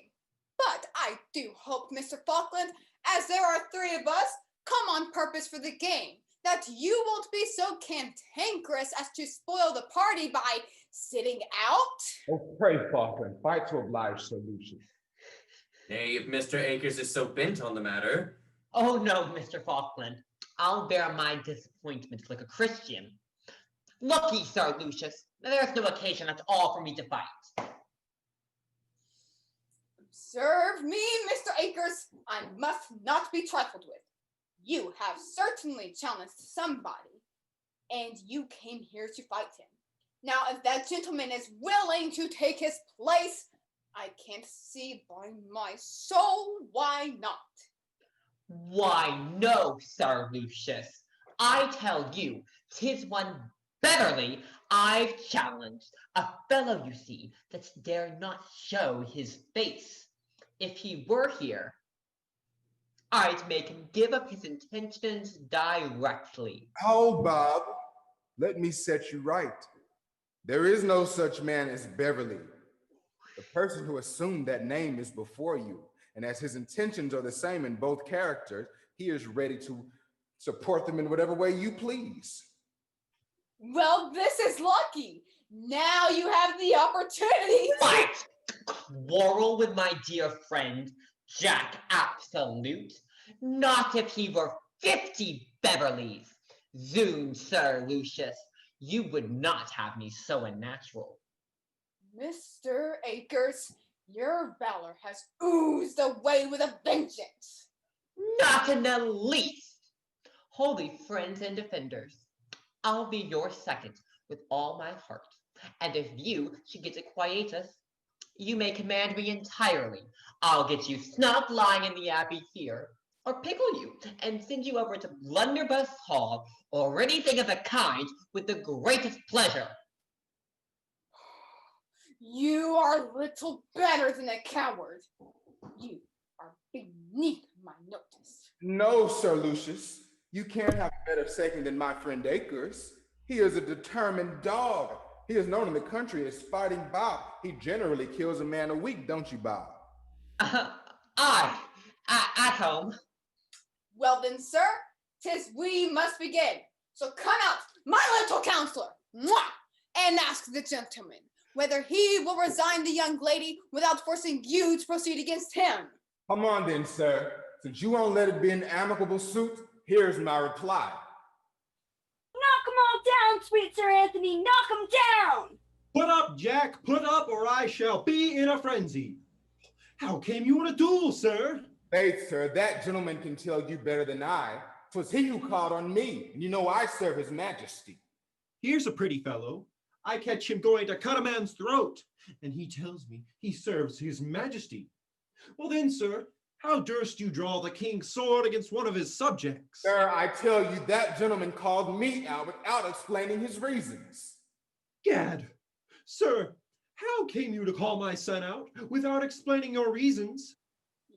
But I do hope, Mr. Falkland, as there are three of us, come on purpose for the game, that you won't be so cantankerous as to spoil the party by sitting out. Oh, pray, Falkland, fight to oblige Sir Lucius. Nay, if Mr. Akers is so bent on the matter. Oh no, Mr. Falkland. I'll bear my disappointment like a Christian. Looky, Sir Lucius, there's no occasion at all for me to fight. Observe me, Mr. Akers. I must not be trifled with. You have certainly challenged somebody, and you came here to fight him. Now, if that gentleman is willing to take his place, I can't see by my soul why not. Why, no, Sir Lucius. I tell you, 'tis one Beverly I've challenged, a fellow, you see, that dare not show his face. If he were here, I'd make him give up his intentions directly. Oh, Bob, let me set you right. There is no such man as Beverly. The person who assumed that name is before you, and as his intentions are the same in both characters, he is ready to support them in whatever way you please. Well, this is lucky. Now you have the opportunity to... Fight! Quarrel with my dear friend, Jack Absolute? Not if he were 50 Beverleys. Zoom, Sir Lucius, you would not have me so unnatural. Mr. Akers, your valor has oozed away with a vengeance. Not in the least. Holy friends and defenders, I'll be your second with all my heart. And if you should get to quietus, you may command me entirely. I'll get you snug lying in the abbey here, or pickle you and send you over to Blunderbuss Hall, or anything of the kind with the greatest pleasure. You are little better than a coward. You are beneath my notice. No, Sir Lucius, you can't have a better second than my friend Akers. He is a determined dog. He is known in the country as Fighting Bob. He generally kills a man a week, don't you, Bob? At home. Well then, sir, 'tis we must begin. So come out, my little counselor, and ask the gentleman whether he will resign the young lady without forcing you to proceed against him. Come on then, sir. Since you won't let it be an amicable suit, here's my reply. Knock 'em all down, sweet Sir Anthony, knock 'em down! Put up, Jack, put up, or I shall be in a frenzy. How came you in a duel, sir? Faith, sir, that gentleman can tell you better than I. 'Twas he who called on me, and you know I serve his majesty. Here's a pretty fellow. I catch him going to cut a man's throat, and he tells me he serves his majesty. Well then, sir, how durst you draw the king's sword against one of his subjects? Sir, I tell you, that gentleman called me out without explaining his reasons. Gad, sir, how came you to call my son out without explaining your reasons?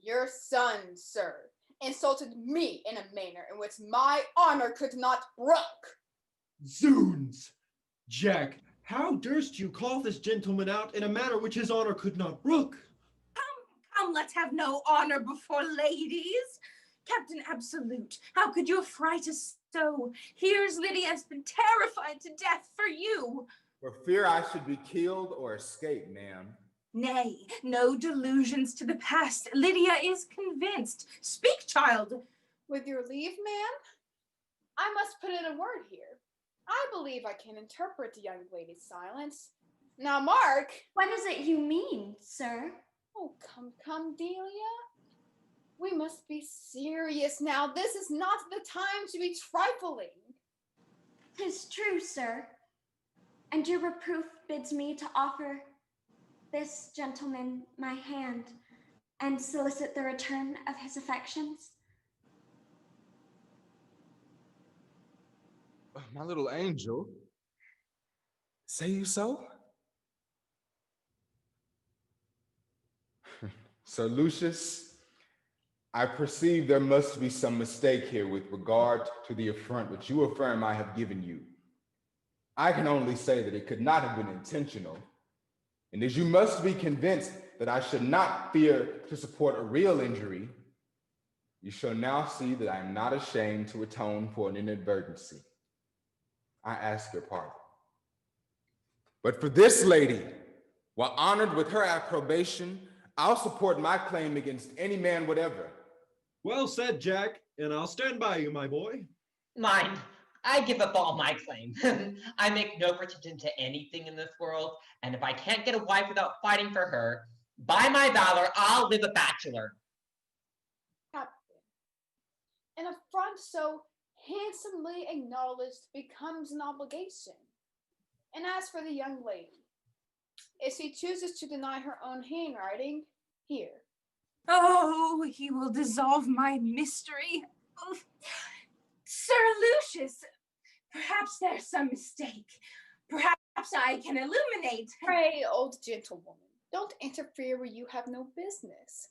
Your son, sir, insulted me in a manner in which my honor could not brook. Zoons! Jack, how durst you call this gentleman out in a manner which his honor could not brook? Come, let's have no honor before ladies. Captain Absolute, how could you affright us so? Here's Lydia has been terrified to death for you. For fear I should be killed or escape, ma'am. Nay, no delusions to the past. Lydia is convinced. Speak, child. With your leave, ma'am, I must put in a word here. I believe I can interpret the young lady's silence. Now, Mark. What is it you mean, sir? Oh, come, Delia. We must be serious now. This is not the time to be trifling. 'Tis true, sir. And your reproof bids me to offer this gentleman my hand and solicit the return of his affections. My little angel, say you so? Sir Lucius, I perceive there must be some mistake here with regard to the affront which you affirm I have given you. I can only say that it could not have been intentional. And as you must be convinced that I should not fear to support a real injury, you shall now see that I am not ashamed to atone for an inadvertency. I ask your pardon. But for this lady, while honored with her approbation, I'll support my claim against any man whatever. Well said, Jack, and I'll stand by you, my boy. Mind, I give up all my claim. I make no pretension to anything in this world, and if I can't get a wife without fighting for her, by my valor, I'll live a bachelor. Captain, an affront so handsomely acknowledged becomes an obligation. And as for the young lady, if she chooses to deny her own handwriting, here. Oh, he will dissolve my mystery. Sir Lucius, perhaps there's some mistake. Perhaps I can illuminate. Pray, old gentlewoman, don't interfere where you have no business.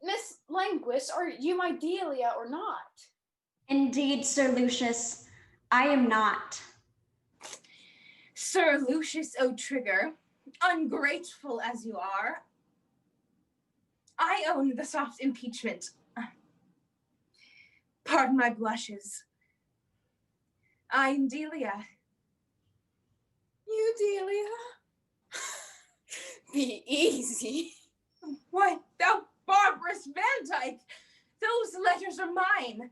Miss Languis, are you my Delia or not? Indeed, Sir Lucius, I am not. Sir Lucius O'Trigger, ungrateful as you are, I own the soft impeachment. Pardon my blushes. I am Delia. You, Delia? Be easy. What, thou barbarous Van Dyke? Those letters are mine.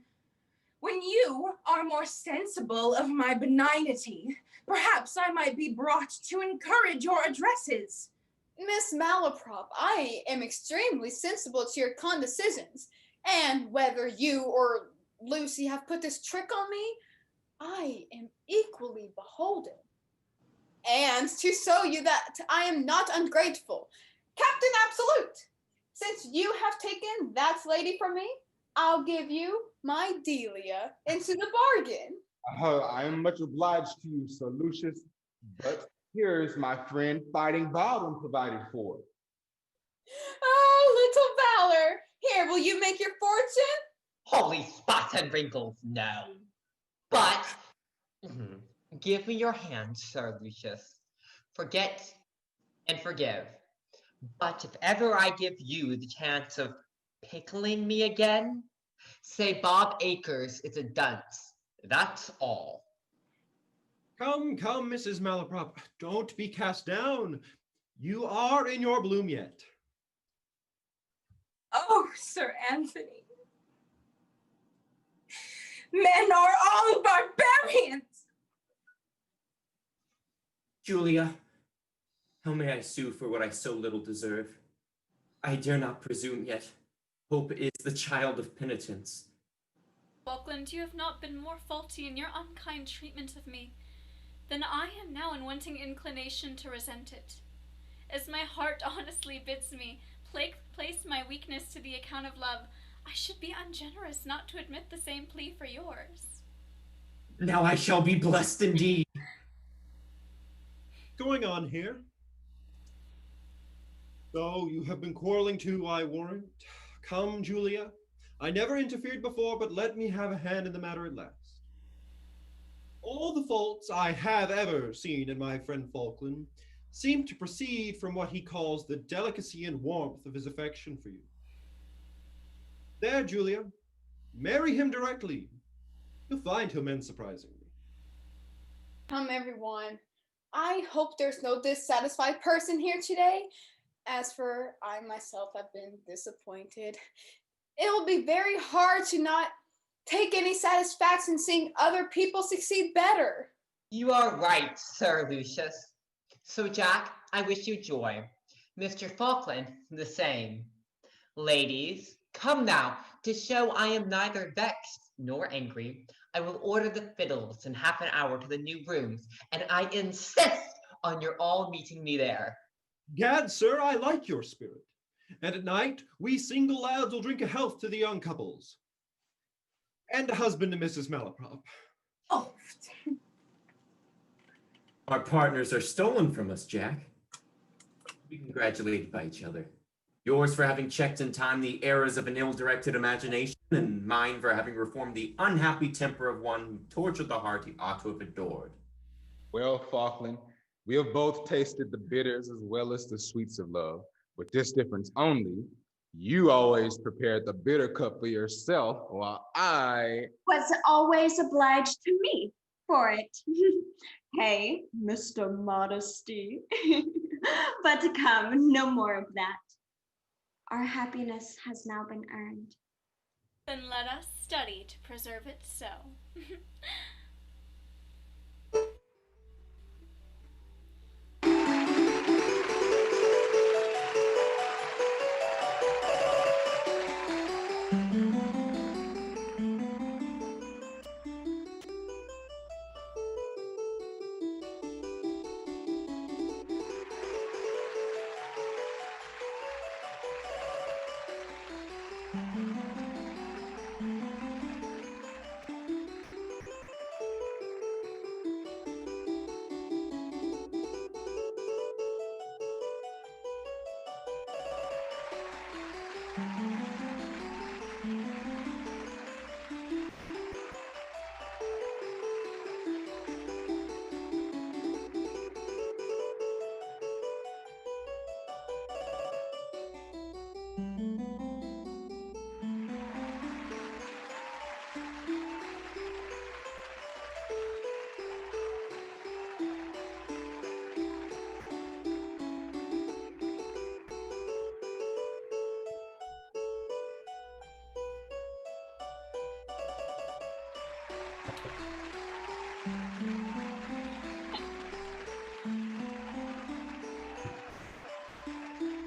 When you are more sensible of my benignity, perhaps I might be brought to encourage your addresses. Miss Malaprop, I am extremely sensible to your condescensions, and whether you or Lucy have put this trick on me, I am equally beholden. And to show you that I am not ungrateful, Captain Absolute, since you have taken that lady from me, I'll give you my Delia into the bargain. I am much obliged to you, Sir Lucius, but here's my friend Fighting Bottom provided for. Oh, little Valor, here, will you make your fortune? Holy spots and wrinkles, no. But give me your hand, Sir Lucius. Forget and forgive. But if ever I give you the chance of pickling me again, say Bob Acres is a dunce. That's all. Come, Mrs. Malaprop, don't be cast down. You are in your bloom yet. Oh, Sir Anthony. Men are all barbarians. Julia, how may I sue for what I so little deserve? I dare not presume yet. Hope is the child of penitence. Falkland, you have not been more faulty in your unkind treatment of me than I am now in wanting inclination to resent it. As my heart honestly bids me place my weakness to the account of love, I should be ungenerous not to admit the same plea for yours. Now I shall be blessed indeed. Going on here? So you have been quarreling too, I warrant. Come, Julia. I never interfered before, but let me have a hand in the matter at last. All the faults I have ever seen in my friend Falkland seem to proceed from what he calls the delicacy and warmth of his affection for you. There, Julia, marry him directly. You'll find he'll mend surprisingly. Come, everyone. I hope there's no dissatisfied person here today. As for I myself have been disappointed. It will be very hard to not take any satisfaction seeing other people succeed better. You are right, Sir Lucius. So, Jack, I wish you joy. Mr. Falkland, the same. Ladies, come now, to show I am neither vexed nor angry. I will order the fiddles in half an hour to the new rooms, and I insist on your all meeting me there. Gad, sir, I like your spirit. And at night, we single lads will drink a health to the young couples. And a husband to Mrs. Malaprop. Oh. Our partners are stolen from us, Jack. Be congratulated by each other. Yours for having checked in time the errors of an ill-directed imagination, and mine for having reformed the unhappy temper of one who tortured the heart he ought to have adored. Well, Falkland, we have both tasted the bitters as well as the sweets of love. With this difference only, you always prepared the bitter cup for yourself, while I was always obliged to me for it. Hey, Mr. Modesty. But come, no more of that. Our happiness has now been earned. Then let us study to preserve it so.